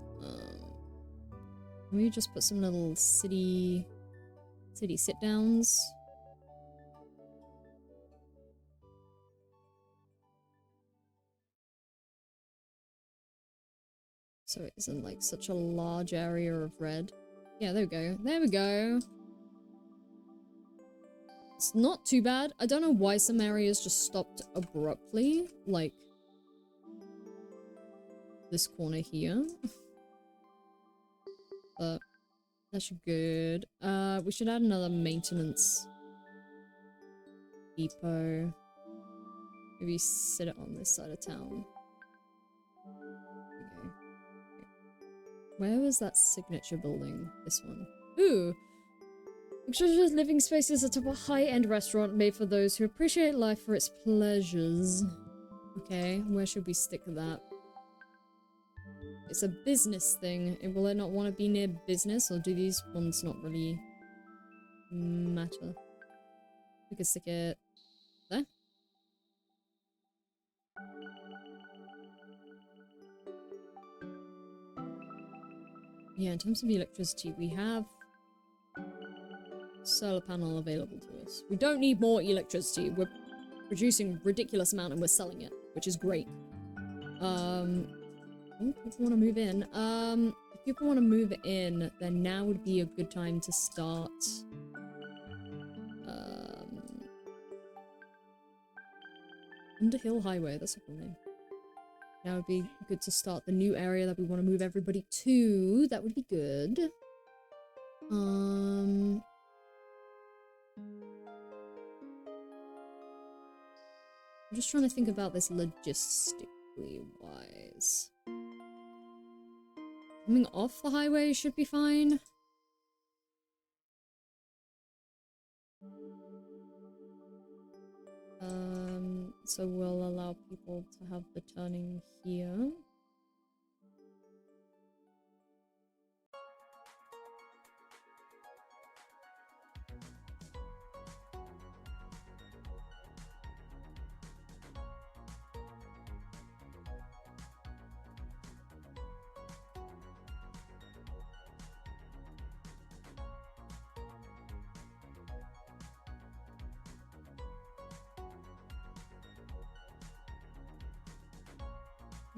Speaker 1: Can we just put some little city sit-downs? So it isn't like such a large area of red. Yeah, there we go. There we go. It's not too bad. I don't know why some areas just stopped abruptly. Like this corner here. But that's good. We should add another maintenance depot. Maybe sit it on this side of town. Okay. Where was that signature building? This one. Ooh! Luxurious living spaces atop a high-end restaurant made for those who appreciate life for its pleasures. Okay, where should we stick that? It's a business thing. Will it not want to be near business, or do these ones not really matter? We could stick it there. Yeah, in terms of electricity, we have solar panel available to us. We don't need more electricity. We're producing a ridiculous amount and we're selling it, which is great. Oh, people want to move in. If people want to move in, then now would be a good time to start. Underhill Highway, that's a cool name. Now would be good to start the new area that we want to move everybody to. That would be good. I'm just trying to think about this logistically wise. Coming off the highway should be fine. So we'll allow people to have the turning here.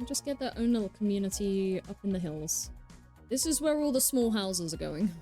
Speaker 1: Just get their own little community up in the hills. This is where all the small houses are going.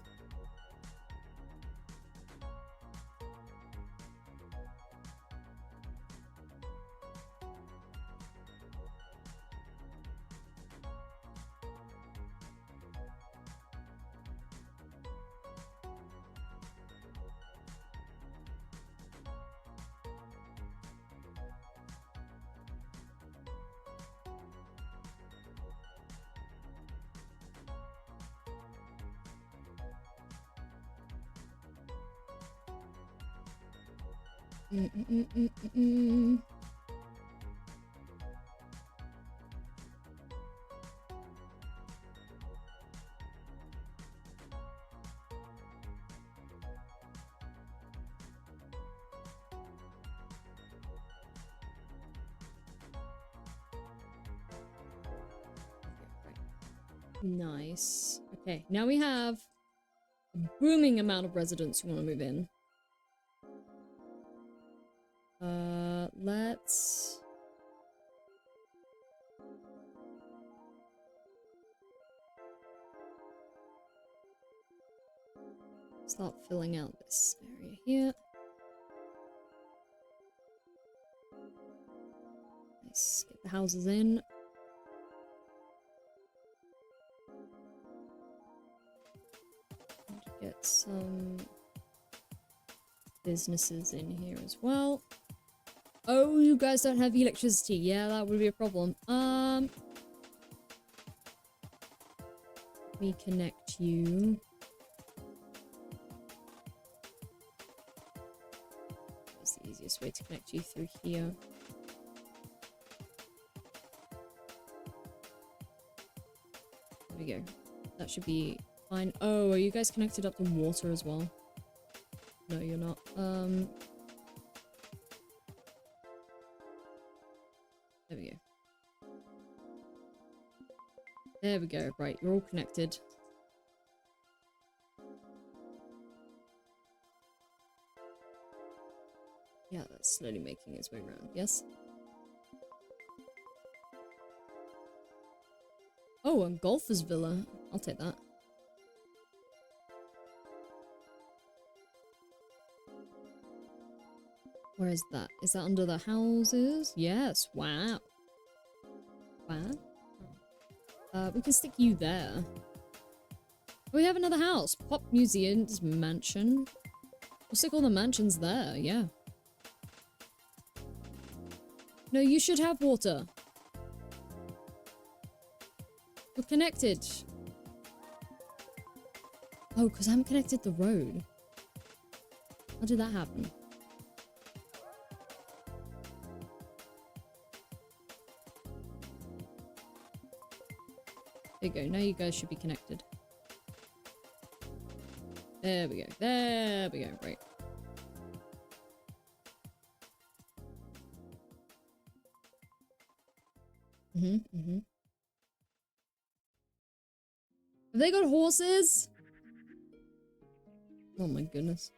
Speaker 1: Nice. Okay, now we have a booming amount of residents who want to move in. Let's... start filling out this area here. Nice. Get the houses in. Get some businesses in here as well. Oh, you guys don't have electricity. Yeah, that would be a problem. Let me connect you. That's the easiest way to connect you through here. There we go. That should be fine. Oh, are you guys connected up to water as well? No, you're not. There we go. There we go. Right, you're all connected. Yeah, that's slowly making its way around. Yes? Oh, a golfer's villa. I'll take that. Where is that? Is that under the houses? Yes. Wow. Wow. We can stick you there. We have another house. Pop Museum's mansion. We'll stick all the mansions there. Yeah. No, you should have water. You're connected. Oh, because I haven't connected the road. How did that happen? There There you go. Now you guys should be connected. There we go. There we go. Right. Mm-hmm. Have they got horses? Oh my goodness.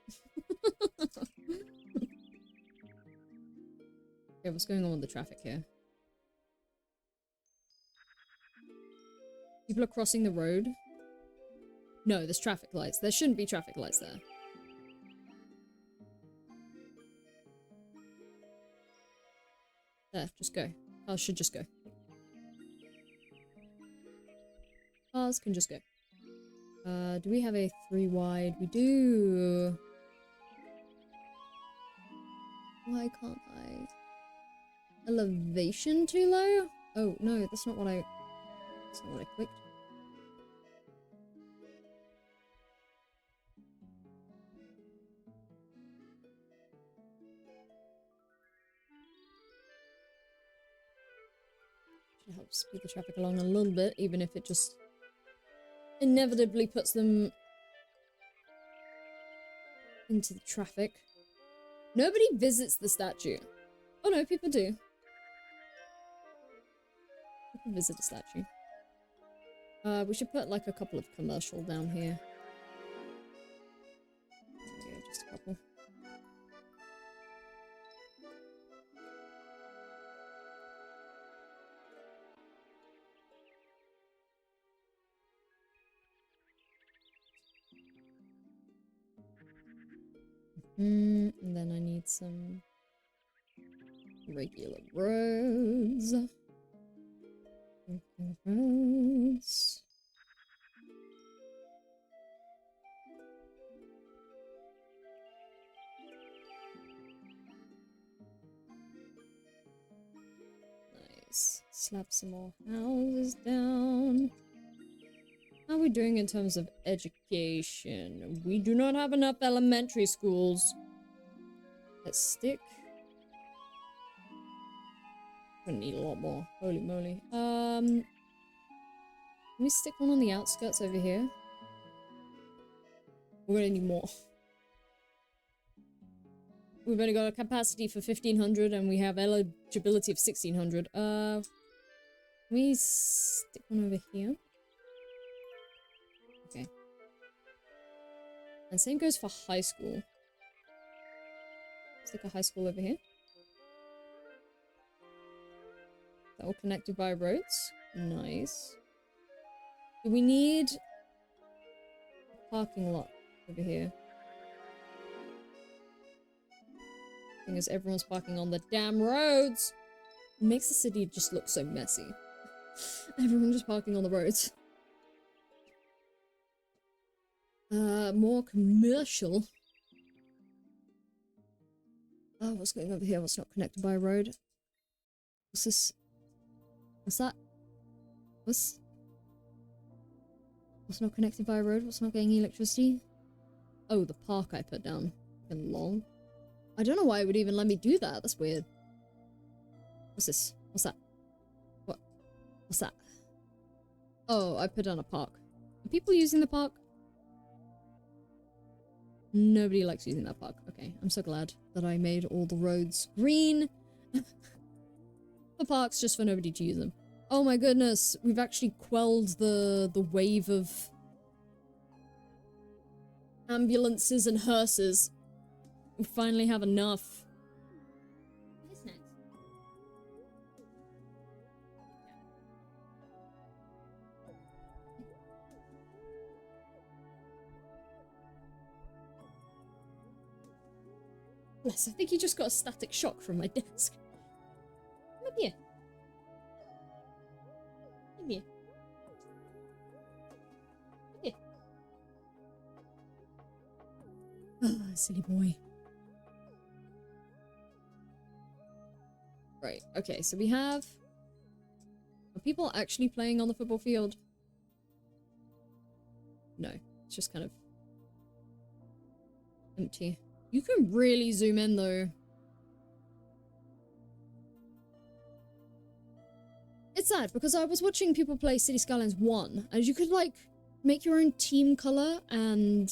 Speaker 1: Okay, what's going on with the traffic here? People are crossing the road. No, there's traffic lights. There shouldn't be traffic lights there. There, just go. Cars should just go. Cars can just go. Do we have a 3 wide? We do. Why can't I? Elevation too low? Oh, no, that's not what I clicked. Should help speed the traffic along a little bit, even if it just inevitably puts them into the traffic. Nobody visits the statue. Oh no, people do. People visit the statue. We should put like a couple of commercial down here. Yeah, just a couple. And then I need some regular roads. Regular roads. Nice. Slap some more houses down. How are we doing in terms of education? We do not have enough elementary schools. Let's stick. Gonna need a lot more. Holy moly. Can we stick one on the outskirts over here? We're gonna need more. We've only got a capacity for 1,500 and we have eligibility of 1,600. Can we stick one over here? Okay. And same goes for high school. Stick a high school over here. That all connected by roads. Nice. Do we need a parking lot over here? Thing is, everyone's parking on the damn roads. It makes the city just look so messy. Everyone just parking on the roads. More commercial. Oh, what's going over here? What's not connected by a road? What's this? What's that? What's not connected by a road? What's not getting electricity? Oh, the park I put down. Fucking long. I don't know why it would even let me do that. That's weird. What's this? What's that? What? What's that? Oh, I put down a park. Are people using the park? Nobody likes using that park. Okay, I'm so glad that I made all the roads green. The parks just for nobody to use them. Oh my goodness, we've actually quelled the wave of ambulances and hearses. We finally have enough. What's next? Bless, I think he just got a static shock from my desk. Come up here. Come here. Come here. Ah, silly boy. Right, okay, so we have... Are people actually playing on the football field? No, it's just kind of empty. You can really zoom in, though. It's sad because I was watching people play City Skylines 1 and you could like make your own team color and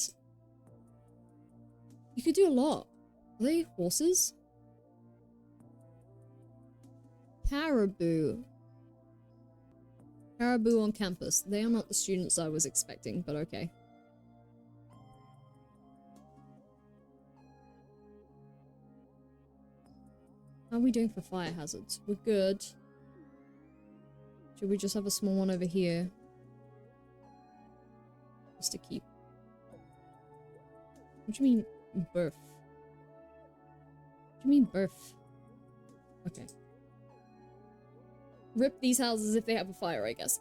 Speaker 1: you could do a lot. Are they horses? Caribou. Caribou on campus. They are not the students I was expecting, but okay. How are we doing for fire hazards? We're good. Should we just have a small one over here? Just to keep. What do you mean, birth? What do you mean, birth? Okay. Rip these houses if they have a fire, I guess.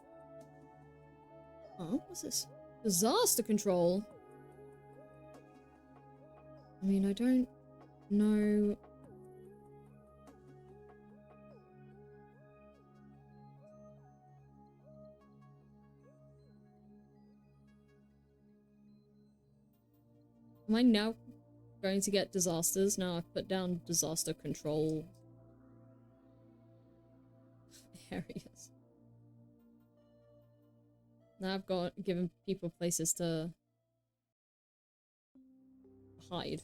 Speaker 1: Oh, what's this? Disaster control? I mean, I don't know. Am I now going to get disasters? Now I've put down disaster control areas. Now I've given people places to hide.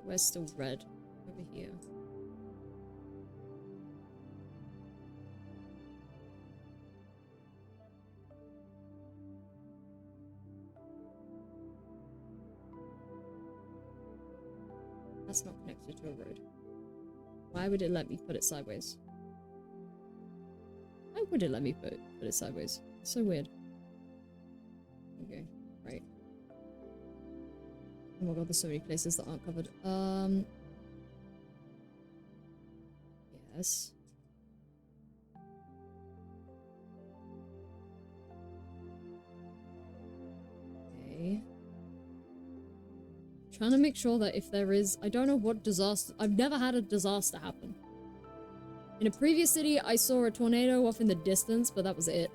Speaker 1: Where's still red? Over here. That's not connected to a road. Why would it let me put it sideways? Why would it let me put it sideways? It's so weird. Okay, right. Oh my god, there's so many places that aren't covered. Yes. Okay. Trying to make sure that if there is, I don't know what disaster, I've never had a disaster happen. In a previous city, I saw a tornado off in the distance, but that was it.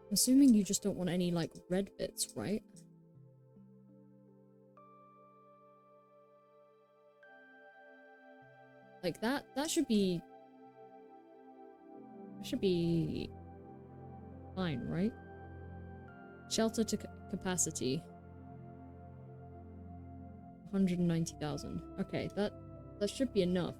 Speaker 1: I'm assuming you just don't want any, like, red bits, right? Like, that should be... That should be... fine, right? Shelter to capacity. 190,000. Okay, that should be enough.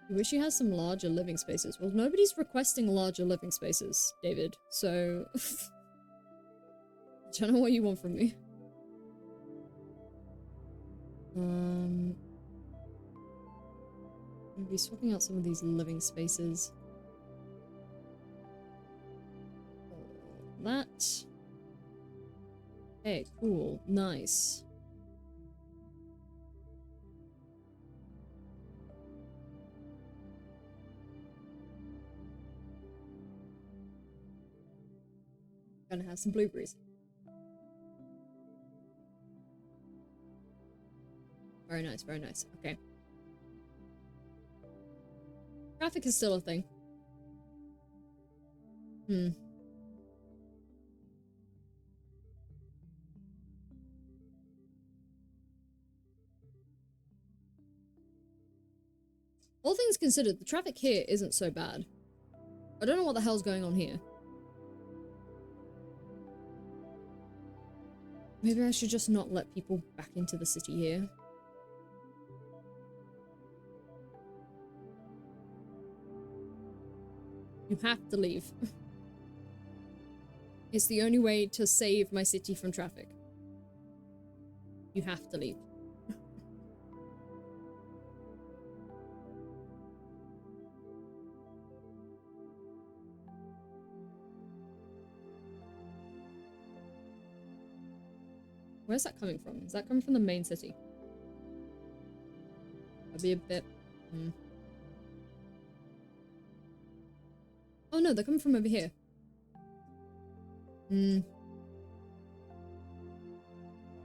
Speaker 1: You wish you had some larger living spaces. Well, nobody's requesting larger living spaces, David, so... I don't know what you want from me. Maybe swapping out some of these living spaces. That. Okay, cool. Nice. Gonna have some blueberries. Very nice, very nice. Okay. Traffic is still a thing. All things considered, the traffic here isn't so bad. I don't know what the hell's going on here. Maybe I should just not let people back into the city here. You have to leave. It's the only way to save my city from traffic. You have to leave. Where's that coming from? Is that coming from the main city? That'd be a bit... Oh no, they're coming from over here. You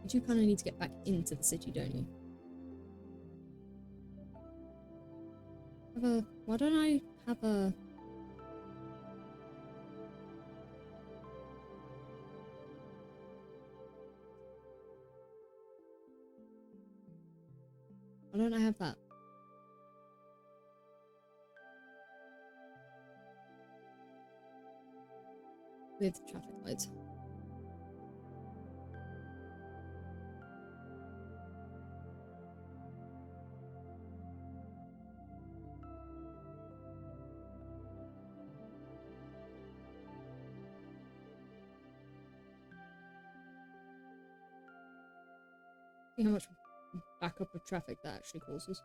Speaker 1: do kind of need to get back into the city, don't you? Why don't I have a... Why don't I have that? With traffic lights. See how much backup of traffic that actually causes.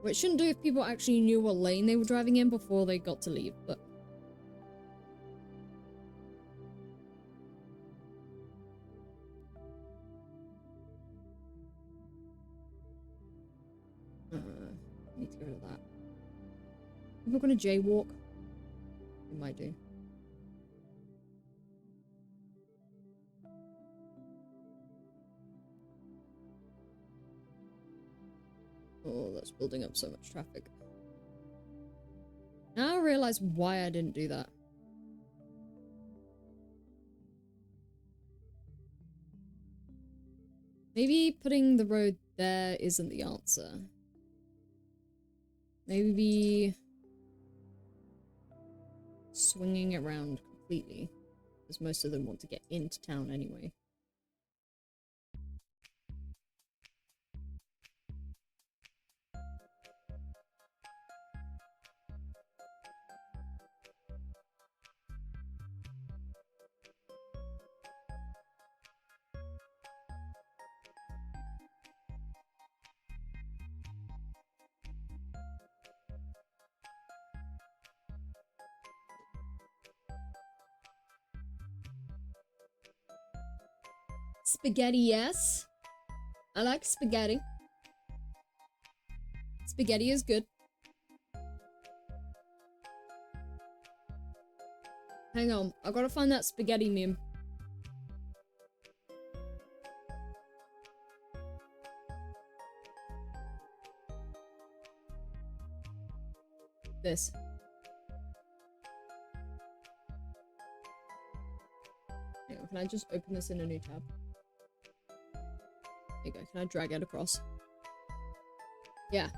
Speaker 1: Well, it shouldn't do if people actually knew what lane they were driving in before they got to leave, but... need to get rid of that. People gonna jaywalk? They might do. Oh, that's building up so much traffic. Now I realize why I didn't do that. Maybe putting the road there isn't the answer. Maybe swinging it around completely, because most of them want to get into town anyway. Spaghetti, yes. I like spaghetti. Spaghetti is good. Hang on, I gotta find that spaghetti meme. This. Hang on, can I just open this in a new tab? There you go, can I drag it across? Yeah.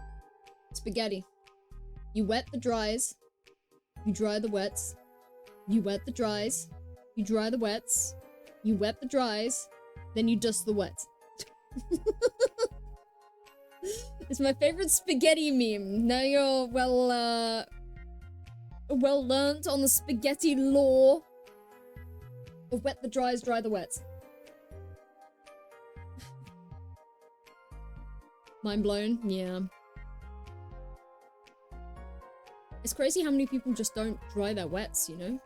Speaker 1: Spaghetti. You wet the dries. You dry the wets. You wet the dries. You dry the wets. You wet the dries. Then you dust the wets. It's my favorite spaghetti meme. Now you're well learnt on the spaghetti lore of wet the dries, dry the wets. Mind blown? Yeah. It's crazy how many people just don't dry their wets, you know?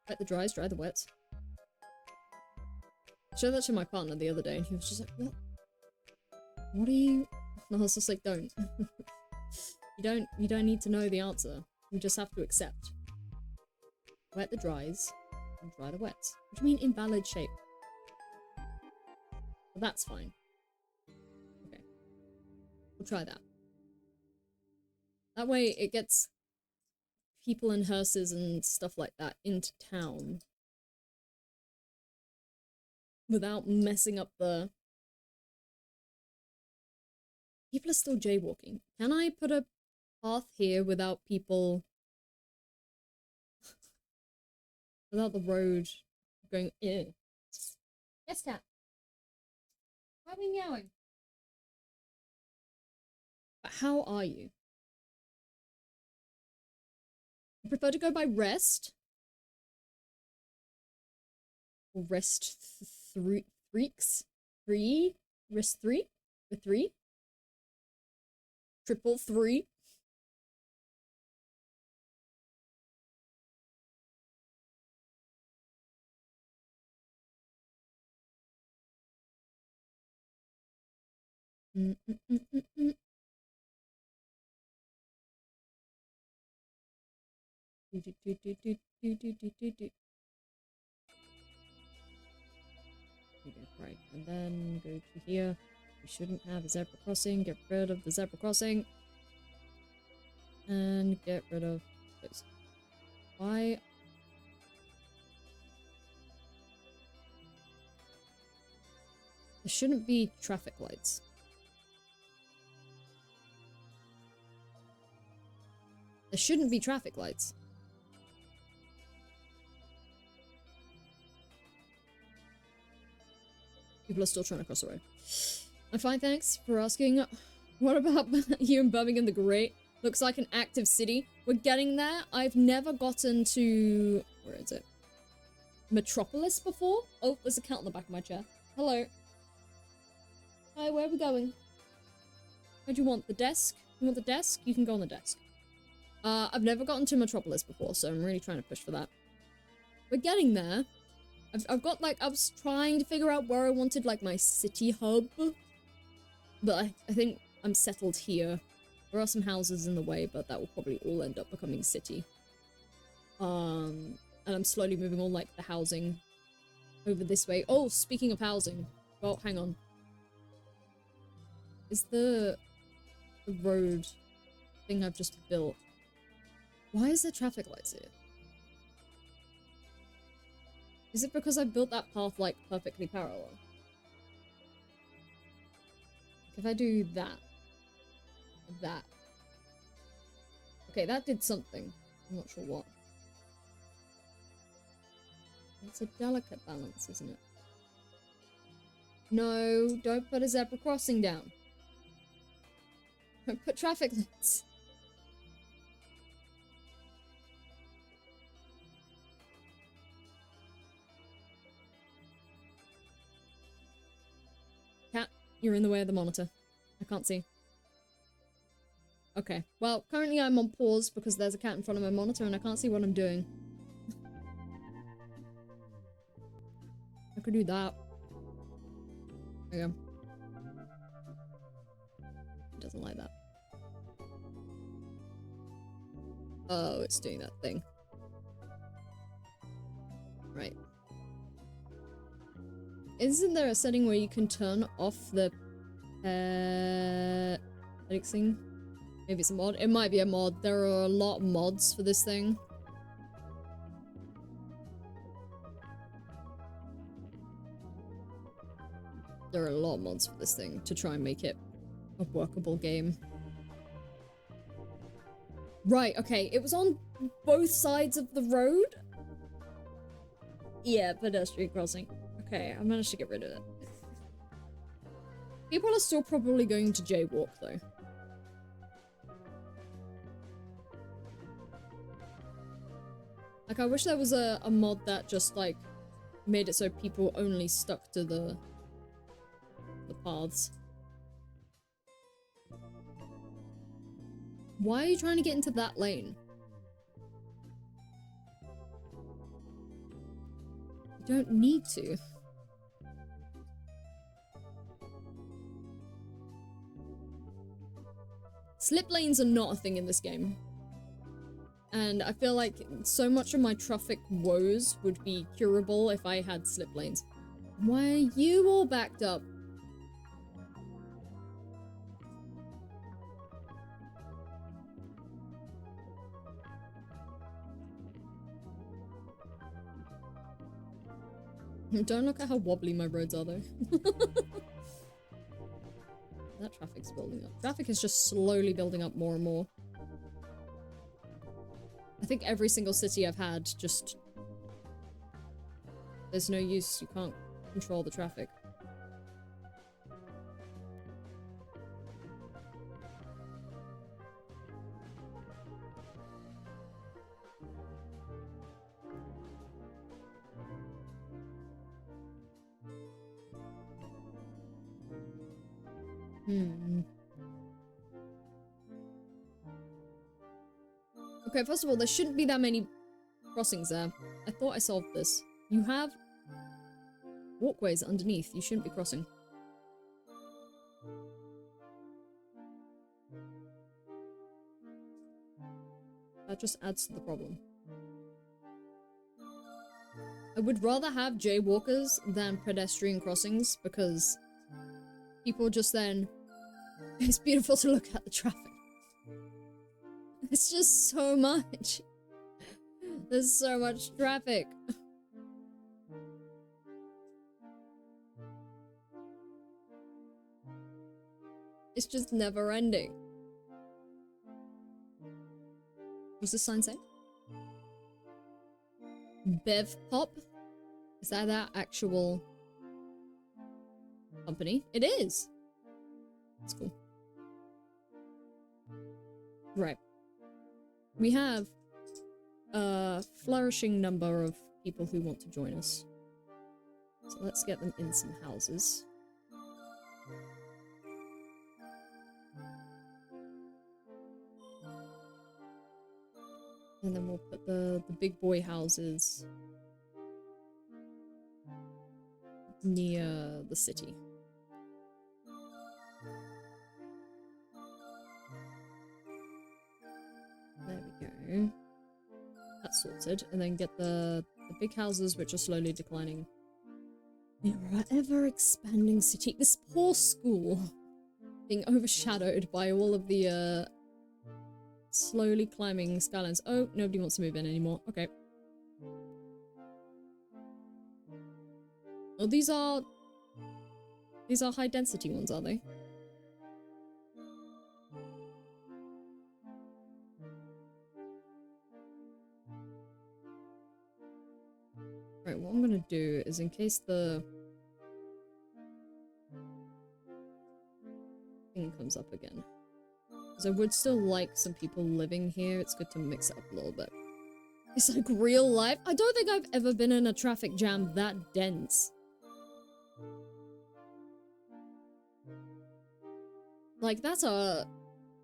Speaker 1: Wet the dries, dry the wets. I showed that to my partner the other day and he was just like, what? What are you? And I was just like, don't. You don't need to know the answer. You just have to accept. Wet the dries and dry the wets. What do you mean invalid shape? Well, that's fine. Okay. We'll try that. That way it gets people and hearses and stuff like that into town without messing up the... People are still jaywalking. Can I put a path here without people... without the road going... Ew. Yes, cat. Why are we meowing? But how are you? You prefer to go by rest? Or rest freaks? Three? Rest three? The three? Triple three? And then go to here. We shouldn't have a zebra crossing. Get rid of the zebra crossing. And get rid of those. Why? There shouldn't be traffic lights. There shouldn't be traffic lights. People are still trying to cross the road. I'm fine, thanks for asking. What about you in Birmingham the Great? Looks like an active city. We're getting there. I've never gotten to... Where is it? Metropolis before? Oh, there's a cat on the back of my chair. Hello. Hi, where are we going? What do you want? The desk? You want the desk? You can go on the desk. I've never gotten to Metropolis before, so I'm really trying to push for that. We're getting there. I've got, like, I was trying to figure out where I wanted, like, my city hub. But I think I'm settled here. There are some houses in the way, but that will probably all end up becoming city. And I'm slowly moving all, like, the housing over this way. Oh, speaking of housing. Well, hang on. Is the road thing I've just built... Why is there traffic lights here? Is it because I built that path, like, perfectly parallel? If I do that. That. Okay, that did something. I'm not sure what. It's a delicate balance, isn't it? No, don't put a zebra crossing down. Don't put traffic lights. Cat, you're in the way of the monitor. I can't see. Okay, well, currently I'm on pause because there's a cat in front of my monitor and I can't see what I'm doing. I could do that. There you go. It doesn't like that. Oh, it's doing that thing. Right. Isn't there a setting where you can turn off the thing? Maybe it's a mod. It might be a mod. There are a lot of mods for this thing. There are a lot of mods for this thing to try and make it a workable game. Right, okay. It was on both sides of the road? Yeah, pedestrian crossing. Okay, I managed to get rid of it. People are still probably going to jaywalk, though. Like, I wish there was a mod that just, like, made it so people only stuck to the paths. Why are you trying to get into that lane? You don't need to. Slip lanes are not a thing in this game. And I feel like so much of my traffic woes would be curable if I had slip lanes. Why are you all backed up? Don't look at how wobbly my roads are, though. That traffic's building up. Traffic is just slowly building up more and more. I think every single city I've had just... There's no use, you can't control the traffic. Okay, first of all, there shouldn't be that many crossings there. I thought I solved this. You have walkways underneath. You shouldn't be crossing. That just adds to the problem. I would rather have jaywalkers than pedestrian crossings because people just then... It's beautiful to look at the traffic. It's just so much. There's so much traffic. It's just never ending. What's the sign say? Bev Pop? Is that actual company? It is. That's cool. Right. We have a flourishing number of people who want to join us. So let's get them in some houses. And then we'll put the big boy houses near the city. There we go. That's sorted. And then get the big houses which are slowly declining. Near our ever-expanding city. This poor school being overshadowed by all of the slowly climbing skylines. Oh, nobody wants to move in anymore. Okay. Oh, these are high density ones, are they? Right, what I'm gonna do is in case the thing comes up again. Because I would still like some people living here. It's good to mix it up a little bit. It's like real life. I don't think I've ever been in a traffic jam that dense. Like, that's a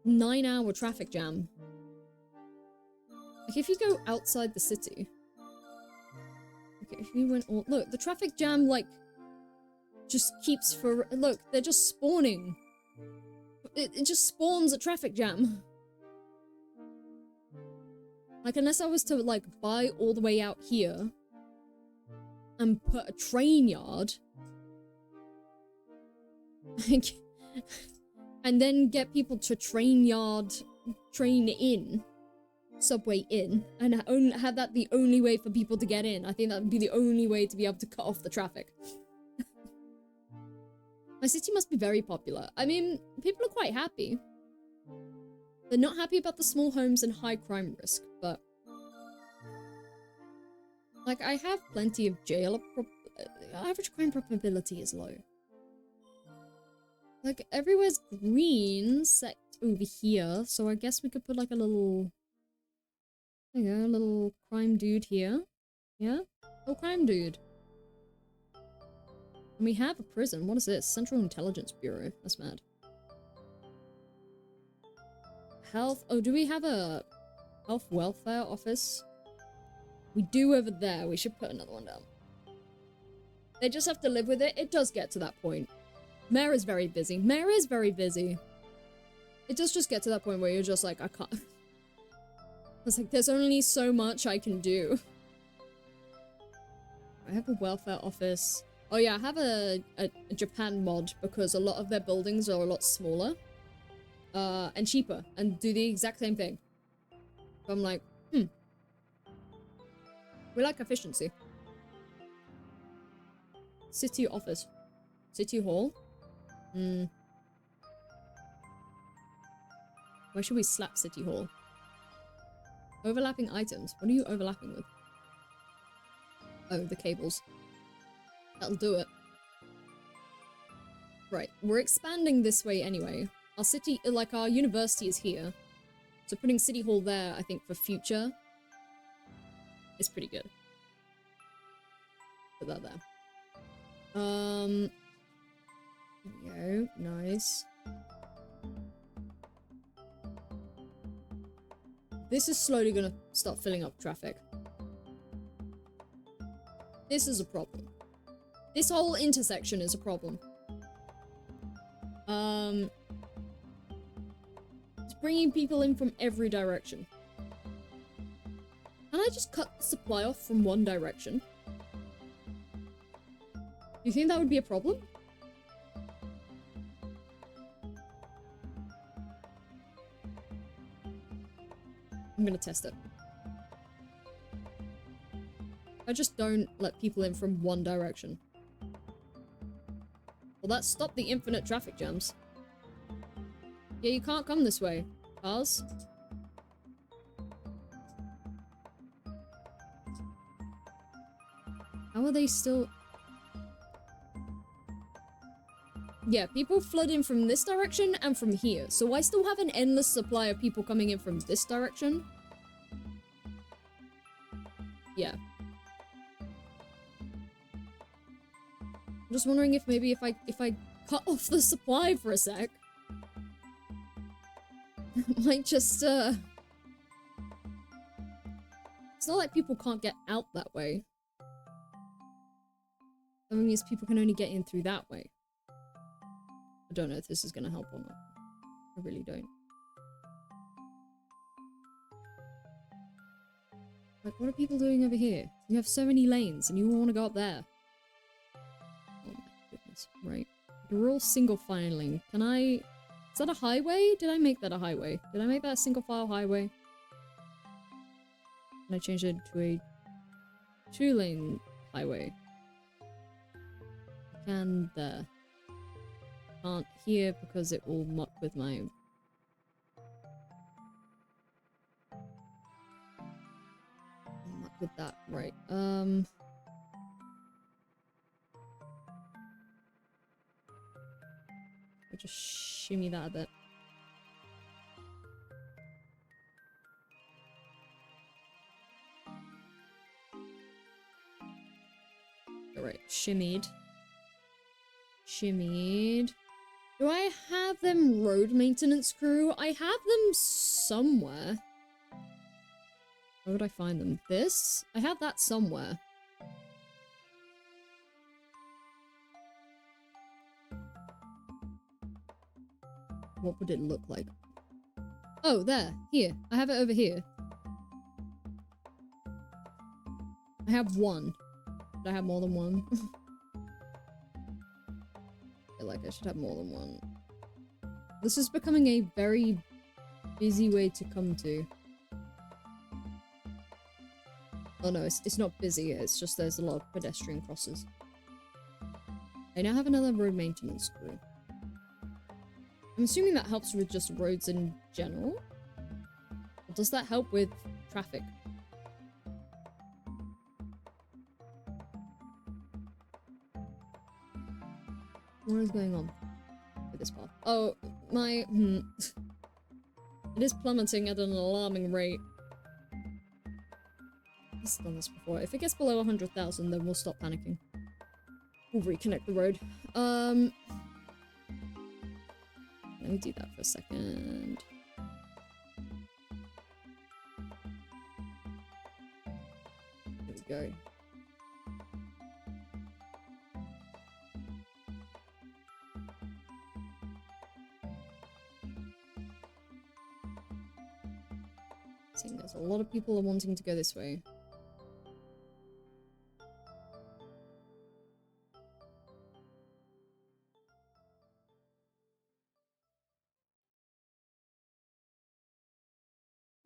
Speaker 1: 9-hour traffic jam. Like, if you go outside the city... Okay, if you went all... Look, the traffic jam, like, just keeps for... Look, they're just spawning. It just spawns a traffic jam. Like, unless I was to, like, buy all the way out here and put a train yard, like, and then get people to train in, subway in, and have that the only way for people to get in. I think that would be the only way to be able to cut off the traffic. My city must be very popular. I mean, people are quite happy. They're not happy about the small homes and high crime risk, but... Like, I have plenty of jail... average crime probability is low. Like, everywhere's green, set over here, so I guess we could put, like, a little... There you go, a little crime dude here. Yeah? Oh, crime dude. And we have a prison. What is this? Central Intelligence Bureau. That's mad. Health. Oh, do we have a health welfare office? We do over there. We should put another one down. They just have to live with it. It does get to that point. Mayor is very busy. Mayor is very busy. It does just get to that point where you're just like, I can't. It's like, there's only so much I can do. I have a welfare office. Oh yeah, I have a Japan mod because a lot of their buildings are a lot smaller. And cheaper. And do the exact same thing. So I'm like, We like efficiency. City office. City hall. Where should we slap City Hall? Overlapping items. What are you overlapping with? Oh, the cables. That'll do it. Right, we're expanding this way anyway. Our city, like our university is here. So putting City Hall there, I think for future, is pretty good. Put that there. There we go. Nice. This is slowly gonna start filling up traffic. This is a problem. This whole intersection is a problem. It's bringing people in from every direction. Can I just cut the supply off from one direction? you think that would be a problem? I'm gonna test it. I just don't let people in from one direction. Well, that stopped the infinite traffic jams. Yeah, you can't come this way. Cars? How are they still... Yeah, people flood in from this direction and from here. So I still have an endless supply of people coming in from this direction. Yeah. I'm just wondering if maybe if I cut off the supply for a sec, might just it's not like people can't get out that way. I mean, is people can only get in through that way. I don't know if this is gonna help or not. I really don't. Like, what are people doing over here? You have so many lanes and you all want to go up there. Oh my goodness, right. You're all single filing. Can I... Is that a highway? Did I make that a highway? Did I make that a single file highway? Can I change it to a 2-lane highway? Can there. Can't here because it will muck with my... Muck with that, right. I just shimmy that a bit. Alright, shimmied. Shimmied. Do I have them road maintenance crew? I have them somewhere. Where would I find them? This? I have that somewhere. What would it look like? Oh, there. Here. I have it over here. I have one. Should I have more than one? I feel like I should have more than one. This is becoming a very busy way to come to. Oh no, it's not busy, it's just there's a lot of pedestrian crosses. I now have another road maintenance crew. I'm assuming that helps with just roads in general? Or does that help with traffic? What is going on with this path? Oh, my... It is plummeting at an alarming rate. I've done this before. If it gets below 100,000, then we'll stop panicking. We'll reconnect the road. Let me do that for a second. There we go. Seeing there's a lot of people are wanting to go this way.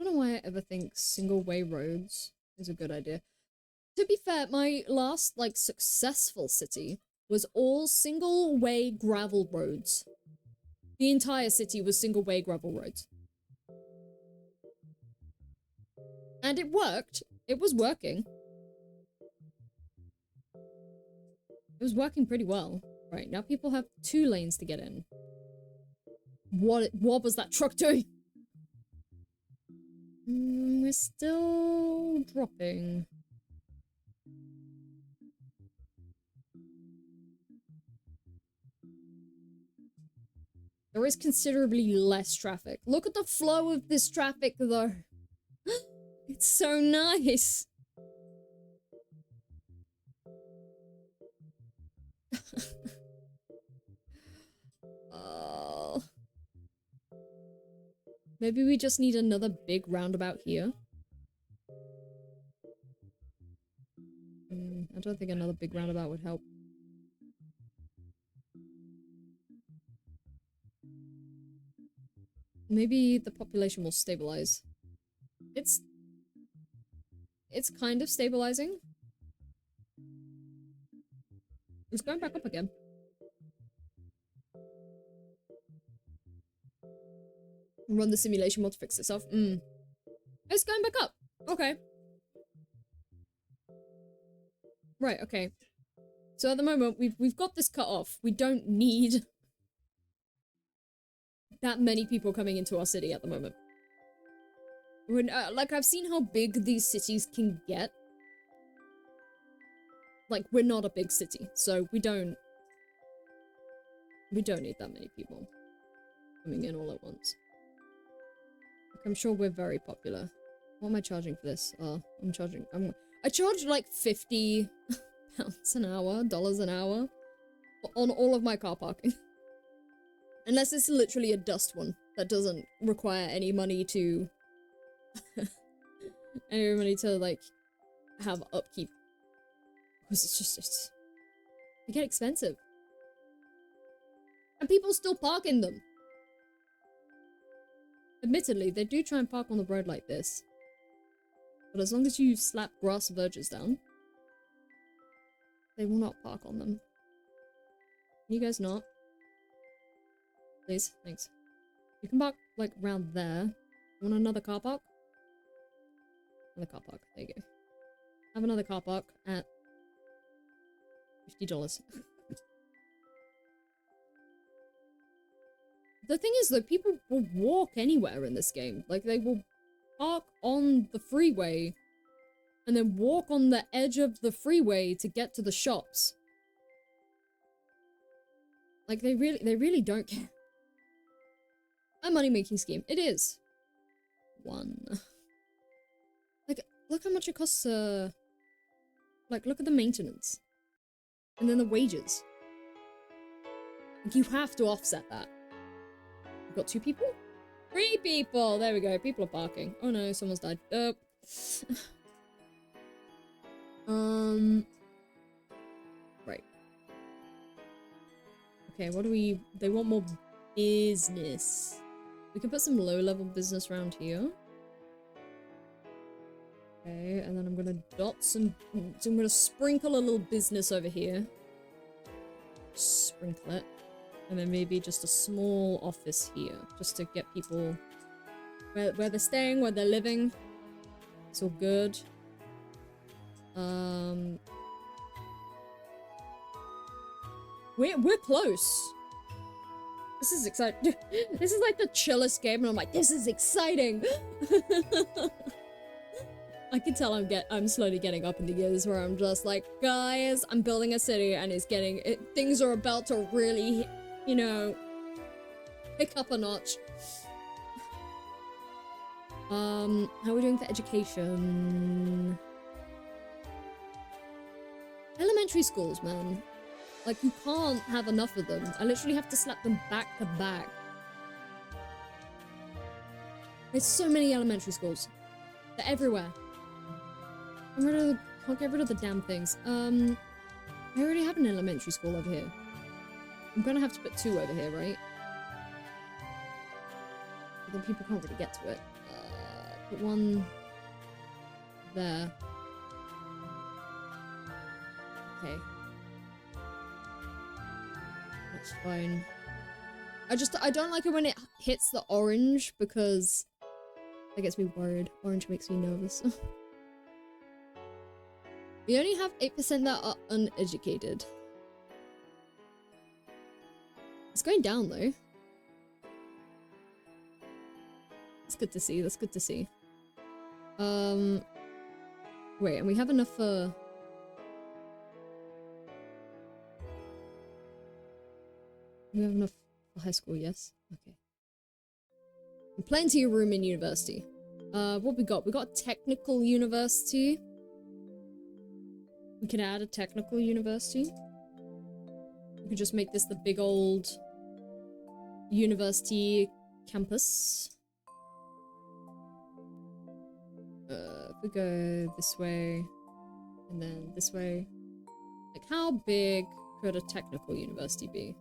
Speaker 1: I don't know why I ever think single-way roads is a good idea. To be fair, my last, like, successful city was all single-way gravel roads. The entire city was single-way gravel roads. And it worked. It was working. It was working pretty well. Right, now people have 2 lanes to get in. What was that truck doing? We're still dropping. There is considerably less traffic. Look at the flow of this traffic, though. It's so nice. Oh. Maybe we just need another big roundabout here. I don't think another big roundabout would help. maybe the population will stabilize. It's kind of stabilizing. It's going back up again. Run the simulation mod to fix itself. It's going back up. Okay. Right, okay. So at the moment, we've got this cut off. We don't need that many people coming into our city at the moment. When, like, I've seen how big these cities can get. Like, we're not a big city, so we don't need that many people coming in all at once. Like, I'm sure we're very popular. What am I charging for this? I charge like 50 pounds an hour, dollars an hour on all of my car parking. Unless it's literally a dust one that doesn't require any money to like have upkeep. Because it's they get expensive. And people still park in them. Admittedly, they do try and park on the road like this. But as long as you slap grass verges down, they will not park on them. Can you guys not? Please? Thanks. You can park, like, around there. You want another car park? Another car park. There you go. Have another car park at $50. The thing is, though, people will walk anywhere in this game. Like, they will park on the freeway and then walk on the edge of the freeway to get to the shops. Like, they really don't care. A money-making scheme. It is. One. Like, look how much it costs, like, look at the maintenance. And then the wages. Like, you have to offset that. We've got 2 people? 3 people! There we go. People are parking. Oh no, someone's died. Right. Okay, what do we... They want more business. We can put some low-level business around here. Okay, and then I'm gonna dot some... So I'm gonna sprinkle a little business over here. Sprinkle it. And then maybe just a small office here. Just to get people... Where they're staying, where they're living. It's all good. We're close. This is exciting. This is like the chillest game, and I'm like, this is exciting. I can tell I'm slowly getting up in the years where I'm just like, guys, I'm building a city, and things are about to really, you know, pick up a notch. How are we doing for education? Elementary schools, man. Like, you can't have enough of them. I literally have to slap them back to back. There's so many elementary schools. They're everywhere. Can't get rid of the damn things. I already have an elementary school over here. I'm gonna have to put 2 over here, right? But then people can't really get to it. Put 1 there. Okay. That's fine. I don't like it when it hits the orange because that gets me worried. Orange makes me nervous. We only have 8% that are uneducated. It's going down though. That's good to see, that's good to see. Wait, and we have enough for... We have enough for high school, yes? Okay. And plenty of room in university. What we got? We got a technical university. We can add a technical university. We could just make this the big old university campus. If we go this way, and then this way. Like, how big could a technical university be?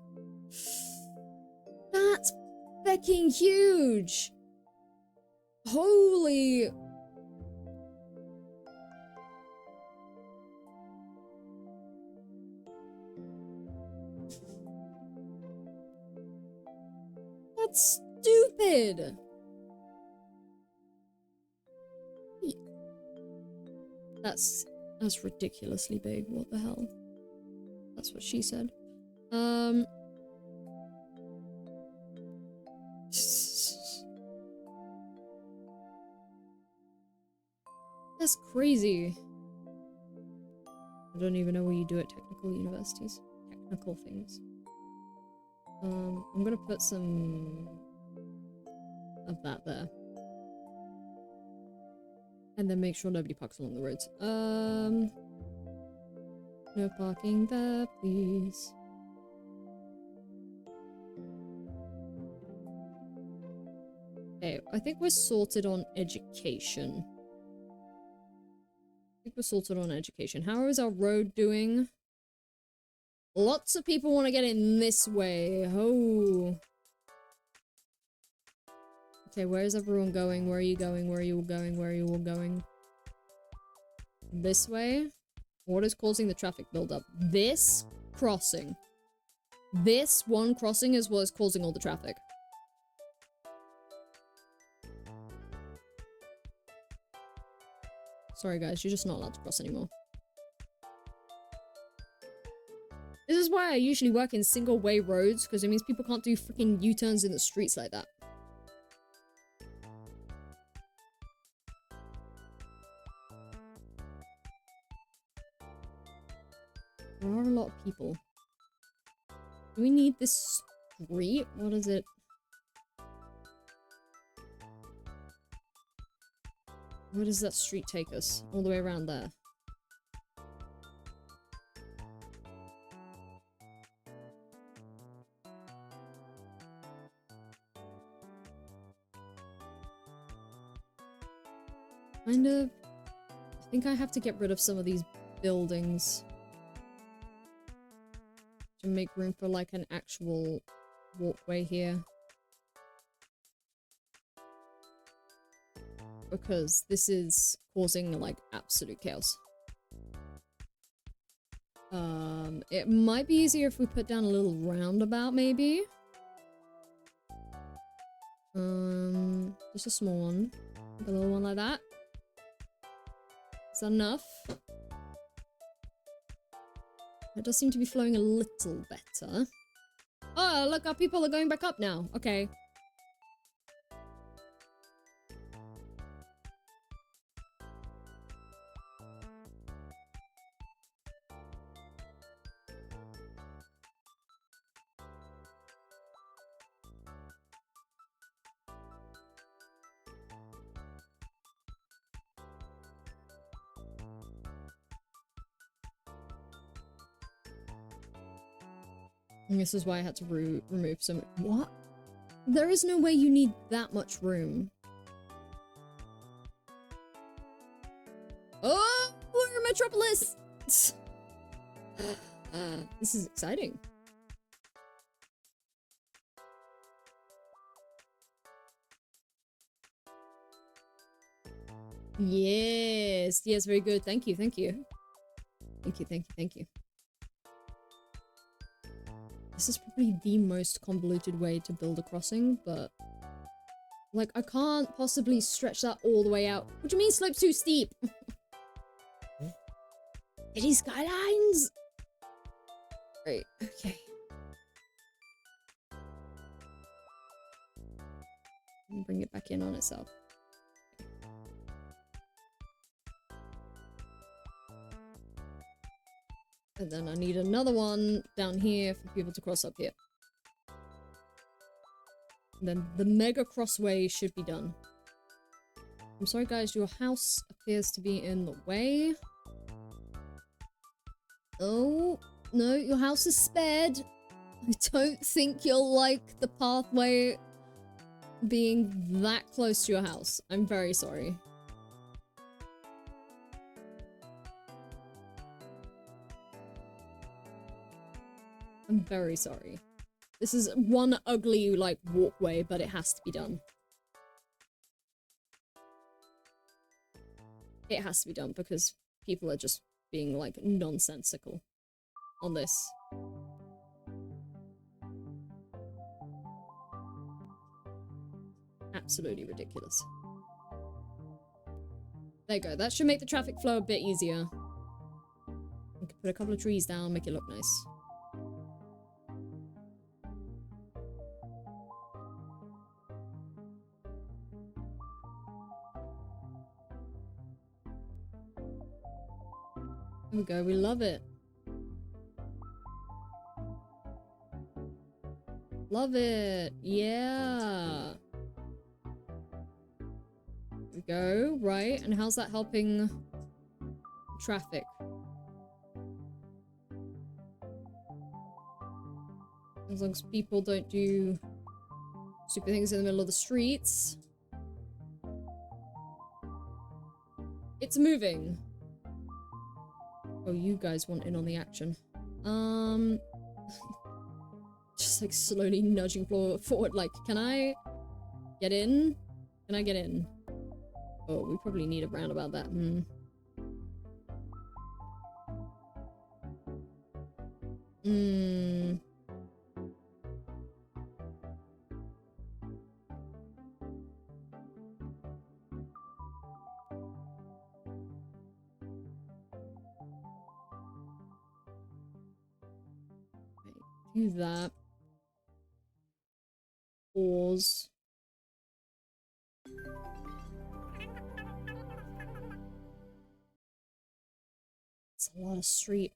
Speaker 1: That's fecking huge! Holy... That's stupid! That's ridiculously big. What the hell? That's what she said. That's crazy. I don't even know what you do at technical universities. Technical things. I'm gonna put some of that there. And then make sure nobody parks along the roads. No parking there, please. Okay, I think we're sorted on education. How is our road doing? Lots of people want to get in this way. Oh. Okay, where is everyone going? Where are you going? Where are you all going? Where are you all going? This way? What is causing the traffic buildup? This crossing. This one crossing is what is causing all the traffic. Sorry guys, you're just not allowed to cross anymore. This is why I usually work in single-way roads, because it means people can't do freaking U-turns in the streets like that. There are a lot of people. Do we need this street? What is it? Where does that street take us? All the way around there. Kind of. I think I have to get rid of some of these buildings to make room for like an actual walkway here. Because this is causing like absolute chaos. It might be easier if we put down a little roundabout maybe. Just a small one. Like a little one like that. Is that enough? It does seem to be flowing a little better. Oh, look, our people are going back up now. Okay. And this is why I had to remove some. What? There is no way you need that much room. Oh, we're in Metropolis! This is exciting. Yes, yes, very good. Thank you, thank you. Thank you, thank you, thank you. This is probably the most convoluted way to build a crossing, but... like, I can't possibly stretch that all the way out. What do you mean slope's too steep? City Skylines! Right, okay. And bring it back in on itself. And then I need another one down here for people to cross up here. And then the mega crossway should be done. I'm sorry guys, your house appears to be in the way. Oh, no, your house is spared. I don't think you'll like the pathway being that close to your house. I'm very sorry. I'm very sorry. This is one ugly, like, walkway, but it has to be done. It has to be done because people are just being, like, nonsensical on this. Absolutely ridiculous. There you go. That should make the traffic flow a bit easier. We can put a couple of trees down, make it look nice. There we go. We love it. Love it. Yeah. There we go. Right. And how's that helping traffic? As long as people don't do stupid things in the middle of the streets. It's moving. Oh, you guys want in on the action. Just like slowly nudging forward. Like, can I get in? Can I get in? Oh, we probably need a roundabout that. Do that. Pause. It's a lot of street.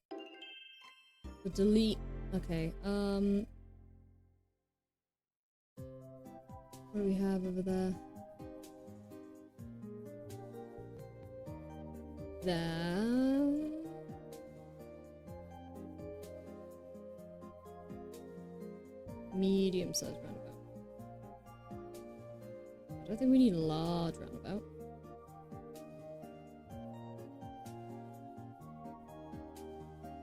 Speaker 1: The delete. Okay, what do we have over there? There. Medium-sized roundabout. I don't think we need a large roundabout.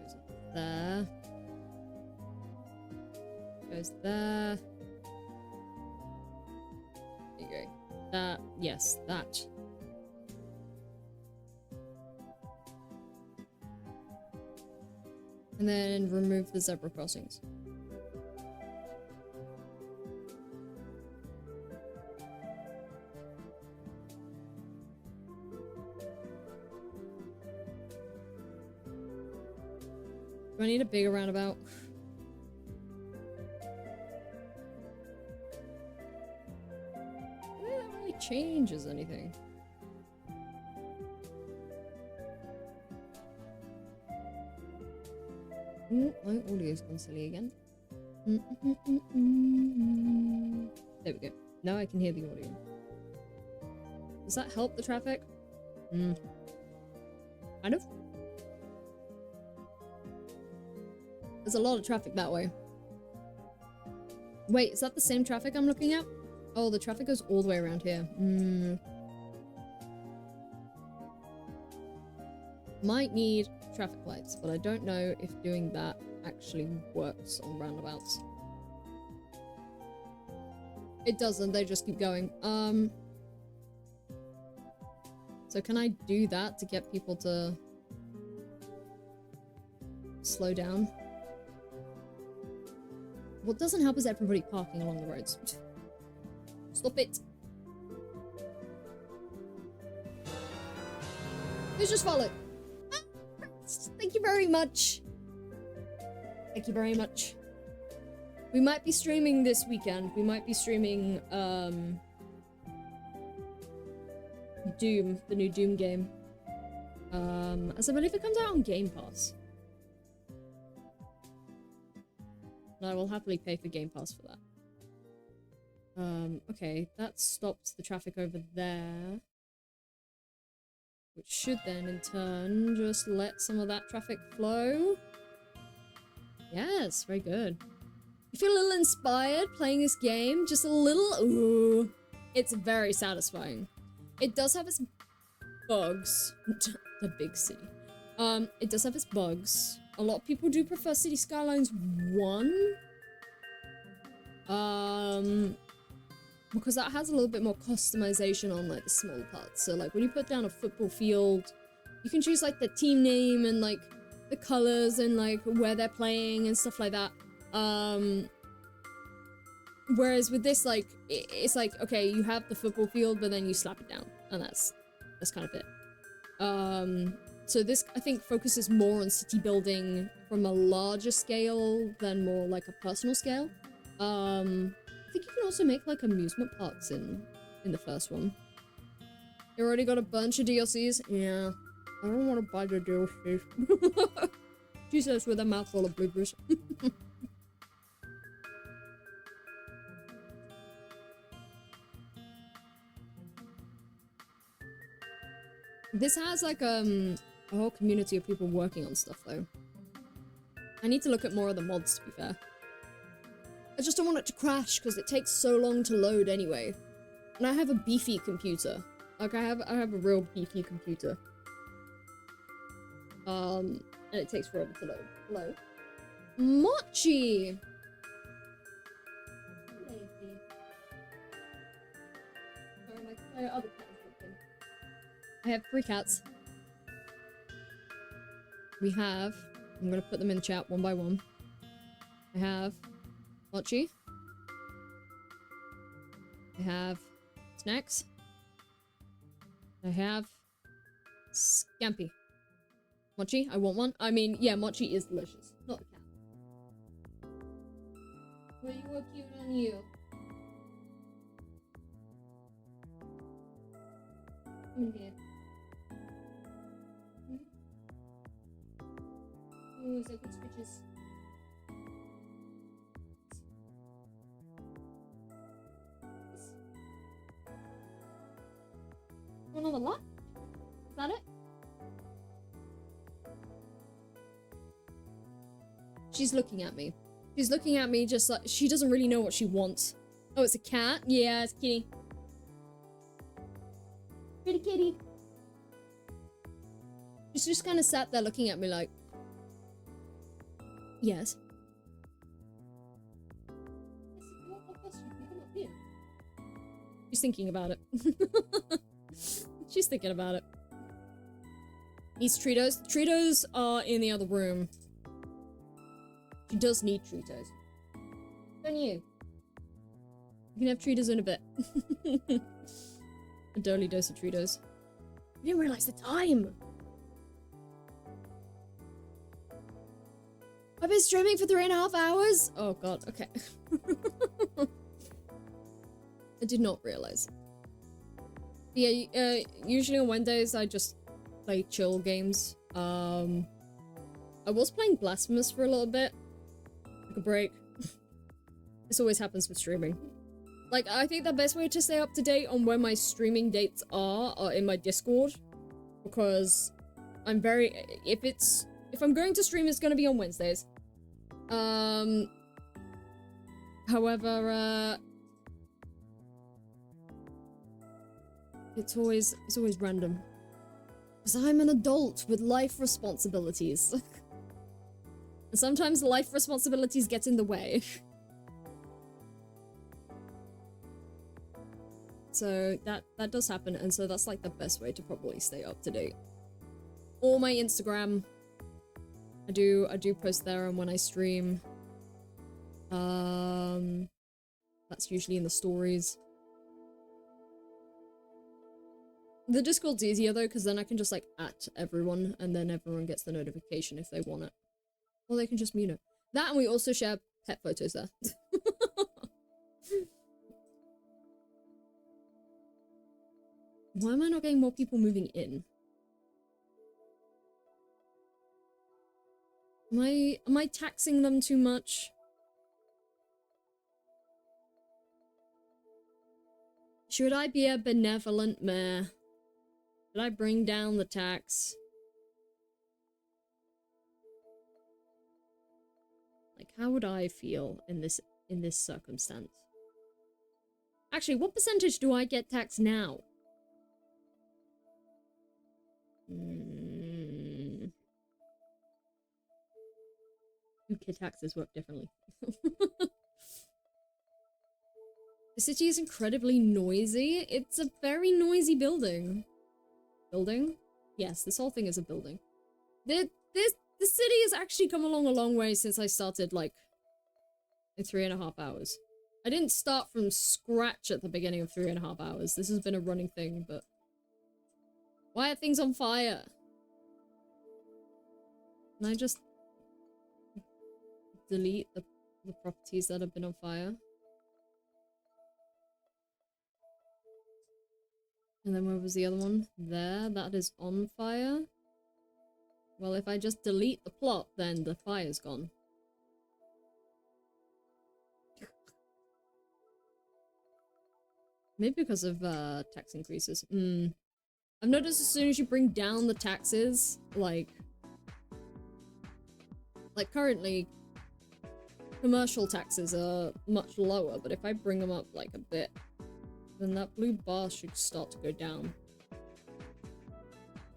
Speaker 1: Goes there. Goes there. There you go. That. Yes, that. And then remove the zebra crossings. Do I need a bigger roundabout? That really changes anything. My audio's gone silly again. There we go. Now I can hear the audio. Does that help the traffic? Kind of. There's a lot of traffic that way. Wait, is that the same traffic I'm looking at? Oh, the traffic goes all the way around here. Might need traffic lights, but I don't know if doing that actually works on roundabouts. It doesn't, they just keep going. So can I do that to get people to slow down? What doesn't help is everybody parking along the roads. Stop it. Who's just followed? Ah, thank you very much. Thank you very much. We might be streaming this weekend. We might be streaming, Doom, the new Doom game. As I believe it comes out on Game Pass. And I will happily pay for Game Pass for that. Okay, that stops the traffic over there. Which should then, in turn, just let some of that traffic flow. Yes, very good. You feel a little inspired playing this game? Just a little? Ooh. It's very satisfying. It does have its bugs. The big city. It does have its bugs. A lot of people do prefer City Skylines 1. Because that has a little bit more customization on like the small parts. So like when you put down a football field, you can choose like the team name and like the colors and like where they're playing and stuff like that. Whereas with this, like it's like, okay, you have the football field, but then you slap it down, and that's kind of it. So this I think focuses more on city building from a larger scale than more like a personal scale. I think you can also make like amusement parks in the first one. You already got a bunch of DLCs? Yeah. I don't want to buy the DLCs. She says with a mouthful of blueberries. This has like a whole community of people working on stuff though. I need to look at more of the mods, to be fair. I just don't want it to crash because it takes so long to load anyway. And I have a beefy computer. Like I have a real beefy computer. And it takes forever to load. Hello. Mochi! Sorry, my other cat is looking. I have 3 cats. We have... I'm gonna put them in the chat one by one. I have... Mochi. I have... Snacks. I have... Scampy. Mochi, I want one. I mean, yeah, Mochi is delicious. Not the cat. Well, you were cute on you. Come in here. Ooh, is that good switches? One on the left? Is that it? She's looking at me. She's looking at me just like, she doesn't really know what she wants. Oh, it's a cat? Yeah, it's kitty. Pretty kitty. She's just kind of sat there looking at me like, yes. She's thinking about it. She's thinking about it. Needs Treatos. Treatos are in the other room. She does need Treatos. Don't you? You can have Treatos in a bit. A dirty dose of Treatos. I didn't realize the time! I've been streaming for 3.5 hours? Oh god, okay. I did not realize. Yeah, usually on Wednesdays I just play chill games. I was playing Blasphemous for a little bit. Took a break. This always happens with streaming. Like, I think the best way to stay up to date on when my streaming dates are in my Discord. Because I'm very... If I'm going to stream, it's gonna be on Wednesdays. However, it's always random. Because I'm an adult with life responsibilities. And sometimes life responsibilities get in the way. So that does happen, and so that's like the best way to probably stay up to date. Or my Instagram. I do post there, and when I stream, that's usually in the stories. The Discord's easier though, because then I can just like at everyone, and then everyone gets the notification if they want it. Or they can just mute it. That, and we also share pet photos there. Why am I not getting more people moving in? Am I taxing them too much? Should I be a benevolent mayor? Should I bring down the tax? Like, how would I feel in this circumstance? Actually, what percentage do I get taxed now? 2K taxes work differently. The city is incredibly noisy. It's a very noisy building. Building? Yes, this whole thing is a building. The city has actually come along a long way since I started, like, in 3.5 hours. I didn't start from scratch at the beginning of 3.5 hours. This has been a running thing, but... Why are things on fire? Can I just... delete the properties that have been on fire? And then where was the other one? There, that is on fire. Well, if I just delete the plot, then the fire's gone. Maybe because of tax increases. I've noticed as soon as you bring down the taxes, like currently, commercial taxes are much lower, but if I bring them up like a bit, then that blue bar should start to go down.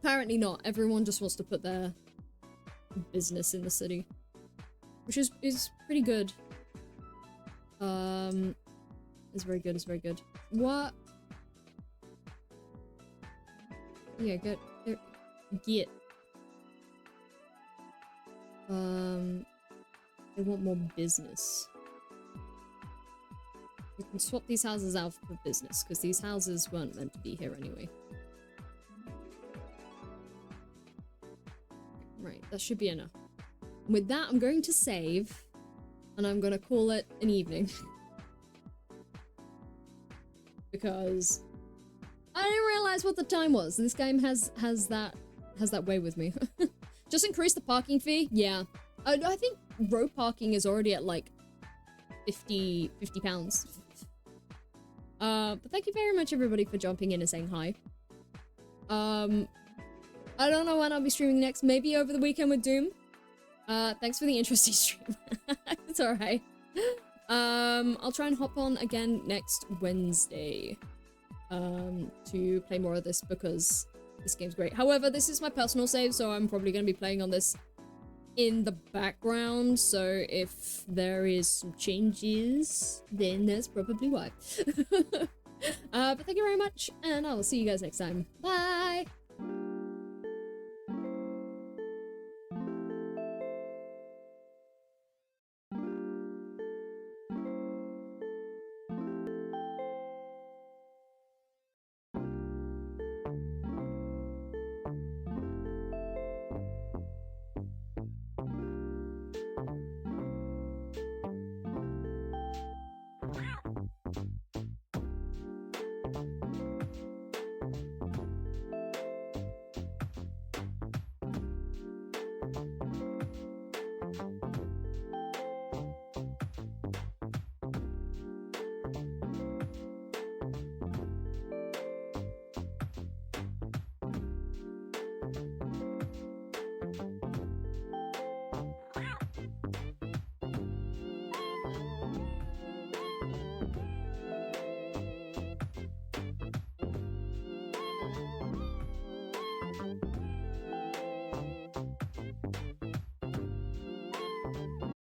Speaker 1: Apparently not. Everyone just wants to put their business in the city, which is pretty good. It's very good. It's very good. What? Yeah, get. They want more business. We can swap these houses out for business, because these houses weren't meant to be here anyway. Right, that should be enough. With that, I'm going to save, and I'm going to call it an evening. Because I didn't realize what the time was. This game has that way with me. Just increase the parking fee? Yeah. I think road parking is already at like 50 pounds. But thank you very much everybody for jumping in and saying hi. I don't know when I'll be streaming next. Maybe over the weekend with Doom. Thanks for the interesting stream. It's alright. I'll try and hop on again next Wednesday. To play more of this because this game's great. However, this is my personal save, so I'm probably going to be playing on this in the background, so if there is some changes, then that's probably why. But thank you very much, and I'll see you guys next time. Bye!